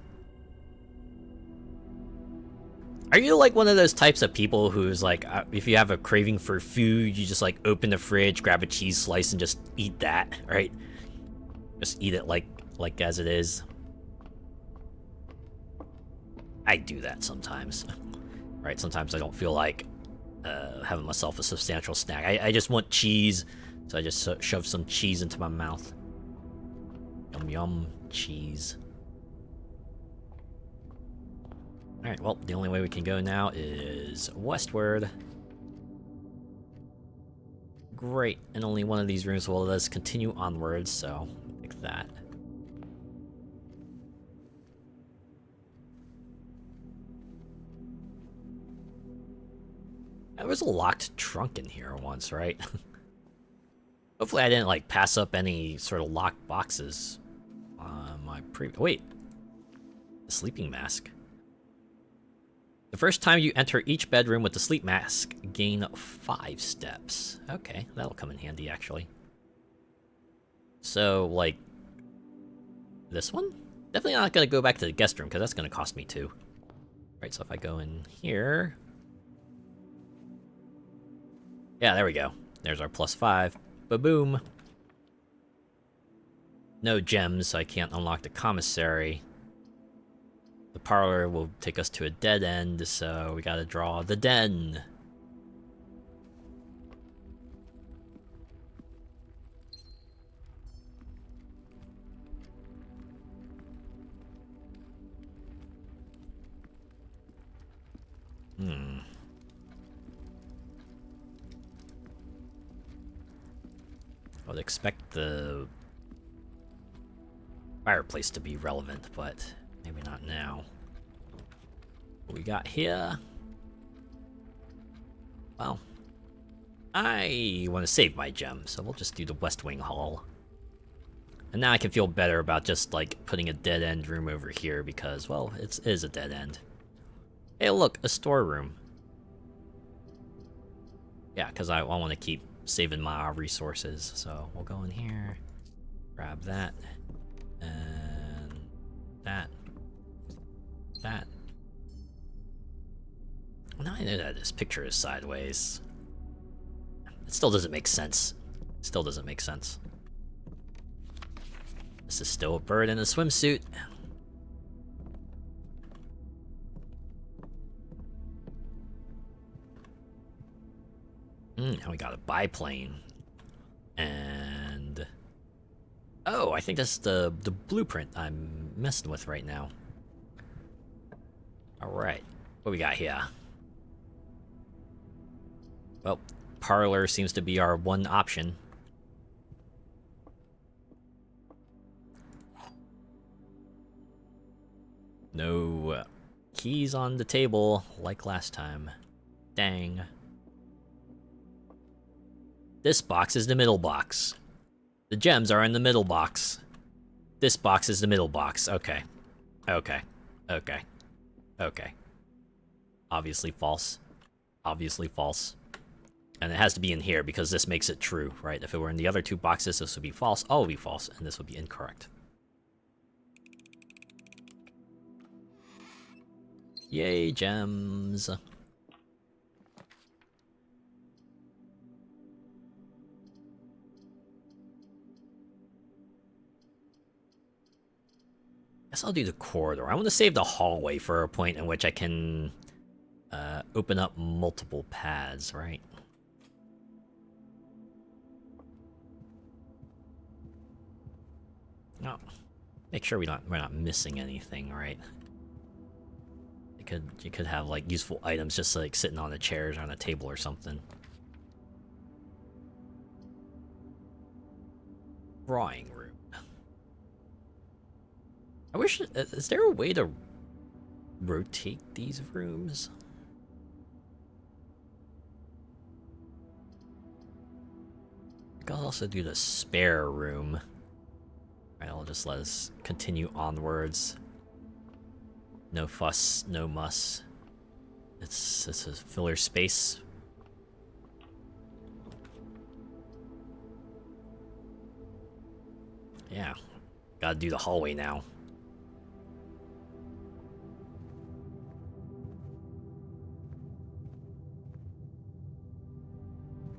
Are you like one of those types of people who's like, if you have a craving for food, you just like open the fridge, grab a cheese slice, and just eat that, right? Just eat it like as it is. I do that sometimes, right? Sometimes I don't feel like having myself a substantial snack. I just want cheese, so I just shove some cheese into my mouth. Yum yum, cheese. Alright, well, the only way we can go now is westward. Great, and only one of these rooms will let us continue onwards, so pick that. There was a locked trunk in here once, right? Hopefully I didn't, like, pass up any sort of locked boxes on my Wait. The sleeping mask. The first time you enter each bedroom with the sleep mask, gain 5 steps. Okay, that'll come in handy, actually. So, like, this one? Definitely not gonna go back to the guest room, because that's gonna cost me 2. Right, so if I go in here... Yeah, there we go. There's our +5. Ba-boom. No gems, so I can't unlock the commissary. The parlor will take us to a dead end, so we gotta draw the den. I would expect the fireplace to be relevant, but maybe not now. What we got here? Well, I want to save my gem, so we'll just do the West Wing Hall. And now I can feel better about just, like, putting a dead-end room over here because, well, it is a dead end. Hey, look, a storeroom. Yeah, because I want to keep saving my resources, so we'll go in here, grab that, and that. Now I know that this picture is sideways. It still doesn't make sense. Still doesn't make sense. This is still a bird in a swimsuit. Now we got a biplane. And... oh, I think that's the blueprint I'm messing with right now. Alright, what we got here? Well, parlor seems to be our one option. No keys on the table like last time. Dang. This box is the middle box. The gems are in the middle box. This box is the middle box. Okay. Okay. Okay. Okay. Obviously false. Obviously false. And it has to be in here because this makes it true, right? If it were in the other 2 boxes, this would be false. All would be false, and this would be incorrect. Yay, gems. Guess I'll do the corridor. I want to save the hallway for a point in which I can open up multiple paths, right? No. Make sure we're not missing anything, right? You could have like useful items just like sitting on the chairs or on a table or something. Drawing room. I wish, is there a way to rotate these rooms. I'll also do the spare room. Alright, I'll just let us continue onwards. No fuss, no muss. It's a filler space. Yeah, gotta do the hallway now.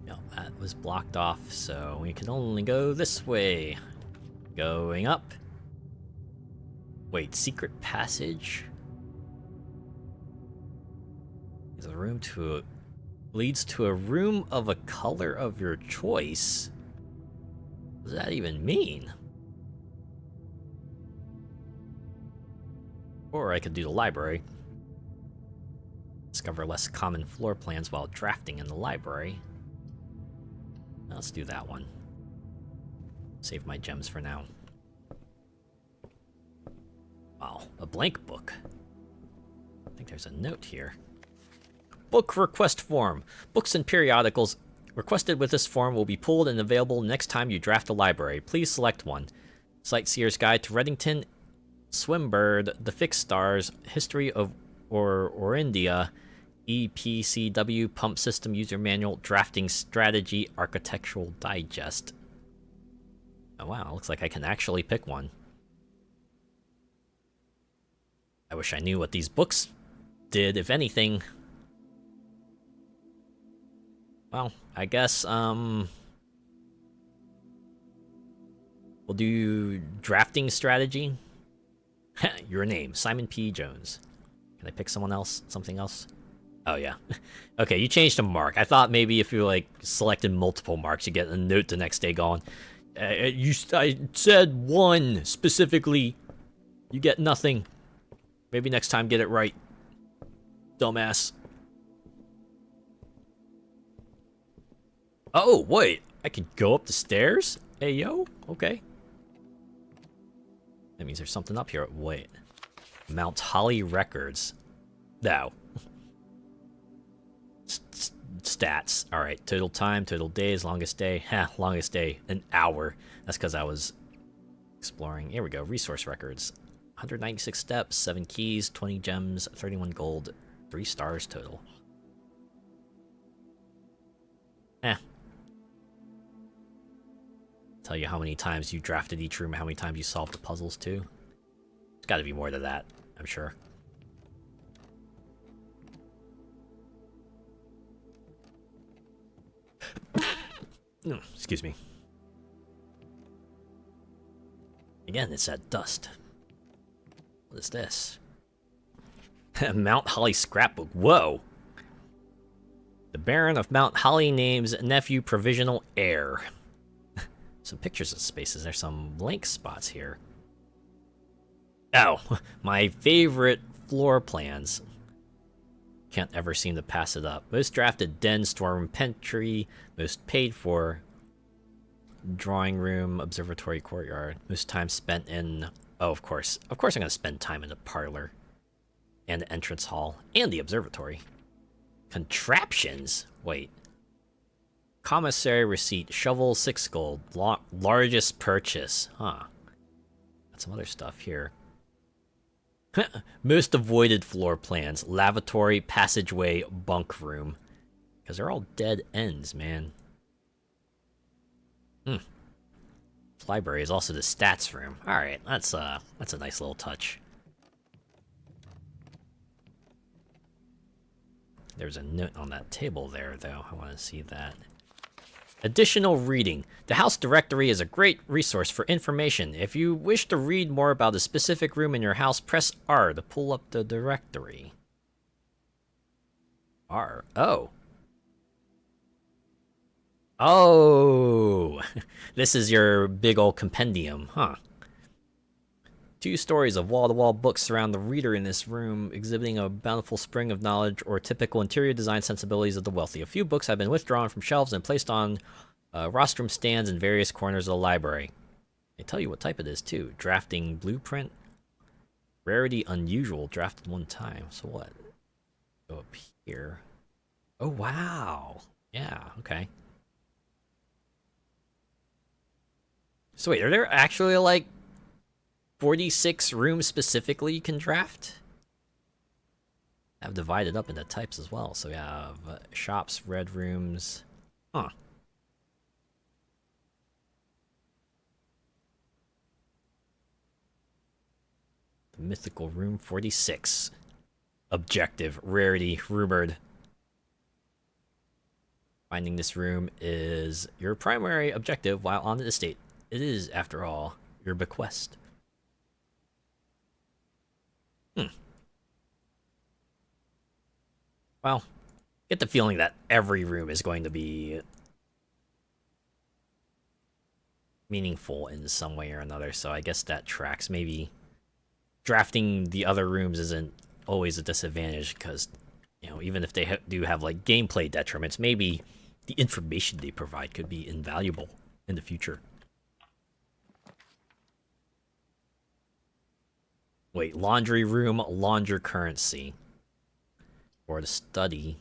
No, that was blocked off, so we can only go this way. Going up. Wait, secret passage? Is a room to leads to a room of a color of your choice. What does that even mean? Or I could do the library. Discover less common floor plans while drafting in the library. Let's do that one. Save my gems for now. Wow, a blank book. I think there's a note here. Book request form. Books and periodicals requested with this form will be pulled and available next time you draft a library. Please select one. Sightseer's Guide to Reddington, Swimbird, The Fixed Stars, History of Orindia, EPCW, Pump System User Manual, Drafting Strategy, Architectural Digest. Oh wow, looks like I can actually pick one. I wish I knew what these books did, if anything. Well, I guess, we'll do drafting strategy. Your name, Simon P. Jones. Can I pick someone else? Something else? Oh, yeah. Okay, you changed to Mark. I thought maybe if you, like, selected multiple marks, you get a note the next day going, I said one specifically. You get nothing. Maybe next time get it right. Dumbass. Oh, wait. I could go up the stairs? Hey, yo. Okay. That means there's something up here. Wait. Mount Holly Records. No. Stats. Alright. Total time, total days, longest day. Longest day. An hour. That's because I was exploring. Here we go. Resource records. 196 steps, 7 keys, 20 gems, 31 gold, 3 stars total. Tell you how many times you drafted each room, how many times you solved the puzzles too. There's got to be more to that, I'm sure. Excuse me. Again, it's that dust. What is this? Mount Holly scrapbook. Whoa! The Baron of Mount Holly names nephew provisional heir. Some pictures of spaces. There's some blank spots here. Oh, my favorite floor plans. Can't ever seem to pass it up. Most drafted den, storeroom, pantry. Most paid for drawing room, observatory, courtyard. Most time spent in... Oh, of course. Of course I'm going to spend time in the parlor. And the entrance hall. And the observatory. Contraptions? Wait. Commissary receipt. Shovel, 6 gold. Largest purchase. Huh. Got some other stuff here. Most avoided floor plans. Lavatory, passageway, bunk room. Because they're all dead ends, man. This library is also the stats room. Alright, that's a nice little touch. There's a note on that table there, though. I want to see that. Additional reading. The house directory is a great resource for information. If you wish to read more about a specific room in your house, press R to pull up the directory. R. Oh. Oh. This is your big old compendium, huh? 2 stories of wall-to-wall books surround the reader in this room, exhibiting a bountiful spring of knowledge or typical interior design sensibilities of the wealthy. A few books have been withdrawn from shelves and placed on rostrum stands in various corners of the library. They tell you what type it is, too. Drafting blueprint. Rarity unusual, drafted one time. So what? Go up here. Oh, wow. Yeah, okay. So wait, are there actually like 46 rooms specifically you can draft? I've divided up into types as well. So we have shops, red rooms. Huh. The mythical room 46. Objective, rarity, rumored. Finding this room is your primary objective while on the estate. It is, after all, your bequest. Well, get the feeling that every room is going to be meaningful in some way or another, so I guess that tracks. Maybe drafting the other rooms isn't always a disadvantage because, you know, even if they do have like gameplay detriments, maybe the information they provide could be invaluable in the future. Wait, laundry room, launder currency. Or to study.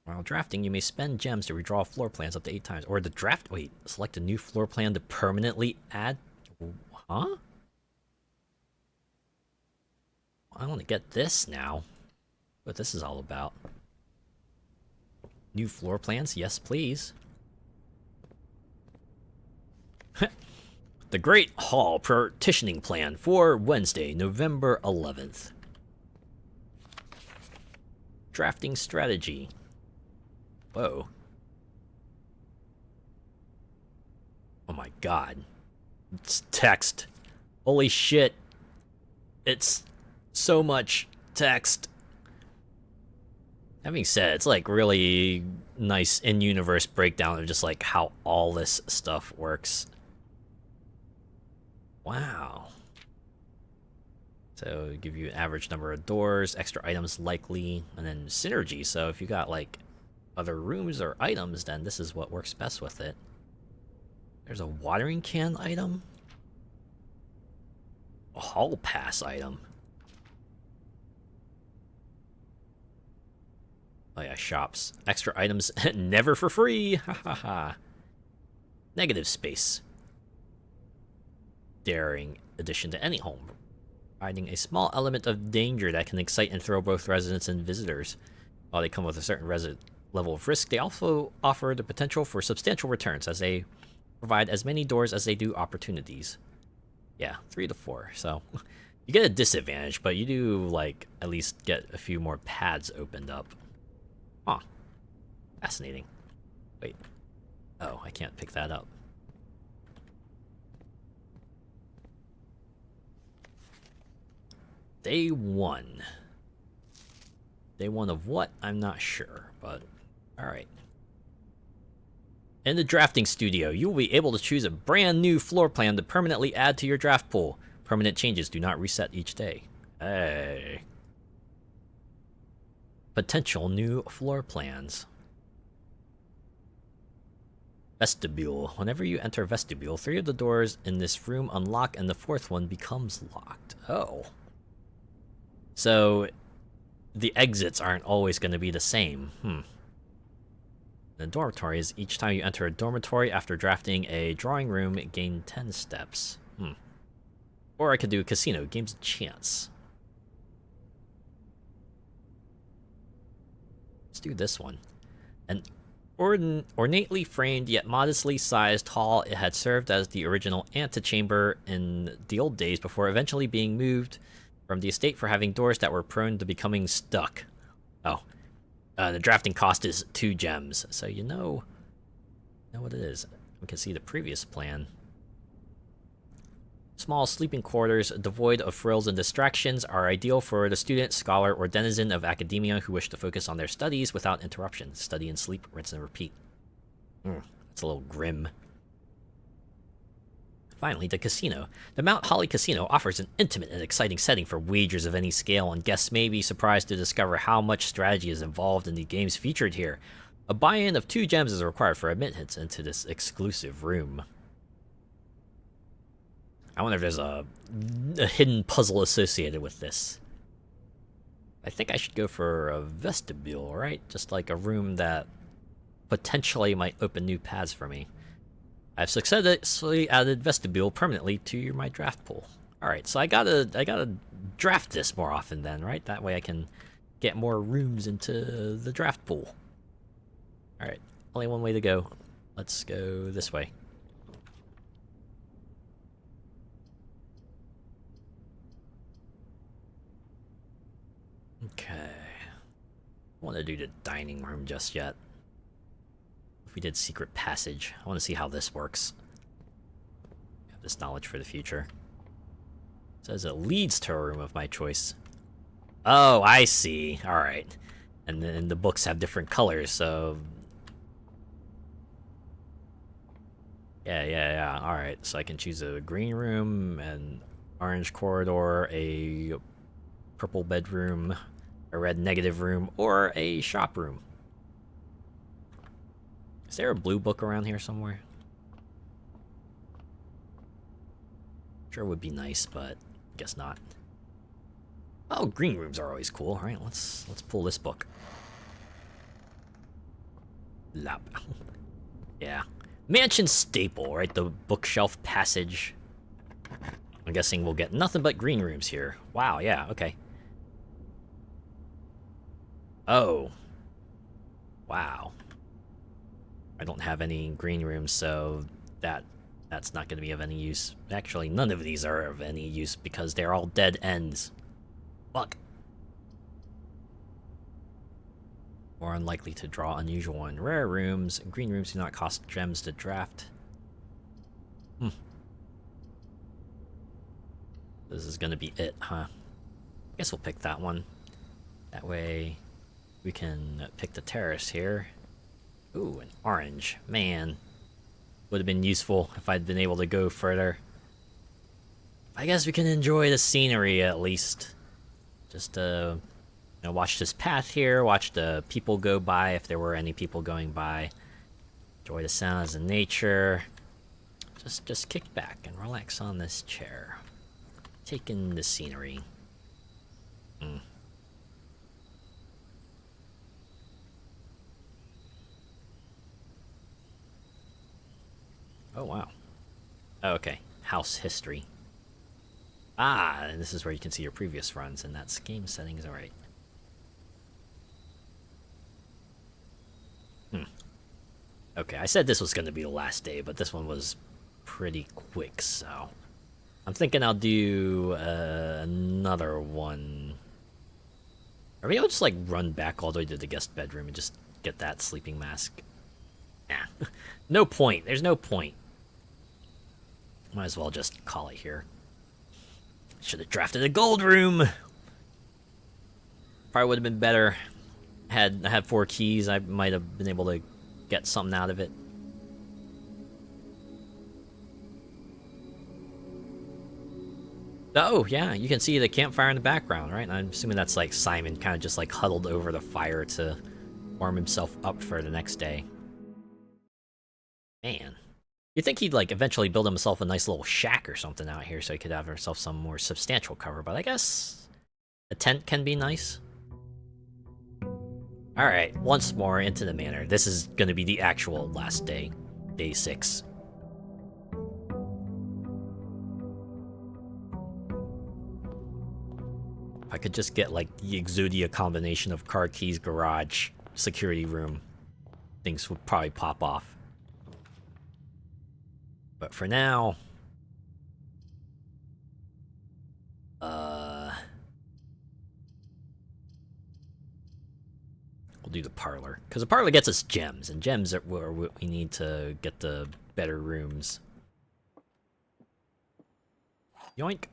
While drafting, you may spend gems to redraw floor plans up to 8 times. Or the draft... Wait, select a new floor plan to permanently add... Huh? I want to get this now. What this is all about. New floor plans? Yes, please. The Great Hall Partitioning Plan for Wednesday, November 11th. Drafting strategy. Whoa. Oh my god. It's text. Holy shit. It's so much text. Having said, it's like really nice in-universe breakdown of just like how all this stuff works. Wow. So give you an average number of doors, extra items likely, and then synergy. So if you got like other rooms or items, then this is what works best with it. There's a watering can item. A hall pass item. Oh yeah, shops. Extra items never for free. Ha ha ha. Negative space. Daring addition to any home. Providing a small element of danger that can excite and thrill both residents and visitors. While they come with a certain level of risk, they also offer the potential for substantial returns as they provide as many doors as they do opportunities. Yeah, 3 to 4. So you get a disadvantage, but you do like at least get a few more pads opened up. Huh. Fascinating. Wait. Oh, I can't pick that up. Day 1. Day 1 of what? I'm not sure, but alright. In the drafting studio, you will be able to choose a brand new floor plan to permanently add to your draft pool. Permanent changes do not reset each day. Hey. Potential new floor plans. Vestibule. Whenever you enter vestibule, 3 of the doors in this room unlock and the 4th one becomes locked. Oh. So, the exits aren't always going to be the same. The dormitories, each time you enter a dormitory after drafting a drawing room, gain 10 steps. Or I could do a casino, games of chance. Let's do this one. An ornately framed yet modestly sized hall, it had served as the original antechamber in the old days before eventually being moved from the estate for having doors that were prone to becoming stuck. Oh. The drafting cost is 2 gems, so you know what it is. We can see the previous plan. Small sleeping quarters devoid of frills and distractions are ideal for the student, scholar, or denizen of academia who wish to focus on their studies without interruption. Study and sleep, rinse and repeat. It's a little grim. Finally, the casino. The Mount Holly Casino offers an intimate and exciting setting for wagers of any scale, and guests may be surprised to discover how much strategy is involved in the games featured here. A buy-in of 2 gems is required for admittance into this exclusive room. I wonder if there's a hidden puzzle associated with this. I think I should go for a vestibule, right? Just like a room that potentially might open new paths for me. I've successfully added vestibule permanently to my draft pool. Alright, so I gotta draft this more often then, right? That way I can get more rooms into the draft pool. Alright, only one way to go. Let's go this way. Okay. I don't want to do the dining room just yet. If we did secret passage, I want to see how this works. Have this knowledge for the future. It says it leads to a room of my choice. Oh, I see. Alright. And then the books have different colors, so... Yeah. Alright, so I can choose a green room, an orange corridor, a purple bedroom, a red negative room, or a shop room. Is there a blue book around here somewhere? Sure would be nice, but guess not. Oh, green rooms are always cool. All right, let's pull this book. Lap. Yeah. Mansion staple, right? The bookshelf passage. I'm guessing we'll get nothing but green rooms here. Wow, yeah, okay. Oh. Wow. I don't have any green rooms, so that's not going to be of any use. Actually, none of these are of any use because they're all dead ends. Fuck. More unlikely to draw unusual and rare rooms. Green rooms do not cost gems to draft. This is going to be it, huh? Guess we'll pick that one. That way we can pick the terrace here. Ooh, an orange. Man. Would have been useful if I'd been able to go further. I guess we can enjoy the scenery at least. Just watch this path here, watch the people go by if there were any people going by. Enjoy the sounds of nature. Just kick back and relax on this chair. Take in the scenery. Oh, wow. Oh, okay. House history. Ah, and this is where you can see your previous runs, and that's game settings, alright. Okay, I said this was going to be the last day, but this one was pretty quick, so... I'm thinking I'll do another one. Or maybe I'll just, like, run back all the way to the guest bedroom and just get that sleeping mask. Nah. No point. There's no point. Might as well just call it here. Should have drafted a gold room. Probably would have been better. I had 4 keys. I might have been able to get something out of it. Oh, yeah, you can see the campfire in the background, right? I'm assuming that's like Simon kind of just like huddled over the fire to warm himself up for the next day. Man. You'd think he'd like eventually build himself a nice little shack or something out here so he could have himself some more substantial cover, but I guess a tent can be nice. Alright, once more into the manor. This is gonna be the actual last day. Day 6. If I could just get like the Exodia combination of car keys, garage, security room, things would probably pop off. But for now, we'll do the parlor. Because the parlor gets us gems, and gems are where we need to get the better rooms. Yoink.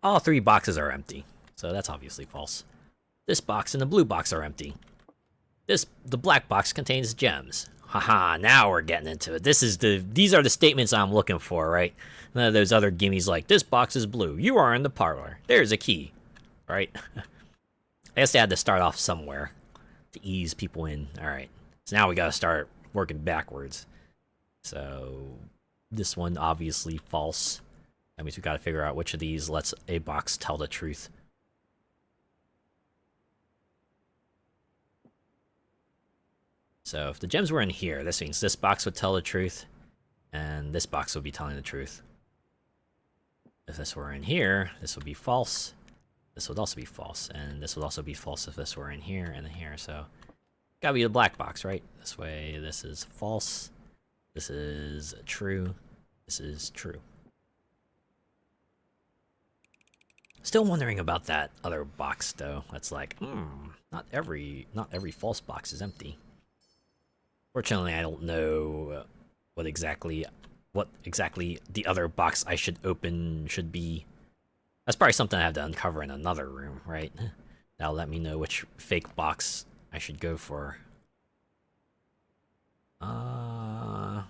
All 3 boxes are empty, so that's obviously false. This box and the blue box are empty. The black box contains gems. Haha, now we're getting into it. These are the statements I'm looking for, right? None of those other gimmies like, this box is blue. You are in the parlor. There's a key, right? I guess they had to start off somewhere to ease people in. All right, so now we gotta start working backwards. So this one obviously false. That means we gotta figure out which of these lets a box tell the truth. So if the gems were in here, this means this box would tell the truth, and this box would be telling the truth. If this were in here, this would be false. This would also be false, and this would also be false if this were in here and in here. So gotta be the black box, right? This way, this is false. This is true. This is true. Still wondering about that other box though. That's like, not every false box is empty. Fortunately, I don't know what exactly the other box I should open should be. That's probably something I have to uncover in another room, right? That'll let me know which fake box I should go for. Yeah,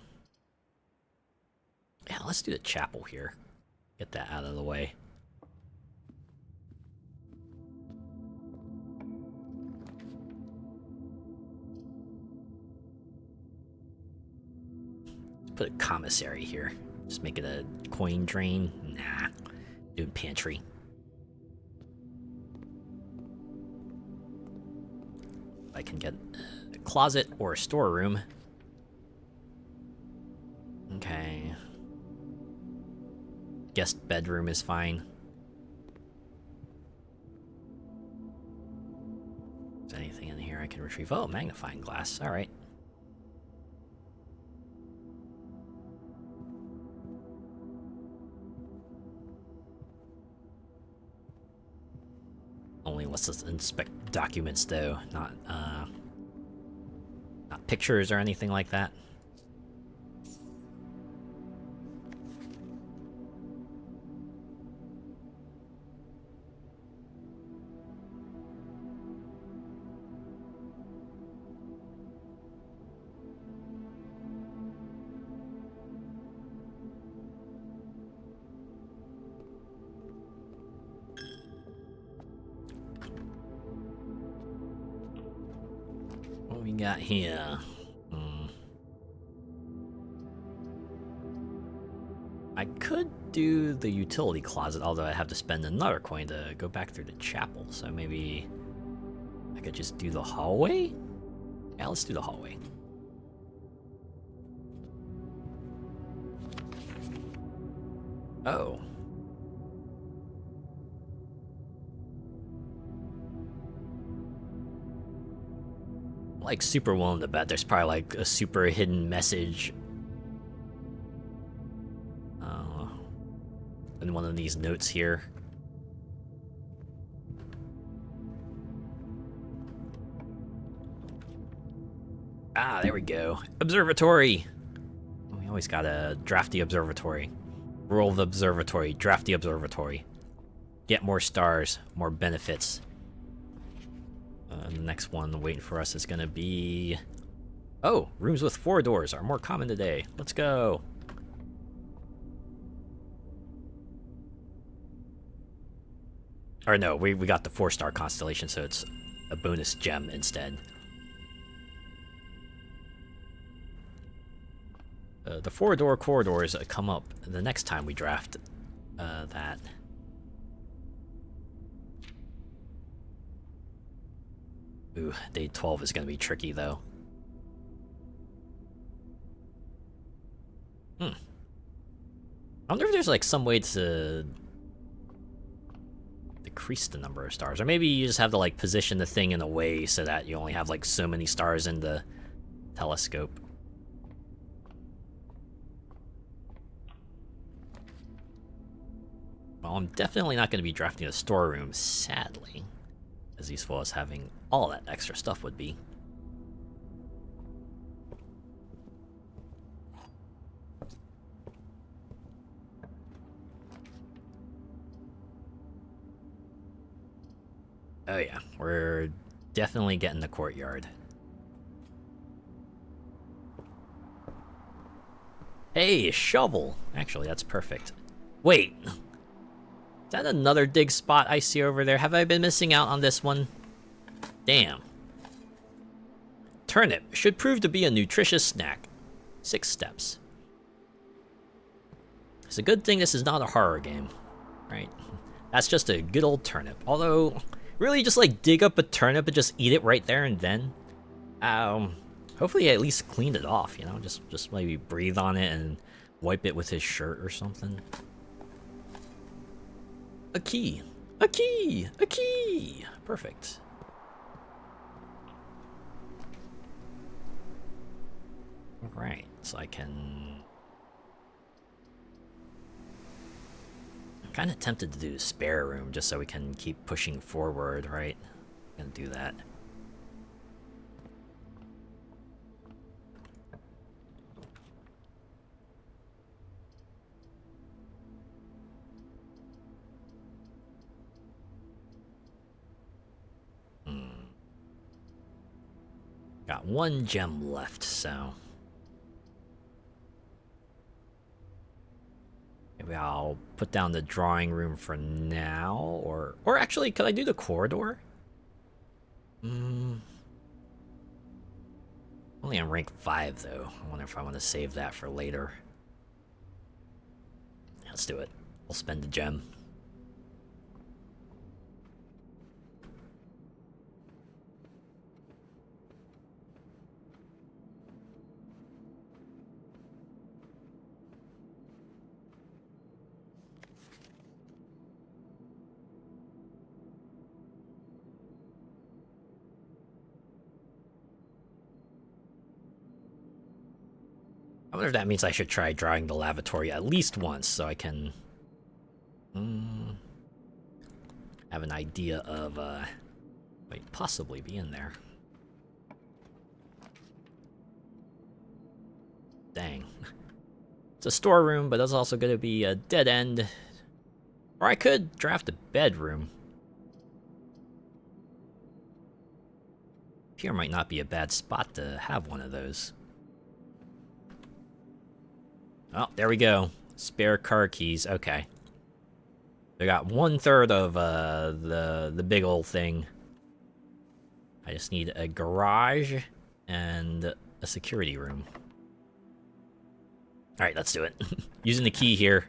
let's do the chapel here. Get that out of the way. Put a commissary here. Just make it a coin drain. Nah. Doing pantry. I can get a closet or a storeroom. Okay. Guest bedroom is fine. Is there anything in here I can retrieve? Oh, magnifying glass. Alright. Only let's just inspect documents though, not pictures or anything like that. What we got here? I could do the utility closet, although I have to spend another coin to go back through the chapel. So maybe I could just do the hallway? Yeah, let's do the hallway. Oh. Like super willing to bet there's probably like a super hidden message in one of these notes here. Ah, there we go. Observatory. We always gotta draft the observatory. Rule the observatory. Draft the observatory. Get more stars, more benefits. The next one waiting for us is gonna be... Oh, rooms with 4 doors are more common today. Let's go. Or no, we got the 4-star constellation, so it's a bonus gem instead. The 4-door corridors come up the next time we draft that. Ooh, day 12 is gonna be tricky though. I wonder if there's like some way to decrease the number of stars, or maybe you just have to like position the thing in a way so that you only have like so many stars in the telescope. Well, I'm definitely not going to be drafting a storeroom, sadly, as useful as having all that extra stuff would be. Oh yeah, we're definitely getting the courtyard. Hey, a shovel! Actually, that's perfect. Wait! Is that another dig spot I see over there? Have I been missing out on this one? Damn. turnip should prove to be a nutritious snack. 6 steps. It's a good thing this is not a horror game, right? That's just a good old turnip. Although, really just like dig up a turnip and just eat it right there and then. Hopefully at least cleaned it off, you know? Just maybe breathe on it and wipe it with his shirt or something. A key. A key! A key! Perfect. Alright, so I can... I'm kind of tempted to do the spare room just so we can keep pushing forward, right? I'm gonna do that. Got 1 gem left, so... maybe I'll put down the drawing room for now, or actually, could I do the corridor? Only on rank 5, though. I wonder if I want to save that for later. Let's do it. We'll spend the gem. I wonder if that means I should try drawing the lavatory at least once so I can have an idea of might possibly be in there. Dang. It's a storeroom, but that's also going to be a dead end. Or I could draft a bedroom. Here might not be a bad spot to have one of those. Oh, there we go. Spare car keys. Okay. They got 1/3 of the big old thing. I just need a garage and a security room. All right, let's do it. Using the key here.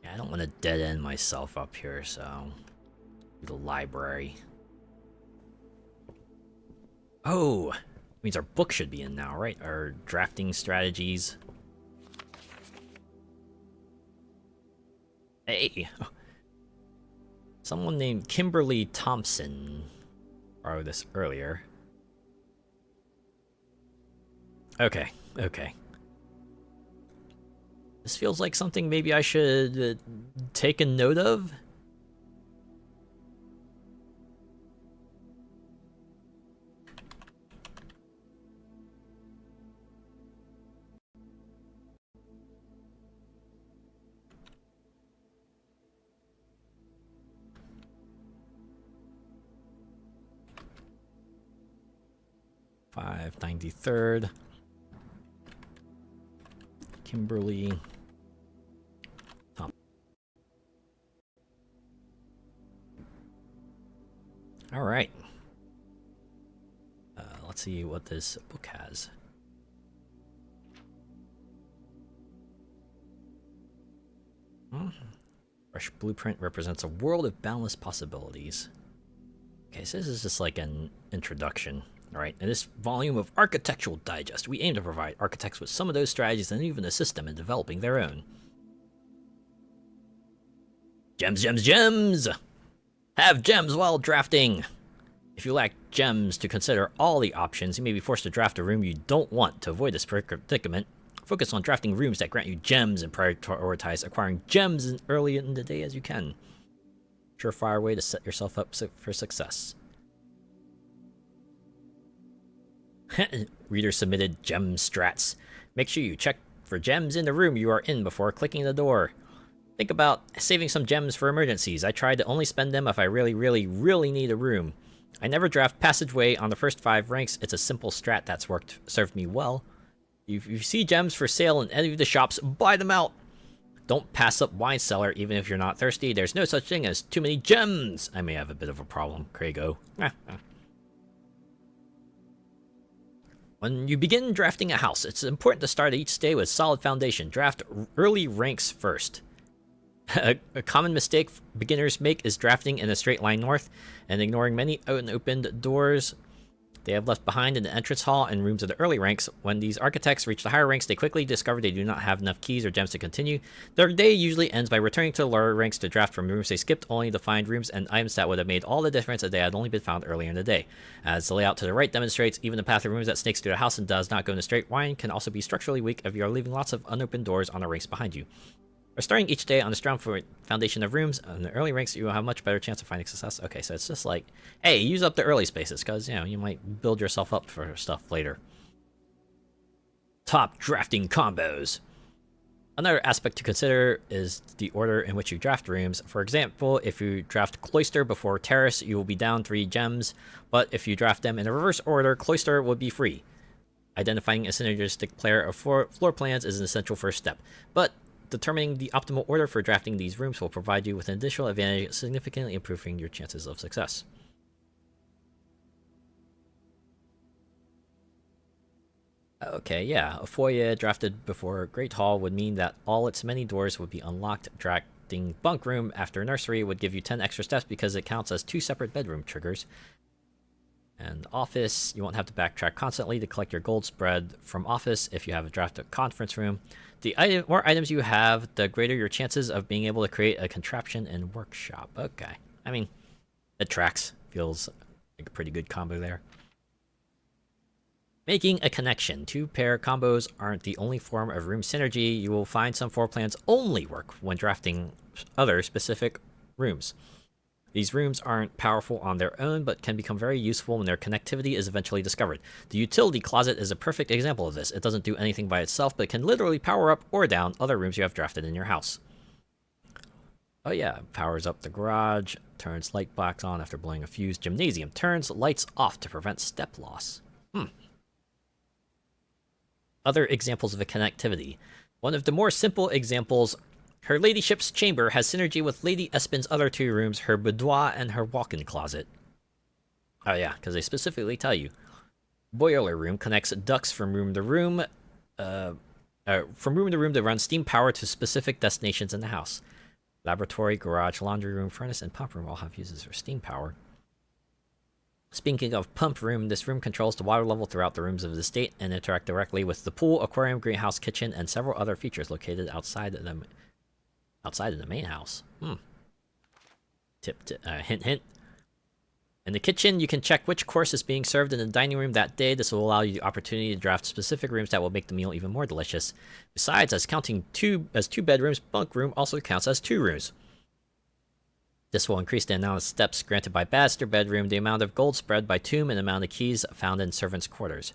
Yeah, I don't want to dead end myself up here, so do the library. Oh, means our book should be in now, right? Our drafting strategies. Hey, someone named Kimberly Thompson borrowed this earlier. Okay, okay. This feels like something maybe I should take a note of. $593. Kimberly. All right. Let's see what this book has. Fresh blueprint represents a world of boundless possibilities. Okay, so this is just like an introduction. All right, in this volume of Architectural Digest, we aim to provide architects with some of those strategies and even assist them in developing their own. Gems, gems, gems! Have gems while drafting! If you lack gems to consider all the options, you may be forced to draft a room you don't want. To avoid this predicament, focus on drafting rooms that grant you gems and prioritize acquiring gems as early in the day as you can. Surefire way to set yourself up for success. Reader submitted gem strats. Make sure you check for gems in the room you are in before clicking the door. Think about saving some gems for emergencies. I tried to only spend them if I really need a room. I never draft passageway on the first 5 ranks. It's a simple strat that's served me well. If you see gems for sale in any of the shops, buy them out. Don't pass up wine cellar even if you're not thirsty. There's no such thing as too many gems. I may have a bit of a problem, Craigo. When you begin drafting a house, it's important to start each day with solid foundation. Draft early ranks first. A common mistake beginners make is drafting in a straight line north and ignoring many unopened doors they have left behind in the entrance hall and rooms of the early ranks. When these architects reach the higher ranks, they quickly discover they do not have enough keys or gems to continue. Their day usually ends by returning to the lower ranks to draft from rooms they skipped, only to find rooms and items that would have made all the difference if they had only been found earlier in the day. As the layout to the right demonstrates, even the path of rooms that snakes through the house and does not go in a straight line can also be structurally weak if you are leaving lots of unopened doors on the ranks behind you. By starting each day on a strong foundation of rooms in the early ranks, you will have a much better chance of finding success. Okay, so it's just like, hey, use up the early spaces, because, you might build yourself up for stuff later. Top drafting combos. Another aspect to consider is the order in which you draft rooms. For example, if you draft Cloister before Terrace, you will be down 3 gems, but if you draft them in a reverse order, Cloister would be free. Identifying a synergistic pair of floor plans is an essential first step, but determining the optimal order for drafting these rooms will provide you with an additional advantage, significantly improving your chances of success. Okay, yeah, a foyer drafted before Great Hall would mean that all its many doors would be unlocked. Drafting Bunk Room after Nursery would give you 10 extra steps because it counts as 2 separate bedroom triggers. And Office, you won't have to backtrack constantly to collect your gold spread from Office if you have a drafted Conference Room. The more items you have, the greater your chances of being able to create a contraption in Workshop. Okay. I mean, it tracks. Feels like a pretty good combo there. Making a connection. 2-pair combos aren't the only form of room synergy. You will find some floor plans only work when drafting other specific rooms. These rooms aren't powerful on their own, but can become very useful when their connectivity is eventually discovered. The utility closet is a perfect example of this. It doesn't do anything by itself, but can literally power up or down other rooms you have drafted in your house. Oh yeah, powers up the garage, turns light box on after blowing a fuse. Gymnasium turns lights off to prevent step loss. Other examples of a connectivity. One of the more simple examples, her ladyship's chamber has synergy with Lady Espin's other 2 rooms, her boudoir and her walk-in closet. Oh yeah, because they specifically tell you. Boiler room connects ducts from room to room to run steam power to specific destinations in the house. Laboratory, garage, laundry room, furnace, and pump room all have uses for steam power. Speaking of pump room, this room controls the water level throughout the rooms of the estate and interact directly with the pool, aquarium, greenhouse, kitchen, and several other features located outside of the main house. Hint, hint. In the kitchen, you can check which course is being served in the dining room that day. This will allow you the opportunity to draft specific rooms that will make the meal even more delicious. Besides, as counting 2 bedrooms, bunk room also counts as 2 rooms. This will increase the amount of steps granted by master bedroom, the amount of gold spread by tomb, and the amount of keys found in servants' quarters.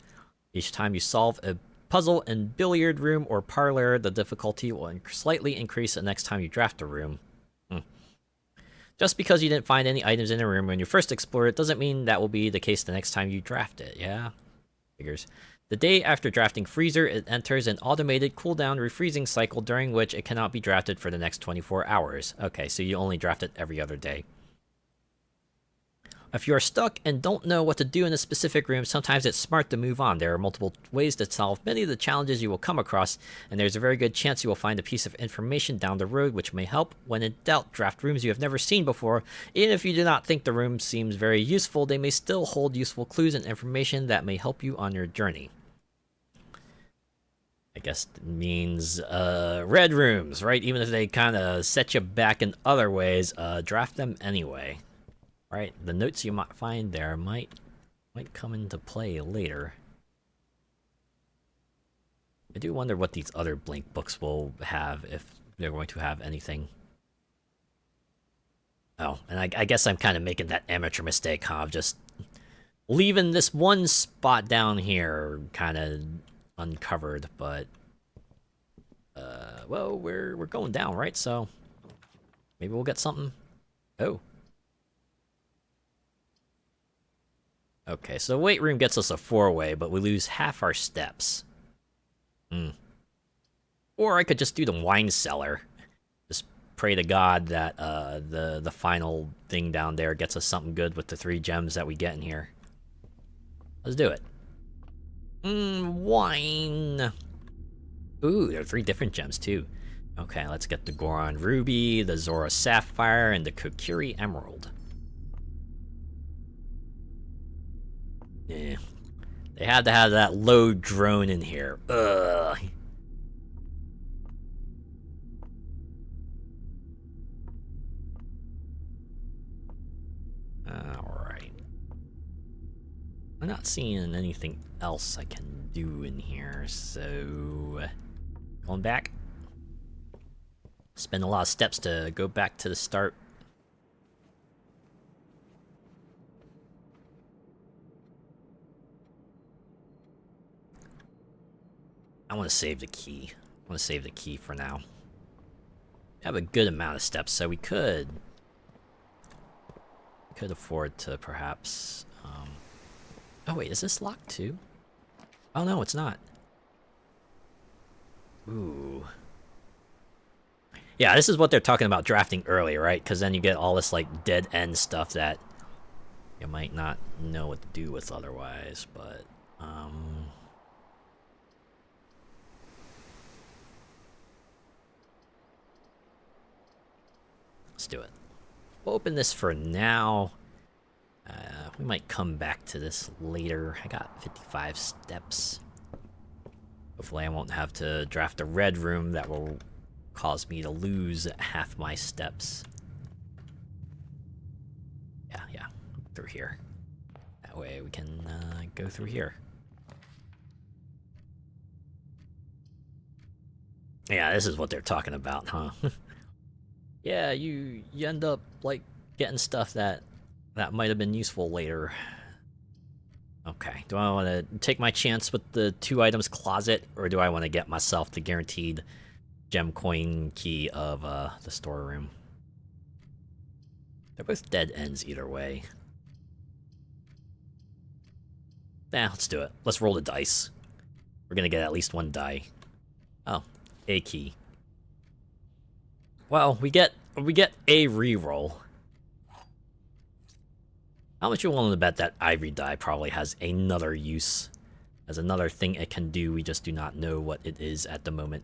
Each time you solve a puzzle in billiard room or parlor, the difficulty will slightly increase the next time you draft a room. Just because you didn't find any items in a room when you first explored it doesn't mean that will be the case the next time you draft it, yeah? Figures. The day after drafting Freezer, it enters an automated cooldown refreezing cycle during which it cannot be drafted for the next 24 hours. Okay, so you only draft it every other day. If you're stuck and don't know what to do in a specific room, sometimes it's smart to move on. There are multiple ways to solve many of the challenges you will come across, and there's a very good chance you will find a piece of information down the road which may help. When in doubt, draft rooms you have never seen before. Even if you do not think the room seems very useful, they may still hold useful clues and information that may help you on your journey. I guess it means red rooms, right? Even if they kind of set you back in other ways, draft them anyway. Right, the notes you might find there might come into play later. I do wonder what these other blank books will have, if they're going to have anything. Oh, and I guess I'm kind of making that amateur mistake, huh? Of just leaving this one spot down here kind of uncovered, but well, we're going down, right? So maybe we'll get something. Oh. Okay, so the weight room gets us a 4-way, but we lose half our steps. Or I could just do the wine cellar. pray to God that the final thing down there gets us something good with the 3 gems that we get in here. Let's do it. Wine. Ooh, there are 3 different gems too. Okay, let's get the Goron Ruby, the Zora Sapphire, and the Kokiri Emerald. Yeah. They had to have that low drone in here. Ugh. Alright. I'm not seeing anything else I can do in here, so... Going back. Spend a lot of steps to go back to the start. I want to save the key. I want to save the key for now. We have a good amount of steps, so we could afford to perhaps... Oh wait, is this locked too? Oh no, it's not. Ooh. Yeah, this is what they're talking about drafting early, right? Because then you get all this like dead end stuff that you might not know what to do with otherwise, but let's do it. We'll open this for now. We might come back to this later. I got 55 steps. Hopefully I won't have to draft a red room that will cause me to lose half my steps. Yeah, through here. That way we can go through here. Yeah, this is what they're talking about, huh? Yeah, you end up like getting stuff that might have been useful later. Okay, do I want to take my chance with the 2 items closet, or do I want to get myself the guaranteed gem coin key of the storeroom? They're both dead ends either way. Nah, let's do it. Let's roll the dice. We're gonna get at least 1 die. Oh, a key. Well, we get a reroll. How much you willing to bet that ivory die probably has another use? As another thing it can do, we just do not know what it is at the moment.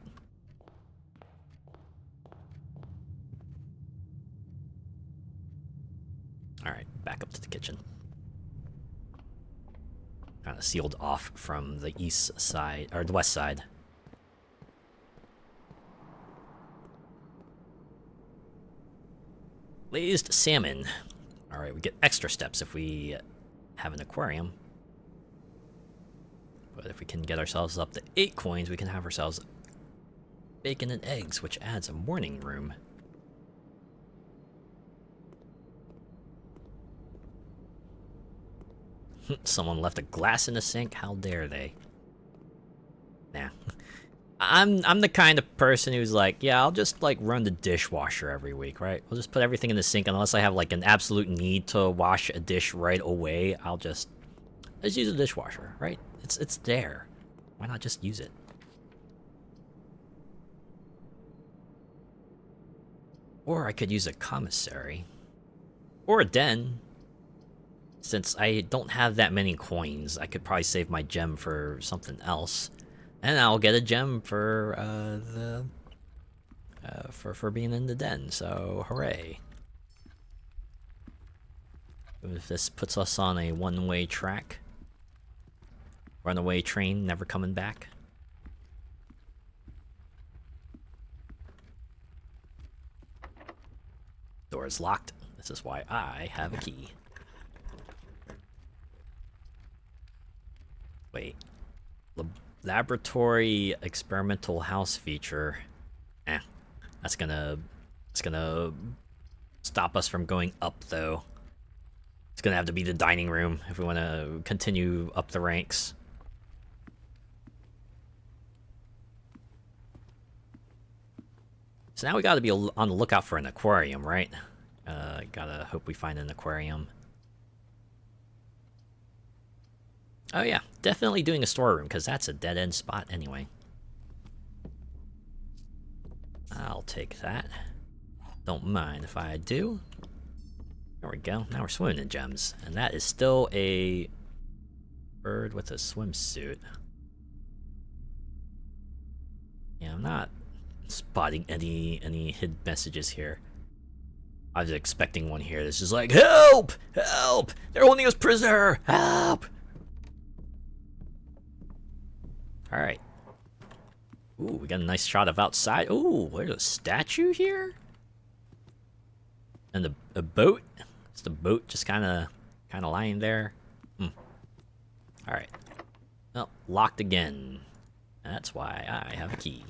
Alright, back up to the kitchen. Kind of sealed off from the east side, or the west side. Glazed salmon. Alright, we get extra steps if we have an aquarium. But if we can get ourselves up to 8 coins, we can have ourselves bacon and eggs, which adds a morning room. Someone left a glass in the sink? How dare they? Nah. I'm the kind of person who's like, yeah, I'll just like run the dishwasher every week, right? We'll just put everything in the sink unless I have like an absolute need to wash a dish right away. I'll just use a dishwasher, right? It's there. Why not just use it? Or I could use a commissary. Or a den. Since I don't have that many coins, I could probably save my gem for something else. And I'll get a gem for for being in the den, so hooray. If this puts us on a one-way track. Runaway train, never coming back. Door is locked. This is why I have a key. Wait. Laboratory experimental house feature. That's gonna stop us from going up though. It's gonna have to be the dining room if we want to continue up the ranks. So now we gotta be on the lookout for an aquarium, right? Gotta hope we find an aquarium. Oh yeah, definitely doing a storeroom, because that's a dead-end spot anyway. I'll take that. Don't mind if I do. There we go. Now we're swimming in gems. And that is still a bird with a swimsuit. Yeah, I'm not spotting any hidden messages here. I was expecting one here that's just like, help! Help! They're holding us prisoner! Help! Alright. Ooh, we got a nice shot of outside. Ooh, there's a statue here? And a boat? Is the boat just kinda lying there? Alright. Well, locked again. That's why I have a key.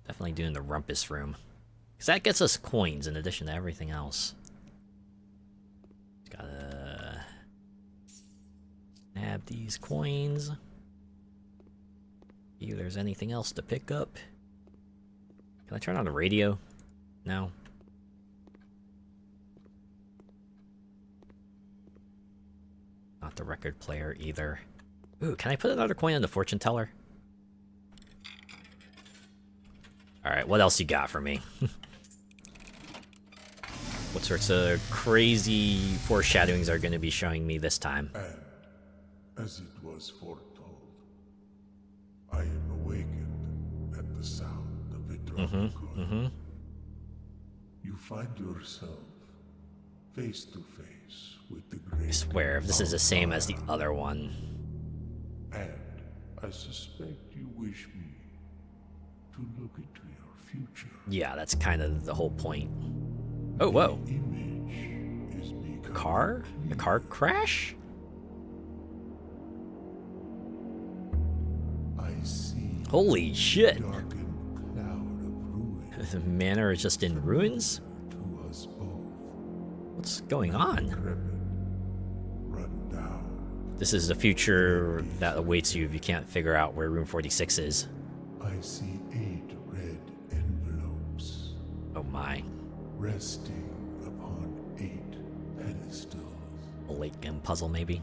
Definitely doing the rumpus room. Because that gets us coins in addition to everything else. Gotta nab these coins. See if there's anything else to pick up. Can I turn on the radio? No. Not the record player either. Ooh, can I put another coin on the fortune teller? Alright, what else you got for me? What sorts of crazy foreshadowings are going to be showing me this time? And, as it was foretold, I am awakened at the sound of a granduncle. You find yourself face to face with the great. I swear, if this is the same as the other one. And I suspect you wish me to look into your future. Yeah, that's kind of the whole point. Oh, whoa. The image is becoming Car? A car crash? I see Holy shit. a darkened cloud of ruin The manor is just in ruins? to us both. What's going on? Decrepit, run down. This is the future that awaits you if you can't figure out where room 46 is. I see 8 red envelopes Oh my. resting upon 8 pedestals. A late game puzzle, maybe?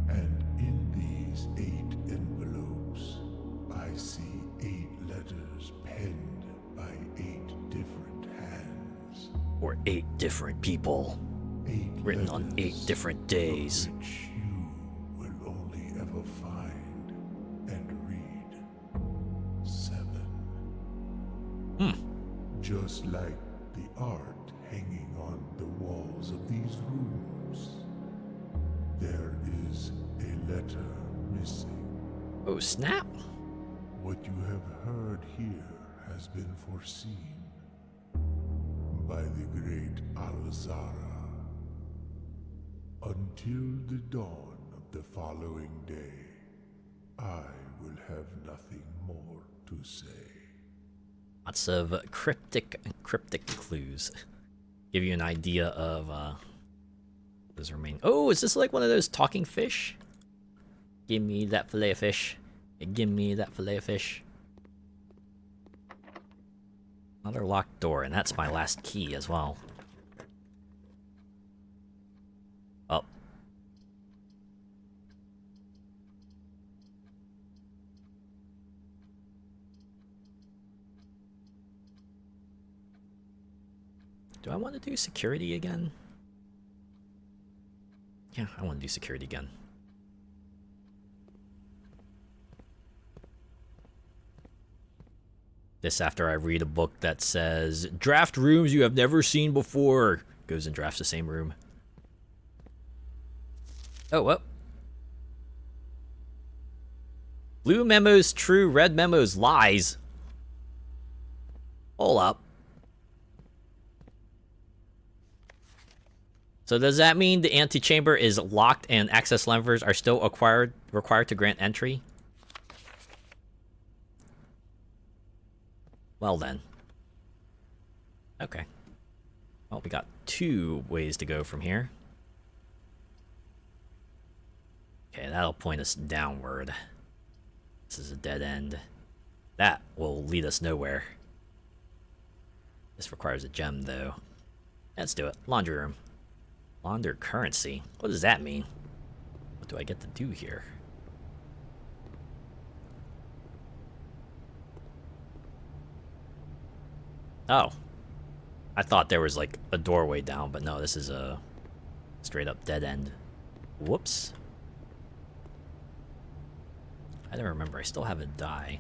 And in these 8 envelopes, I see 8 letters penned by 8 different hands. Or 8 different people. 8 Written on 8 letters different days. which you will only ever find and read. 7. Just like the art hanging on the walls of these rooms, there is a letter missing. Oh, snap! What you have heard here has been foreseen by the great Alzara. Until the dawn of the following day, I will have nothing more to say. Lots of cryptic clues. Give you an idea of those remain. Oh, is this like one of those talking fish? Give me that fillet of fish. Give me that fillet of fish. Another locked door, and that's my last key as well. Oh. Do I want to do security again? Yeah, I want to do security again. This after I read a book that says, draft rooms you have never seen before. Goes and drafts the same room. Oh, well. Blue memos true, red memos lies. Hold up. So does that mean the antechamber is locked and access levers are still required to grant entry? Well then. Okay. Well, we got 2 ways to go from here. Okay, that'll point us downward. This is a dead end. That will lead us nowhere. This requires a gem, though. Let's do it. Laundry room. Launder currency. What does that mean? What do I get to do here? Oh. I thought there was like a doorway down, but no, this is a straight up dead end. Whoops. I don't remember. I still have a die.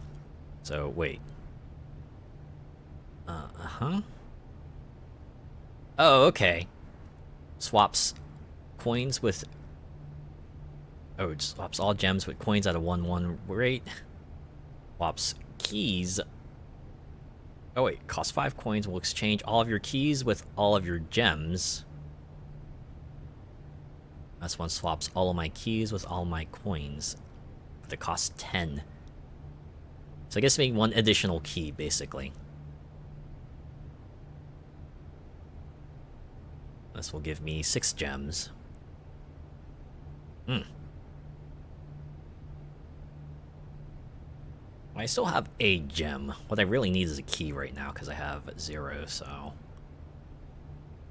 So, wait. Uh-huh. Oh, okay. Swaps coins with... Oh, it swaps all gems with coins at a 1-1 rate. Swaps keys... Oh wait, costs 5 coins, will exchange all of your keys with all of your gems. This one swaps all of my keys with all my coins. But it costs 10. So I guess make 1 additional key, basically. This will give me 6 gems. I still have a gem. What I really need is a key right now, because I have 0, so...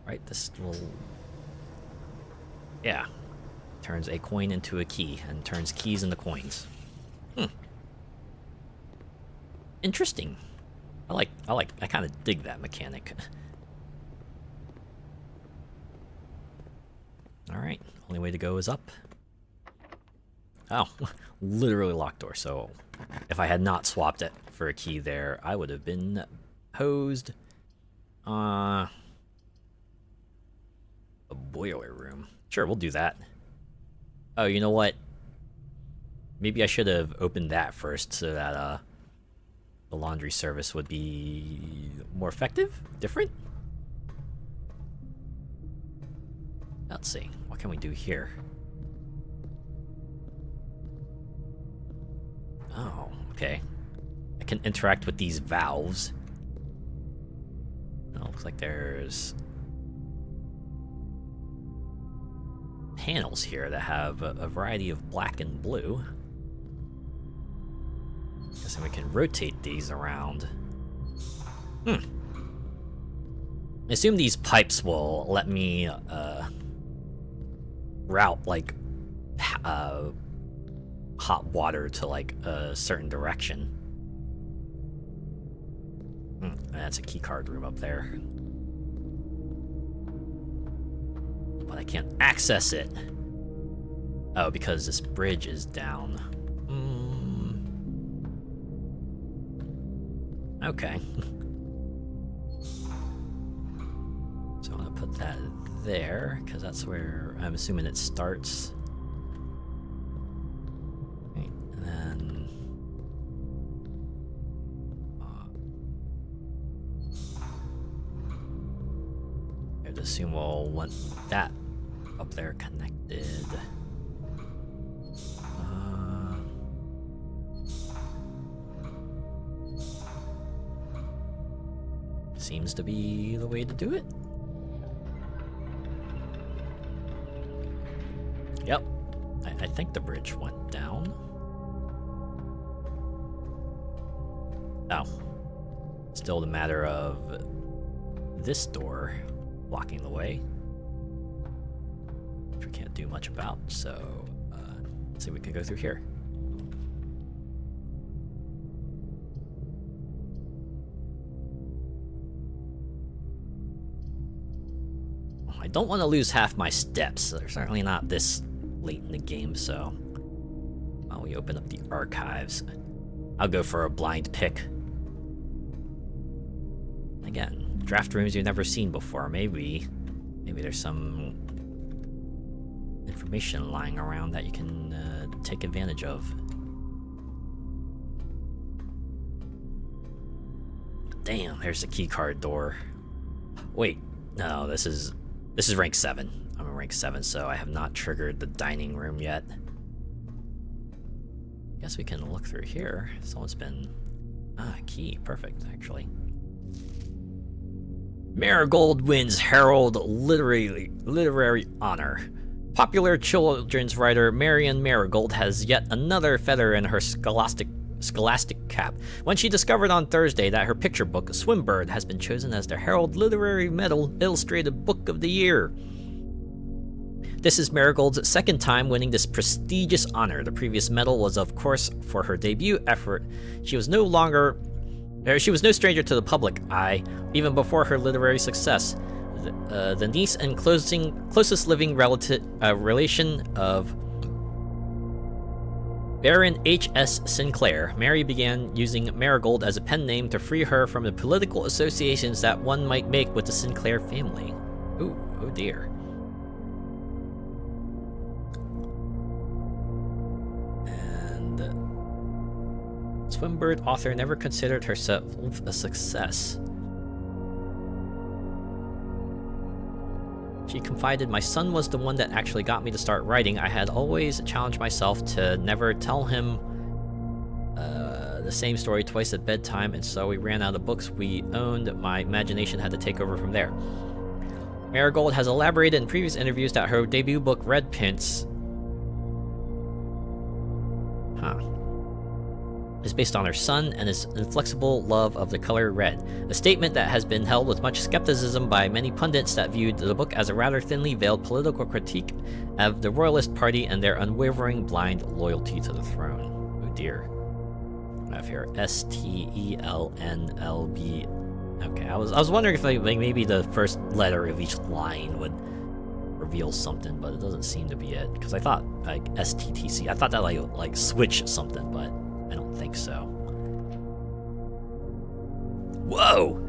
Right, this will... Yeah. Turns a coin into a key, and turns keys into coins. Interesting. I kind of dig that mechanic. Alright, only way to go is up. Oh, literally locked door, so if I had not swapped it for a key there, I would have been hosed. A boiler room. Sure, we'll do that. Oh, you know what? Maybe I should have opened that first so that the laundry service would be more effective? Different? Let's see. What can we do here? Oh, okay. I can interact with these valves. Oh, looks like there's panels here that have a variety of black and blue. Guess we can rotate these around. I assume these pipes will let me route like hot water to like a certain direction. That's a keycard room up there. But I can't access it. Oh, because this bridge is down. Okay. So I'm gonna put that there, because that's where I'm assuming it starts. Okay, and then... I'd assume we'll want that up there connected. Seems to be the way to do it. Yep. I think the bridge went down. Oh. Still the matter of this door blocking the way, which we can't do much about, so let's see if we can go through here. I don't want to lose half my steps. They're certainly not this late in the game, so while we open up the archives, I'll go for a blind pick. Again, draft rooms you've never seen before. Maybe there's some information lying around that you can take advantage of. Damn, there's the keycard door. Wait, no, this is rank 7. I'm in rank 7, so I have not triggered the dining room yet. Guess we can look through here. Someone's been... key. Perfect, actually. Marigold wins Herald Literary Honor. Popular children's writer Marion Marigold has yet another feather in her scholastic cap when she discovered on Thursday that her picture book, Swimbird, has been chosen as the Herald Literary Medal Illustrated Book of the Year. This is Marigold's second time winning this prestigious honor. The previous medal was, of course, for her debut effort. She was no stranger to the public eye, even before her literary success. The niece and closest living relation of Baron H.S. Sinclair, Mary began using Marigold as a pen name to free her from the political associations that one might make with the Sinclair family. Ooh, oh dear. And Swinburne author never considered herself a success. She confided, "My son was the one that actually got me to start writing. I had always challenged myself to never tell him the same story twice at bedtime, and so we ran out of books we owned. My imagination had to take over from there." Marigold has elaborated in previous interviews that her debut book, Red Prince, is based on her son and his inflexible love of the color red, a statement that has been held with much skepticism by many pundits that viewed the book as a rather thinly veiled political critique of the Royalist Party and their unwavering blind loyalty to the throne. Oh dear. I have here STELNLB. Okay, I was wondering if maybe the first letter of each line would reveal something, but it doesn't seem to be it. Because I thought like STTC, I thought that like switch something, but I don't think so. Whoa!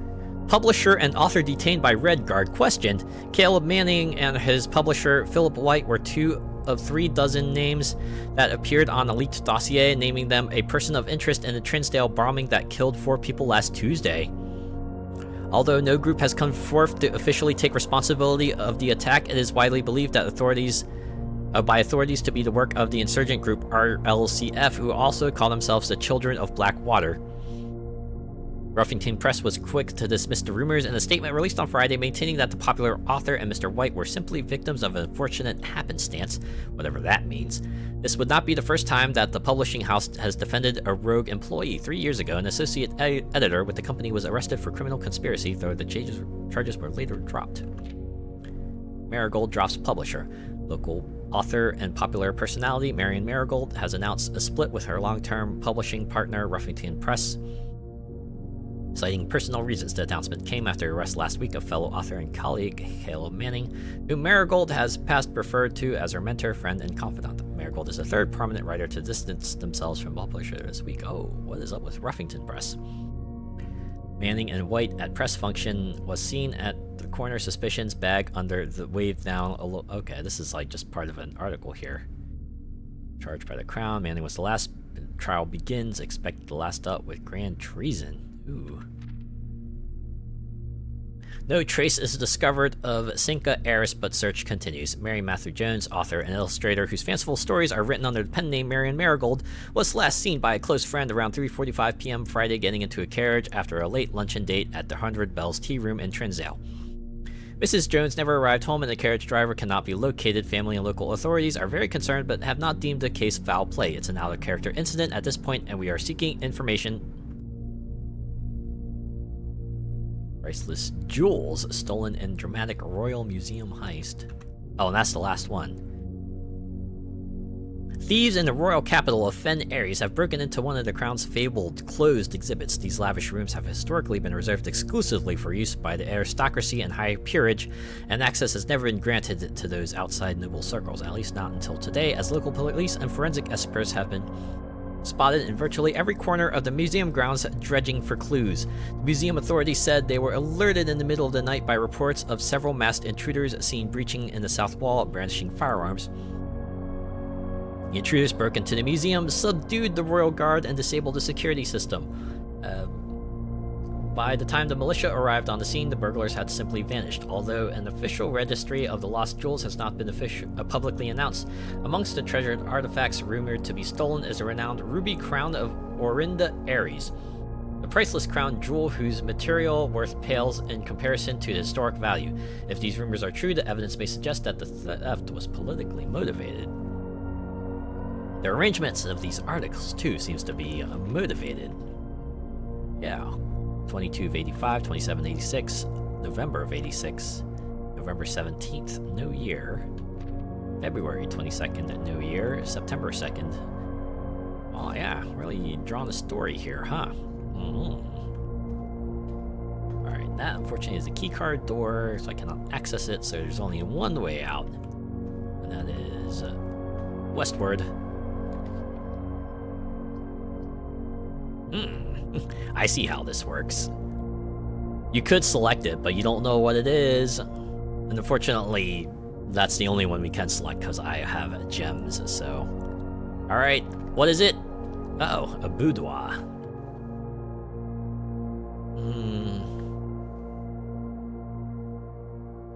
Publisher and author detained by Red Guard questioned. Caleb Manning and his publisher Philip White were 2 of 3 dozen names that appeared on a leaked dossier, naming them a person of interest in the Trinsdale bombing that killed 4 people last Tuesday. Although no group has come forth to officially take responsibility of the attack, it is widely believed that by authorities to be the work of the insurgent group RLCF, who also call themselves the Children of Blackwater. Ruffington Press was quick to dismiss the rumors in a statement released on Friday, maintaining that the popular author and Mr. White were simply victims of an unfortunate happenstance, whatever that means. This would not be the first time that the publishing house has defended a rogue employee. 3 years ago, an associate editor with the company was arrested for criminal conspiracy, though the charges were later dropped. Marigold drops publisher. Local author and popular personality Marion Marigold has announced a split with her long-term publishing partner, Ruffington Press. Citing personal reasons, the announcement came after the arrest last week of fellow author and colleague Caleb Manning, whom Marigold has past referred to as her mentor, friend, and confidant. Marigold is the 3rd prominent writer to distance themselves from publisher this week. Oh, what is up with Ruffington Press? Manning and White at press function was seen at the corner suspicions bag under the wave down. Okay, this is like just part of an article here. Charged by the Crown, Manning was the last. Trial begins. Expected to last up with grand treason. Ooh. No trace is discovered of Cinca heiress, but search continues. Mary Matthew Jones, author and illustrator whose fanciful stories are written under the pen name Marion Marigold, was last seen by a close friend around 3:45 p.m. Friday getting into a carriage after a late luncheon date at the 100 Bells Tea Room in Trinsdale. Mrs. Jones never arrived home and the carriage driver cannot be located. Family and local authorities are very concerned but have not deemed the case foul play. It's an out-of-character incident at this point, and we are seeking information. Priceless jewels stolen in dramatic Royal Museum heist. Oh, and that's the last one. Thieves in the royal capital of Fen Ares have broken into one of the Crown's fabled closed exhibits. These lavish rooms have historically been reserved exclusively for use by the aristocracy and high peerage, and access has never been granted to those outside noble circles, at least not until today, as local police and forensic experts have been spotted in virtually every corner of the museum grounds dredging for clues. The museum authorities said they were alerted in the middle of the night by reports of several masked intruders seen breaching in the south wall, brandishing firearms. The intruders broke into the museum, subdued the royal guard, and disabled the security system. By the time the militia arrived on the scene, the burglars had simply vanished, although an official registry of the lost jewels has not been publicly announced. Amongst the treasured artifacts rumored to be stolen is a renowned ruby crown of Orinda Ares, a priceless crown jewel whose material worth pales in comparison to the historic value. If these rumors are true, the evidence may suggest that the theft was politically motivated. The arrangements of these articles, too, seems to be motivated. Yeah. 22 of 85, 27 of 86, November of 86, November 17th, no year. February 22nd, New Year, September 2nd. Oh yeah, really drawing a story here, huh? Alright, that unfortunately is a keycard door, so I cannot access it, so there's only one way out. And that is westward. I see how this works. You could select it, but you don't know what it is. And unfortunately, that's the only one we can select because I have gems, so... Alright, what is it? Uh-oh, a boudoir.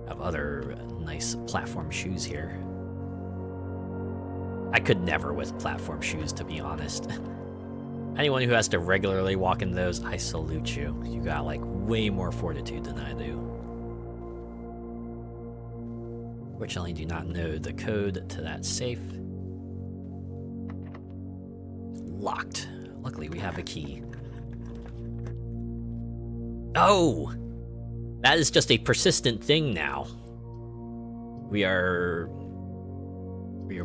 Have other nice platform shoes here. I could never with platform shoes, to be honest. Anyone who has to regularly walk in those, I salute you. You got like way more fortitude than I do. Fortunately, do not know the code to that safe. Locked. Luckily, we have a key. Oh! That is just a persistent thing now. We are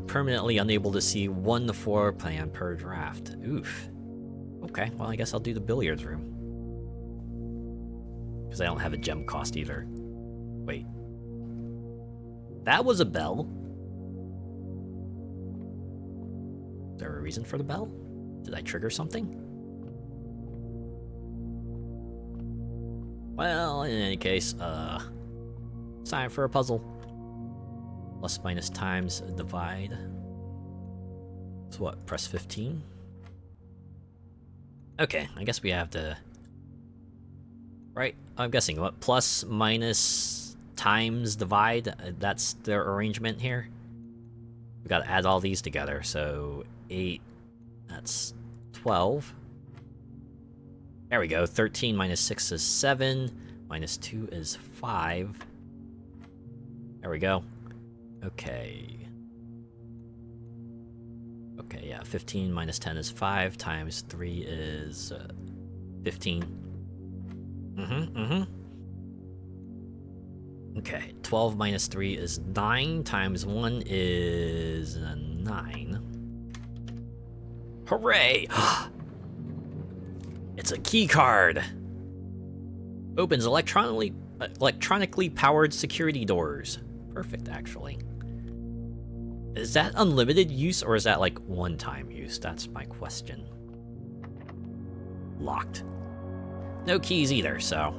permanently unable to see one floor plan per draft. Oof. Okay, well, I guess I'll do the billiards room. Because I don't have a gem cost either. Wait. That was a bell. Is there a reason for the bell? Did I trigger something? Well, in any case, it's time for a puzzle. Plus, minus, times, divide. So what, press 15? Okay, I guess we have to... Right, I'm guessing, what, plus, minus, times, divide? That's their arrangement here? We gotta add all these together, so 8, that's 12. There we go, 13 minus 6 is 7, minus 2 is 5. There we go. Okay. Okay, yeah, 15 minus 10 is 5, times 3 is 15. Okay, 12 minus 3 is 9, times 1 is 9. Hooray! It's a key card! Opens electronically powered security doors. Perfect, actually. Is that unlimited use, or is that, like, one-time use? That's my question. Locked. No keys either, so...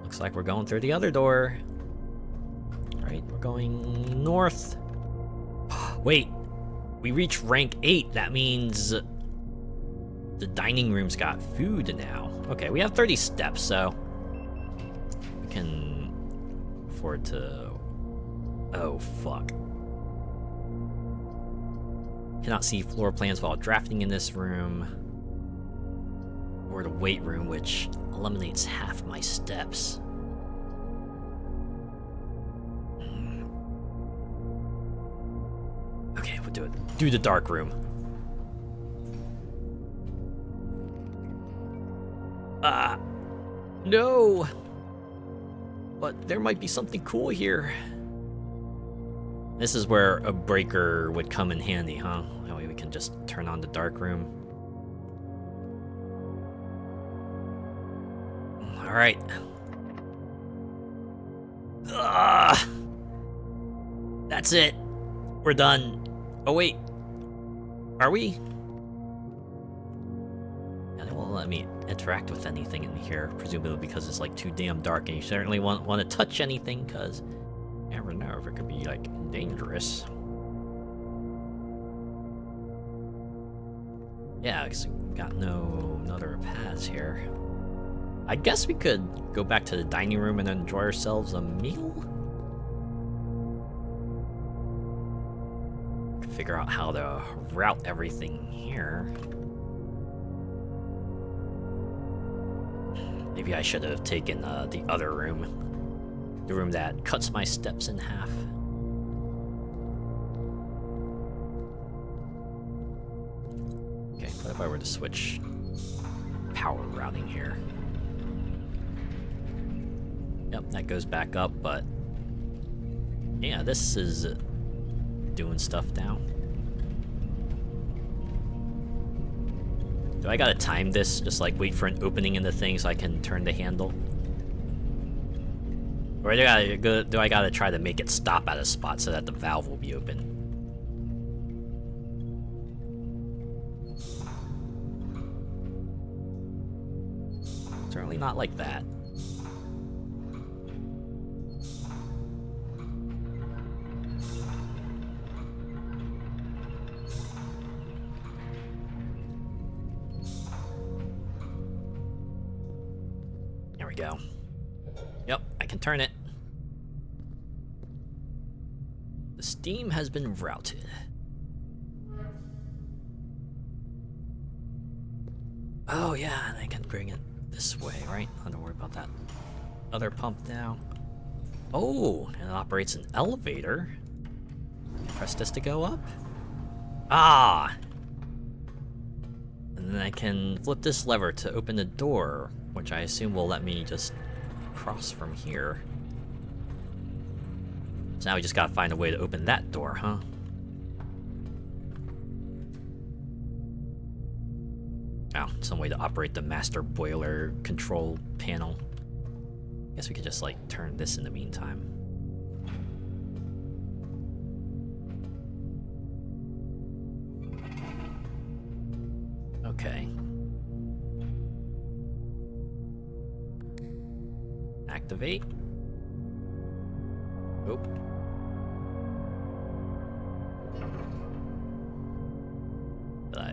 Looks like we're going through the other door. Right, we're going north. Wait! We reached rank 8. That means... the dining room's got food now. Okay, we have 30 steps, so... we can... afford to... Oh, fuck. Cannot see floor plans while drafting in this room. Or the weight room, which eliminates half my steps. Okay, we'll do it. Do the dark room. No! But there might be something cool here. This is where a breaker would come in handy, huh? That way we can just turn on the dark room. Alright. That's it. We're done. Oh wait. Are we? Yeah, they won't let me interact with anything in here, presumably because it's like too damn dark, and you certainly won't want to touch anything, because you never know if it could be like dangerous. Yeah, because we got no other paths here. I guess we could go back to the dining room and enjoy ourselves a meal? Figure out how to route everything here. Maybe I should have taken the other room. The room that cuts my steps in half. Okay, what if I were to switch power routing here? Yep, that goes back up, but... yeah, this is doing stuff now. Do I gotta time this? Just like wait for an opening in the thing so I can turn the handle? Or do I gotta try to make it stop at a spot so that the valve will be open? Certainly not like that. There we go. Yep, I can turn it. The steam has been routed. Oh yeah, and I can bring it this way, right? I don't worry about that other pump now. Oh, and it operates an elevator. Press this to go up. Ah! And then I can flip this lever to open the door, which I assume will let me just cross from here. So now we just gotta find a way to open that door, huh? Oh, some way to operate the master boiler control panel. Guess we could just like turn this in the meantime. Okay. Activate. Oop.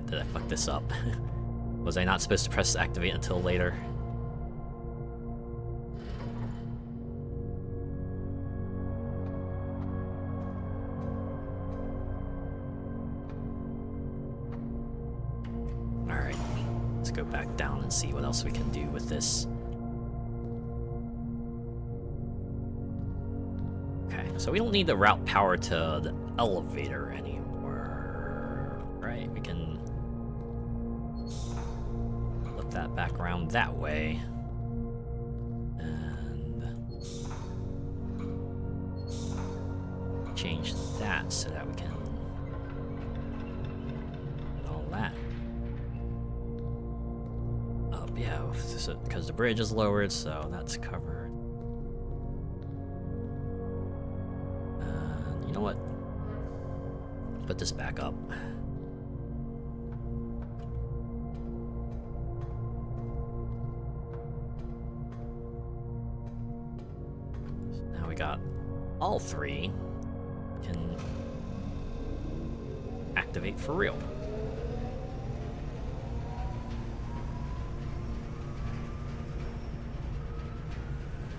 Did I fuck this up? Was I not supposed to press activate until later? Alright, let's go back down and see what else we can do with this. Okay, so we don't need to route power to the elevator anymore, right? We can flip that back around that way. And change that so that we can get all that up. Yeah, because the bridge is lowered, so that's covered. And you know what? Put this back up. Got all three can activate for real.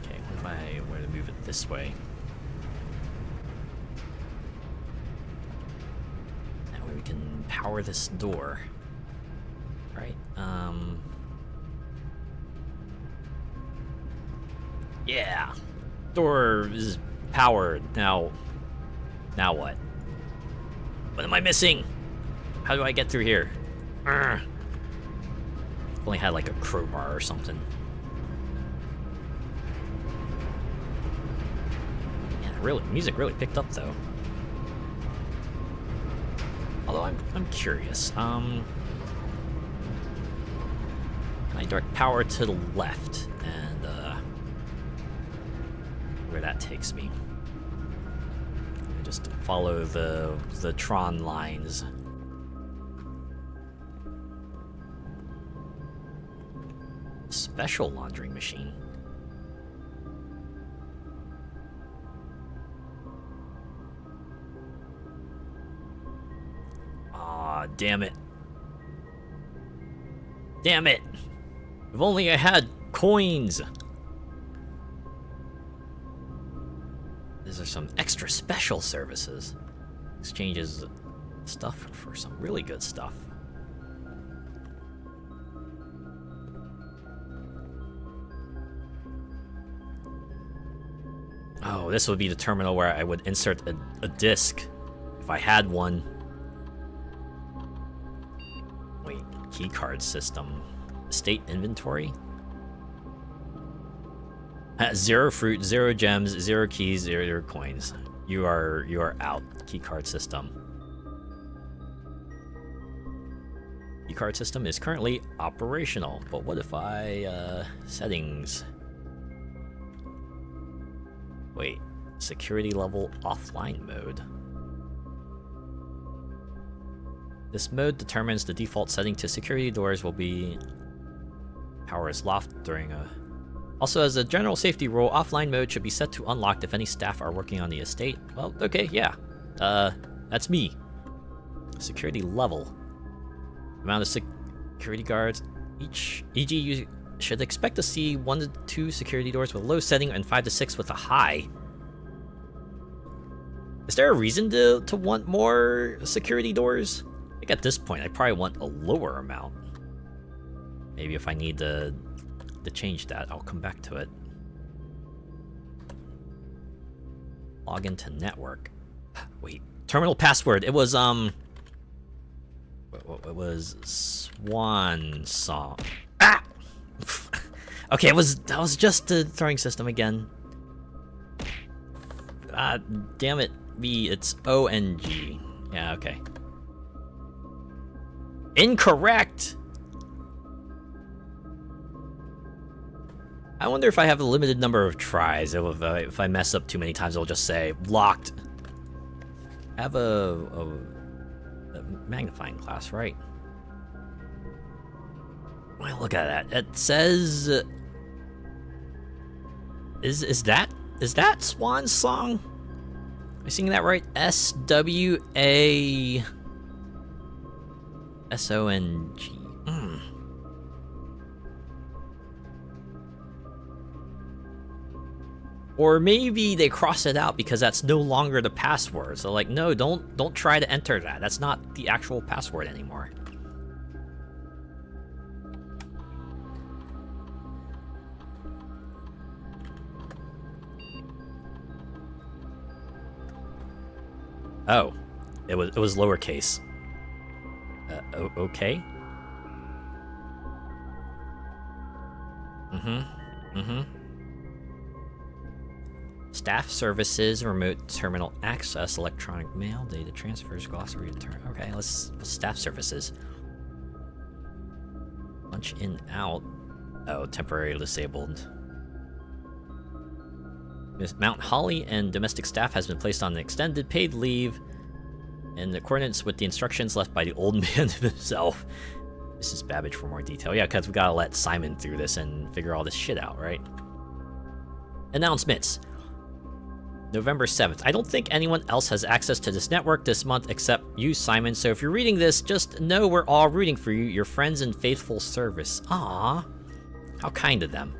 Okay, what if I were to move it this way? That way we can power this door, right? Yeah. Door is powered. Now what? What am I missing? How do I get through here? If only had like a crowbar or something. Yeah, music really picked up though. Although I'm curious. Can I direct power to the left and where that takes me? Just follow the Tron lines. Special laundering machine. Aw, damn it. Damn it! If only I had coins! These are some extra special services. Exchanges stuff for some really good stuff. Oh, this would be the terminal where I would insert a disc if I had one. Wait, keycard system. State inventory? 0 fruit, 0 gems, 0 keys, 0 coins. You are out. Keycard system. Keycard system is currently operational, but what if I settings? Wait, security level offline mode. This mode determines the default setting to security doors will be power is locked during a. Also, as a general safety rule, offline mode should be set to unlocked if any staff are working on the estate. Well, okay, yeah. That's me. Security level. Amount of security guards. E.g., you should expect to see 1 to 2 security doors with a low setting and 5 to 6 with a high. Is there a reason to want more security doors? I think at this point, I probably want a lower amount. Maybe if I need to change that, I'll come back to it. Log into network. Wait, terminal password. It was it was Swan Song. Ah! Okay, that was just the throwing system again. Ah, damn it. It's ONG. Yeah, okay. Incorrect! I wonder if I have a limited number of tries. If I mess up too many times, it'll just say locked. I have a magnifying glass, right? Well, look at that. It says, is that Swan's song? Am I singing that right? SWASONG. Or maybe they cross it out because that's no longer the password. So like, no, don't try to enter that. That's not the actual password anymore. Oh, it was lowercase. Okay. Staff services, remote terminal access, electronic mail, data transfers, glossary, okay, let's staff services. Punch in, out. Oh, temporarily disabled. Mount Holly and domestic staff has been placed on an extended paid leave in accordance with the instructions left by the old man himself. Mrs. Babbage for more detail. Yeah, because we gotta let Simon through this and figure all this shit out, right? Announcements. November 7th. I don't think anyone else has access to this network this month except you, Simon, so if you're reading this, just know we're all rooting for you, your friends in faithful service. Aww. How kind of them.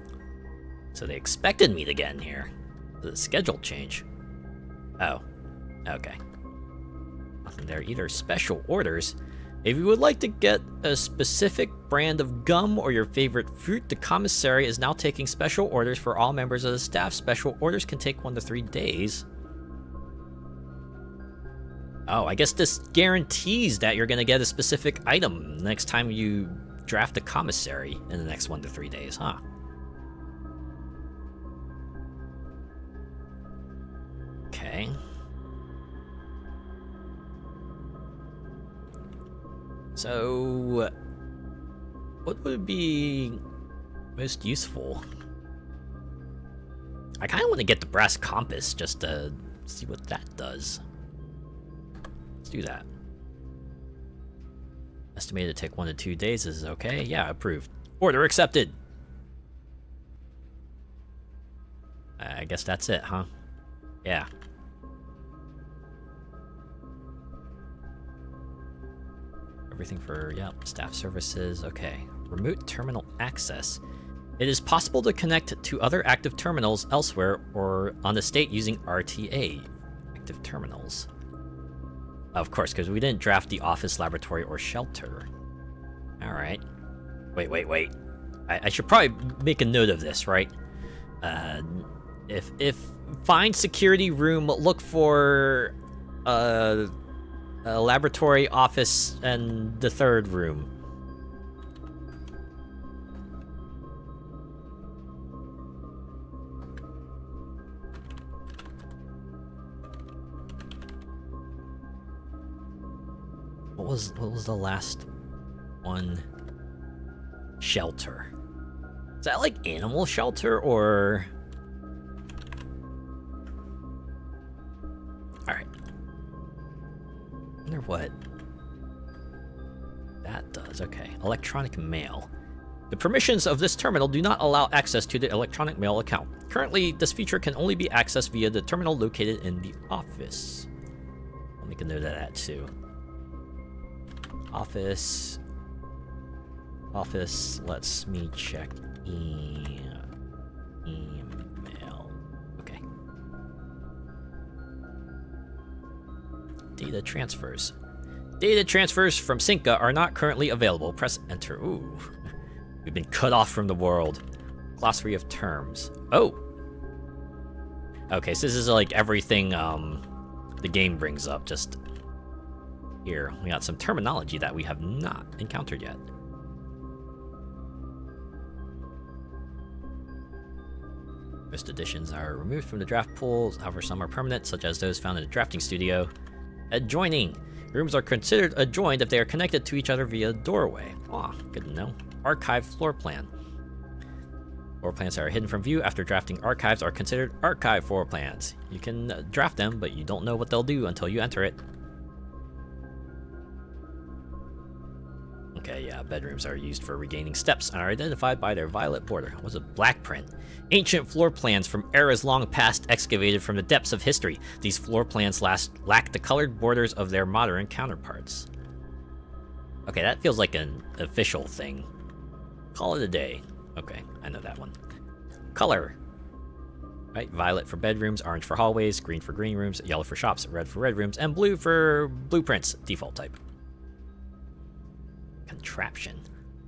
So they expected me to get in here. The schedule change. Oh. Okay. Nothing there either. Special orders. If you would like to get a specific brand of gum or your favorite fruit, the commissary is now taking special orders for all members of the staff. Special orders can take 1 to 3 days. Oh, I guess this guarantees that you're going to get a specific item next time you draft a commissary in the next 1 to 3 days, huh? Okay. So, what would be most useful? I kind of want to get the brass compass just to see what that does. Let's do that. Estimated to take 1 to 2 days is okay. Yeah, approved. Order accepted. I guess that's it, huh? Yeah. Everything for, staff services. Okay. Remote terminal access. It is possible to connect to other active terminals elsewhere or on the state using RTA. Active terminals. Of course, because we didn't draft the office, laboratory, or shelter. Alright. Wait. I should probably make a note of this, right? If find security room, look for a laboratory, office, and the third room. was the last one? Shelter. Is that like animal shelter or? All right. I wonder what that does. Okay, electronic mail. The permissions of this terminal do not allow access to the electronic mail account. Currently, this feature can only be accessed via the terminal located in the office. I'll make a note of that too. Office. Let's me check email. Okay. Data transfers. Data transfers from Cinca are not currently available. Press enter. Ooh. We've been cut off from the world. Glossary of terms. Oh! Okay, so this is like everything the game brings up. Just here. We got some terminology that we have not encountered yet. Most additions are removed from the draft pool, however some are permanent, such as those found in the drafting studio. Adjoining. Rooms are considered adjoined if they are connected to each other via a doorway. Aw, good to know. Archive floor plan. Floor plans that are hidden from view after drafting archives are considered archive floor plans. You can draft them, but you don't know what they'll do until you enter it. Okay, yeah, bedrooms are used for regaining steps and are identified by their violet border. What's a black print? Ancient floor plans from eras long past excavated from the depths of history. These floor plans lack the colored borders of their modern counterparts. Okay, that feels like an official thing. Call it a day. Okay, I know that one. Color. Right, violet for bedrooms, orange for hallways, green for green rooms, yellow for shops, red for red rooms, and blue for blueprints, default type. Contraption.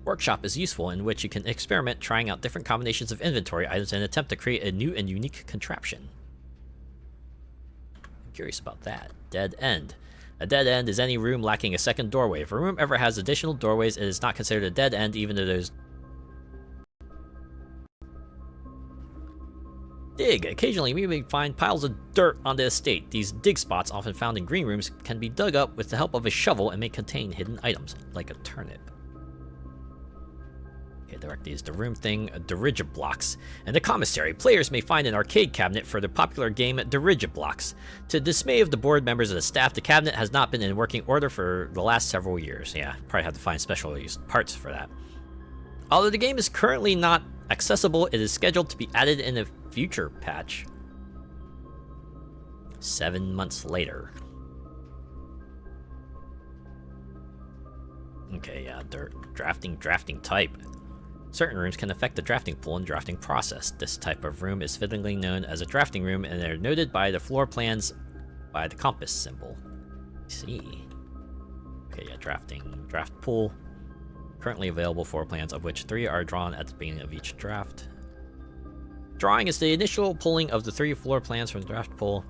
Workshop is useful in which you can experiment trying out different combinations of inventory items in an attempt to create a new and unique contraption. I'm curious about that. Dead end. A dead end is any room lacking a second doorway. If a room ever has additional doorways, it is not considered a dead end even though there's... Dig. Occasionally, we may find piles of dirt on the estate. These dig spots, often found in green rooms, can be dug up with the help of a shovel and may contain hidden items, like a turnip. Okay, directly is the room thing. Dirigiblocks. In the commissary, players may find an arcade cabinet for the popular game Dirigiblocks. To the dismay of the board members of the staff, the cabinet has not been in working order for the last several years. Yeah, probably have to find special used parts for that. Although the game is currently not accessible, it is scheduled to be added in a future patch. 7 months later. Okay, yeah, drafting type. Certain rooms can affect the drafting pool and drafting process. This type of room is fittingly known as a drafting room, and they're noted by the floor plans by the compass symbol. Let's see. Okay, yeah, draft pool. Currently available floor plans, of which 3 are drawn at the beginning of each draft. Drawing is the initial pulling of the 3 floor plans from the draft pool.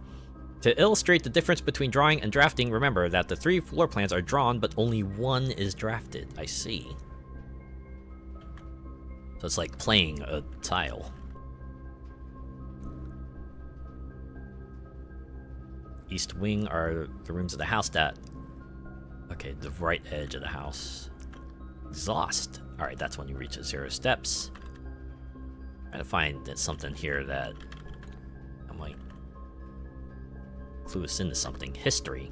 To illustrate the difference between drawing and drafting, remember that the 3 floor plans are drawn, but only 1 is drafted. I see. So it's like playing a tile. East wing are the rooms of the house that... Okay, the right edge of the house. Exhaust. Alright, that's when you reach 0 steps. Trying to find something here that I might clue us into something. History.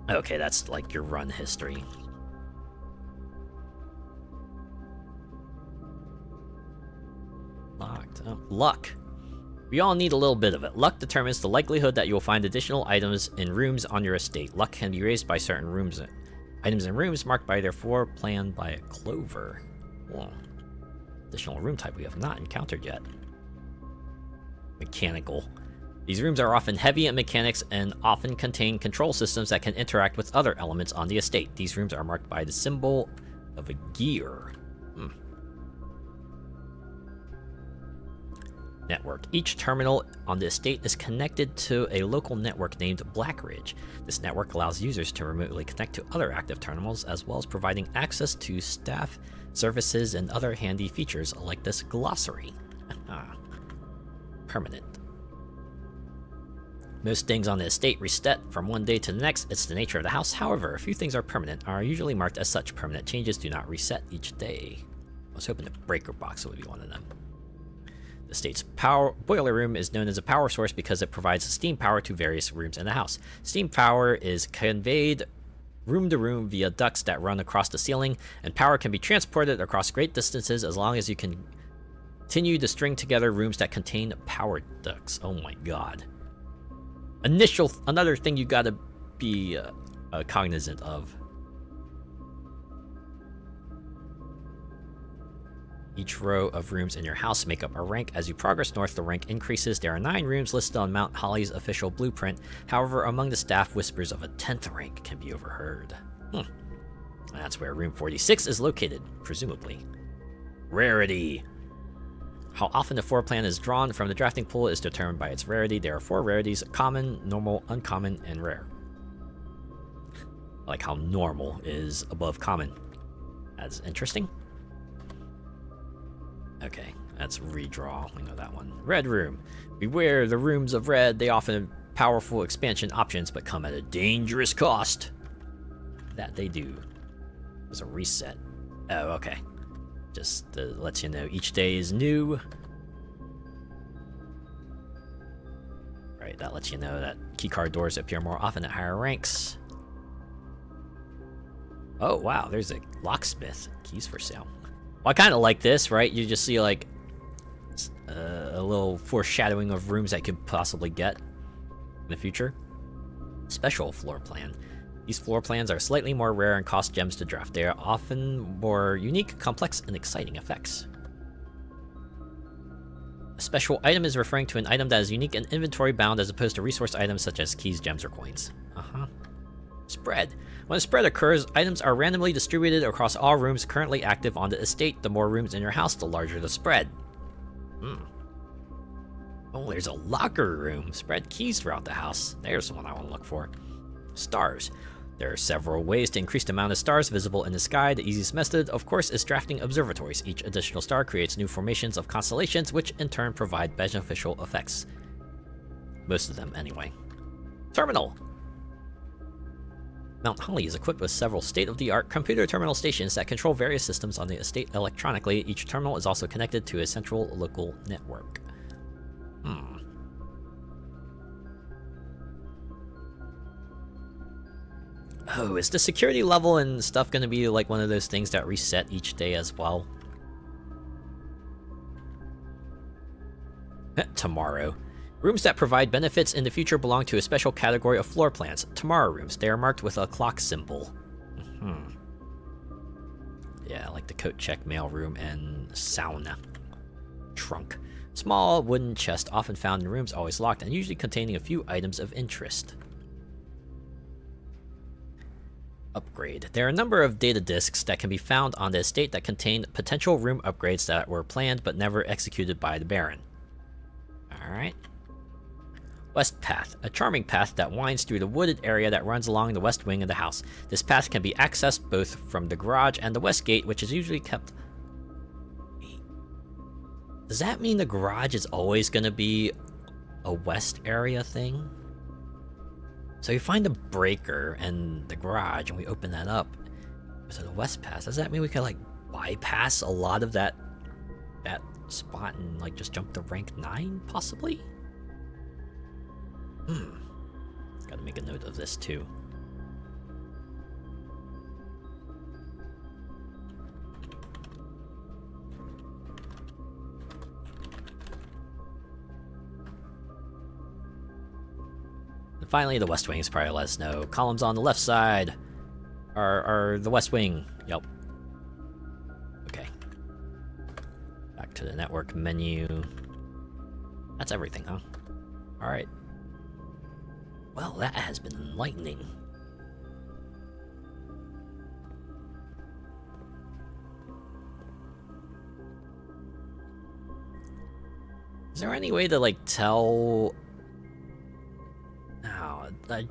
Okay, that's like your run history. Locked. Oh, luck. We all need a little bit of it. Luck determines the likelihood that you will find additional items in rooms on your estate. Luck can be raised by certain rooms. Items in rooms marked by their floor plan by a clover. Whoa. Additional room type we have not encountered yet. Mechanical. These rooms are often heavy in mechanics and often contain control systems that can interact with other elements on the estate. These rooms are marked by the symbol of a gear. Network. Each terminal on the estate is connected to a local network named Blackridge. This network allows users to remotely connect to other active terminals, as well as providing access to staff, services, and other handy features like this glossary. Permanent. Most things on the estate reset from one day to the next. It's the nature of the house. However, a few things are permanent, are usually marked as such. Permanent changes do not reset each day. I was hoping the breaker box would be one of them. The estate's power boiler room is known as a power source because it provides steam power to various rooms in the house. Steam power is conveyed room to room via ducts that run across the ceiling, and power can be transported across great distances as long as you can continue to string together rooms that contain power ducts. Oh my god. Another thing you gotta be cognizant of. Each row of rooms in your house make up a rank. As you progress north, the rank increases. There are 9 rooms listed on Mount Holly's official blueprint. However, among the staff, whispers of a 10th rank can be overheard. That's where room 46 is located, presumably. Rarity. How often the floor plan is drawn from the drafting pool is determined by its rarity. There are 4 rarities: common, normal, uncommon, and rare. Like how normal is above common. That's interesting. Okay, that's redraw. We know that one. Red room. Beware the rooms of red. They often have powerful expansion options, but come at a dangerous cost. That they do. There's a reset. Oh, okay. Just to let you know, each day is new. Right, that lets you know that keycard doors appear more often at higher ranks. Oh, wow, there's a locksmith. Keys for sale. Well, I kind of like this, right? You just see, like, a little foreshadowing of rooms I could possibly get in the future. Special floor plan. These floor plans are slightly more rare and cost gems to draft. They are often more unique, complex, and exciting effects. A special item is referring to an item that is unique and inventory bound as opposed to resource items such as keys, gems, or coins. Spread. When a spread occurs, items are randomly distributed across all rooms currently active on the estate. The more rooms in your house, the larger the spread. Oh, there's a locker room. Spread keys throughout the house. There's the one I want to look for. Stars. There are several ways to increase the amount of stars visible in the sky. The easiest method, of course, is drafting observatories. Each additional star creates new formations of constellations, which in turn provide beneficial effects. Most of them, anyway. Terminal. Mount Holly is equipped with several state-of-the-art computer terminal stations that control various systems on the estate electronically. Each terminal is also connected to a central local network. Oh, is the security level and stuff going to be like one of those things that reset each day as well? Tomorrow. Rooms that provide benefits in the future belong to a special category of floor plans. Tomorrow rooms. They are marked with a clock symbol. Yeah, like the coat check mail room and sauna. Trunk. Small wooden chest often found in rooms, always locked, and usually containing a few items of interest. Upgrade. There are a number of data disks that can be found on the estate that contain potential room upgrades that were planned but never executed by the Baron. Alright. West Path. A charming path that winds through the wooded area that runs along the west wing of the house. This path can be accessed both from the garage and the west gate, which is usually kept... Does that mean the garage is always going to be a west area thing? So you find the breaker and the garage, and we open that up to the west path. Does that mean we can, like, bypass a lot of that spot and, like, just jump to rank 9, possibly? Gotta make a note of this, too. And finally, the west wing is probably let us know. Columns on the left side are the west wing. Yep. Okay. Back to the network menu. That's everything, huh? Alright. Well, that has been enlightening. Is there any way to, like, tell... No, I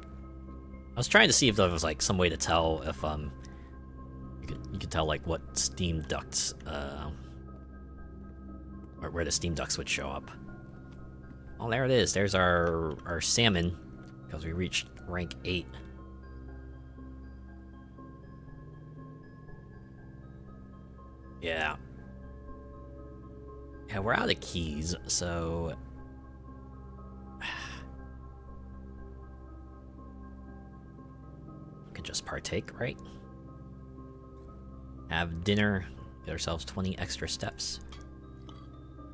was trying to see if there was, like, some way to tell if, you could tell, like, what steam ducts, or where the steam ducts would show up. Oh, there it is. There's our salmon. Because we reached rank 8. Yeah. Yeah, we're out of keys, so... we can just partake, right? Have dinner, get ourselves 20 extra steps.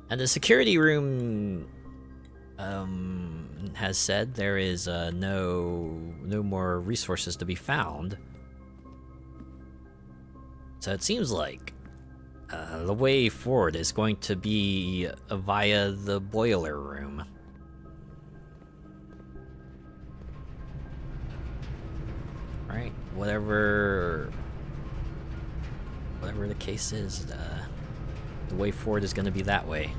And the security room has said there is no more resources to be found. So it seems like the way forward is going to be via the boiler room. Alright, whatever the case is, the way forward is going to be that way.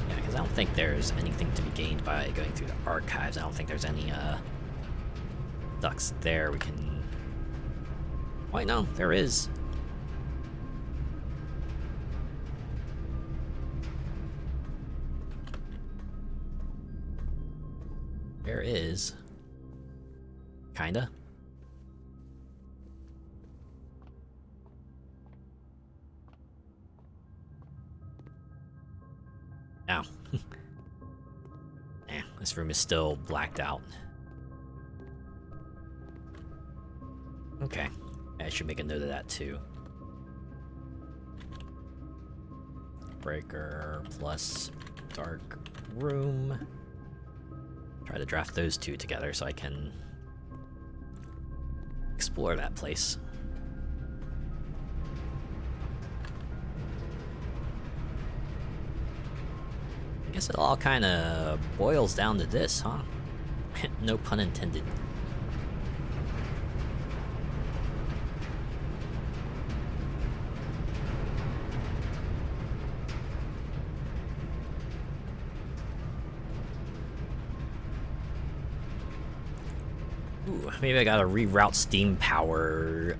Yeah, because I don't think there's anything to be gained by going through the archives. I don't think there's any ducts there we can... Wait, no, there is. There is. Kinda. Ow. This room is still blacked out. Okay. I should make a note of that too. Breaker plus dark room. Try to draft those two together so I can explore that place. I guess it all kind of boils down to this, huh? No pun intended. Ooh, maybe I gotta reroute steam power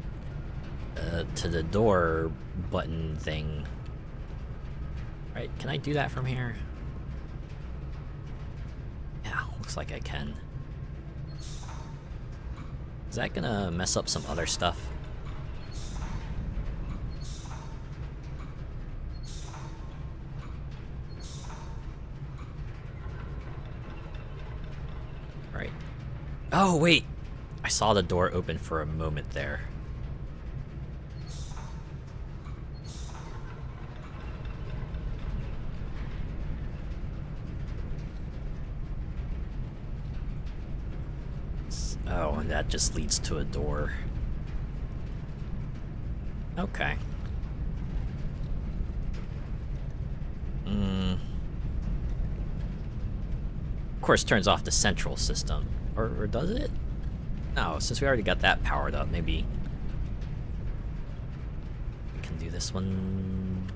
to the door button thing. Right, can I do that from here? Yeah, looks like I can. Is that gonna mess up some other stuff? Right. Oh, wait! I saw the door open for a moment there. Oh, and that just leads to a door. Okay. Of course, turns off the central system. Or does it? No, since we already got that powered up, maybe we can do this one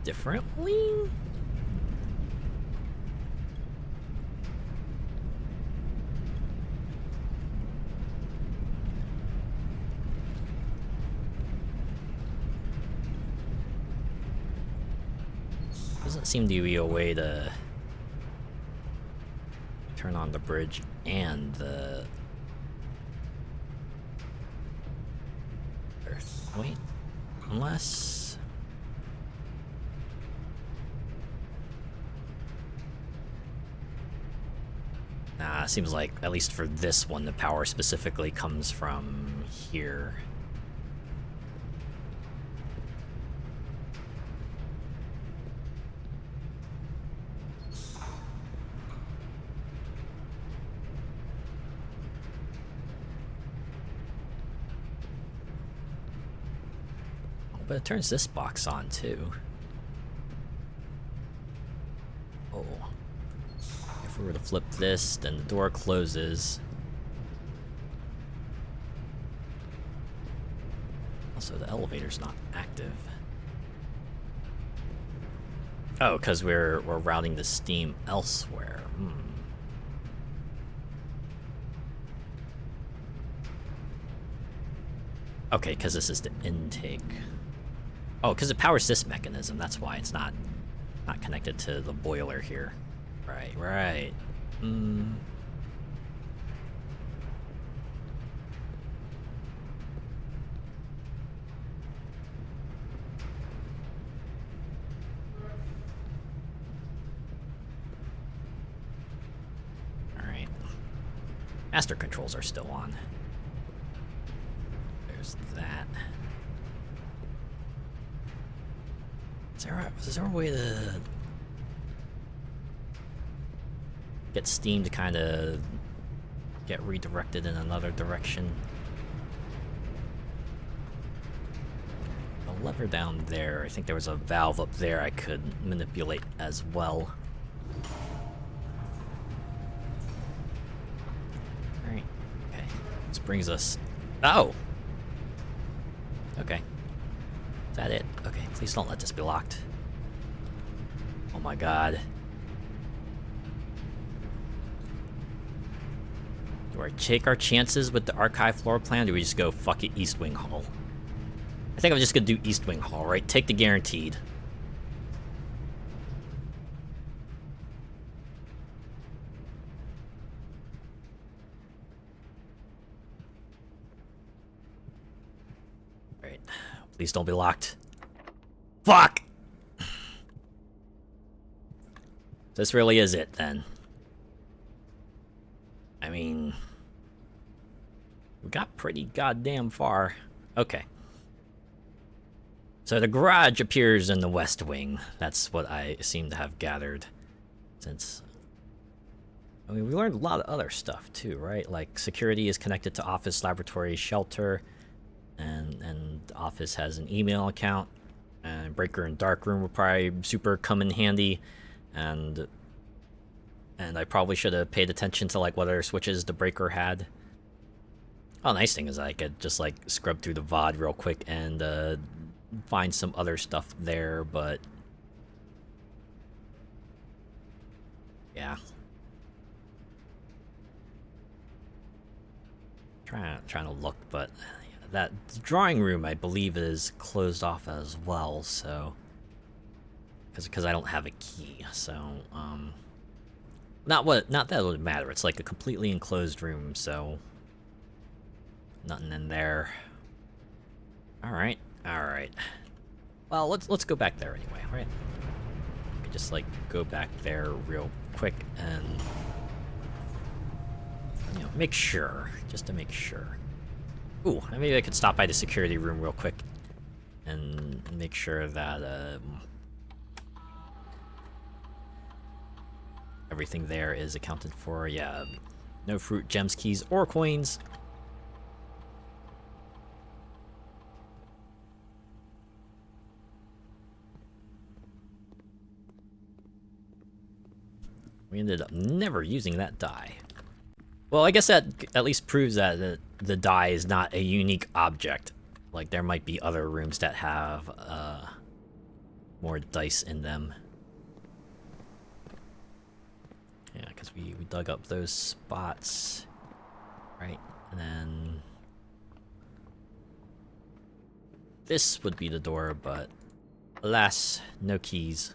differently? Doesn't seem to be a way to turn on the bridge and the earth. Wait, unless... Nah, it seems like, at least for this one, the power specifically comes from here. But it turns this box on, too. Oh. If we were to flip this, then the door closes. Also, the elevator's not active. Oh, because we're routing the steam elsewhere. Okay, because this is the intake. Oh, because it powers this mechanism, that's why it's not Not connected to the boiler here. Right, right. Alright. Master controls are still on. There's that. Is there a way to get steam to kind of get redirected in another direction? The lever down there, I think there was a valve up there I could manipulate as well. Alright, okay. This brings us... Oh! Okay. Is that it? Okay, please don't let this be locked. Oh my god. Do I take our chances with the archive floor plan, or do we just go fuck it, East Wing Hall? I think I'm just gonna do East Wing Hall, right? Take the guaranteed. Alright. Please don't be locked. Fuck! This really is it, then. I mean... we got pretty goddamn far. Okay. So the garage appears in the west wing. That's what I seem to have gathered. Since... I mean, we learned a lot of other stuff, too, right? Like, security is connected to office, laboratory, shelter. And the office has an email account. And breaker and dark room will probably super come in handy. And I probably should have paid attention to, like, what other switches the breaker had. Oh, nice thing is I could just, like, scrub through the VOD real quick and find some other stuff there, but... yeah. Trying to look, but... that drawing room, I believe, is closed off as well, so... Because I don't have a key, so, Not that it would matter, it's like a completely enclosed room, so... nothing in there. Alright, alright. Well, let's go back there anyway, right? We could just, like, go back there real quick and... you know, make sure, just to make sure. Ooh, maybe I could stop by the security room real quick and make sure that, everything there is accounted for. Yeah, no fruit, gems, keys, or coins. We ended up never using that die. Well, I guess that at least proves that the die is not a unique object. Like, there might be other rooms that have more dice in them. Yeah, because we dug up those spots, right? And then this would be the door, but alas, no keys.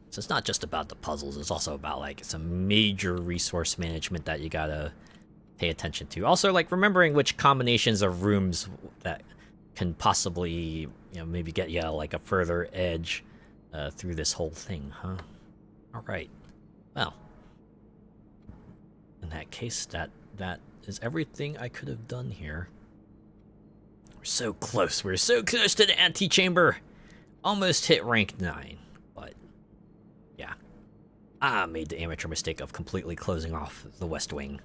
So it's not just about the puzzles, it's also about, like, some major resource management that you gotta pay attention to. Also, like, remembering which combinations of rooms that can possibly, you know, maybe get you, like, a further edge through this whole thing, huh? Alright. Well. In that case, that is everything I could have done here. We're so close. We're so close to the antechamber. Almost hit rank 9. But, yeah. I made the amateur mistake of completely closing off the west wing.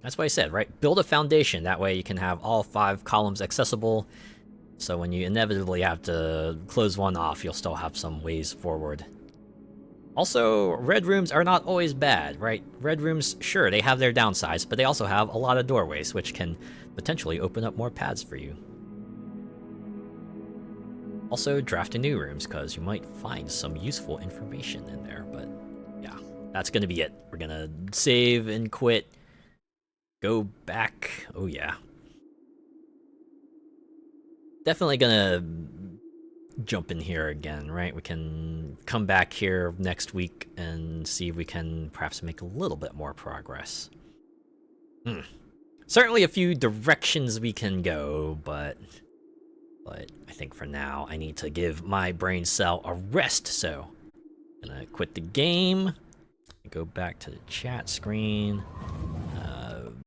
That's what I said, right? Build a foundation. That way you can have all 5 columns accessible. So when you inevitably have to close one off, you'll still have some ways forward. Also, red rooms are not always bad, right? Red rooms, sure, they have their downsides, but they also have a lot of doorways, which can potentially open up more paths for you. Also, draft in new rooms, because you might find some useful information in there, but yeah, that's going to be it. We're going to save and quit. go back. Oh yeah. Definitely gonna jump in here again, right? We can come back here next week and see if we can perhaps make a little bit more progress. Certainly a few directions we can go, but I think for now I need to give my brain cell a rest, so I'm gonna quit the game, go back to the chat screen.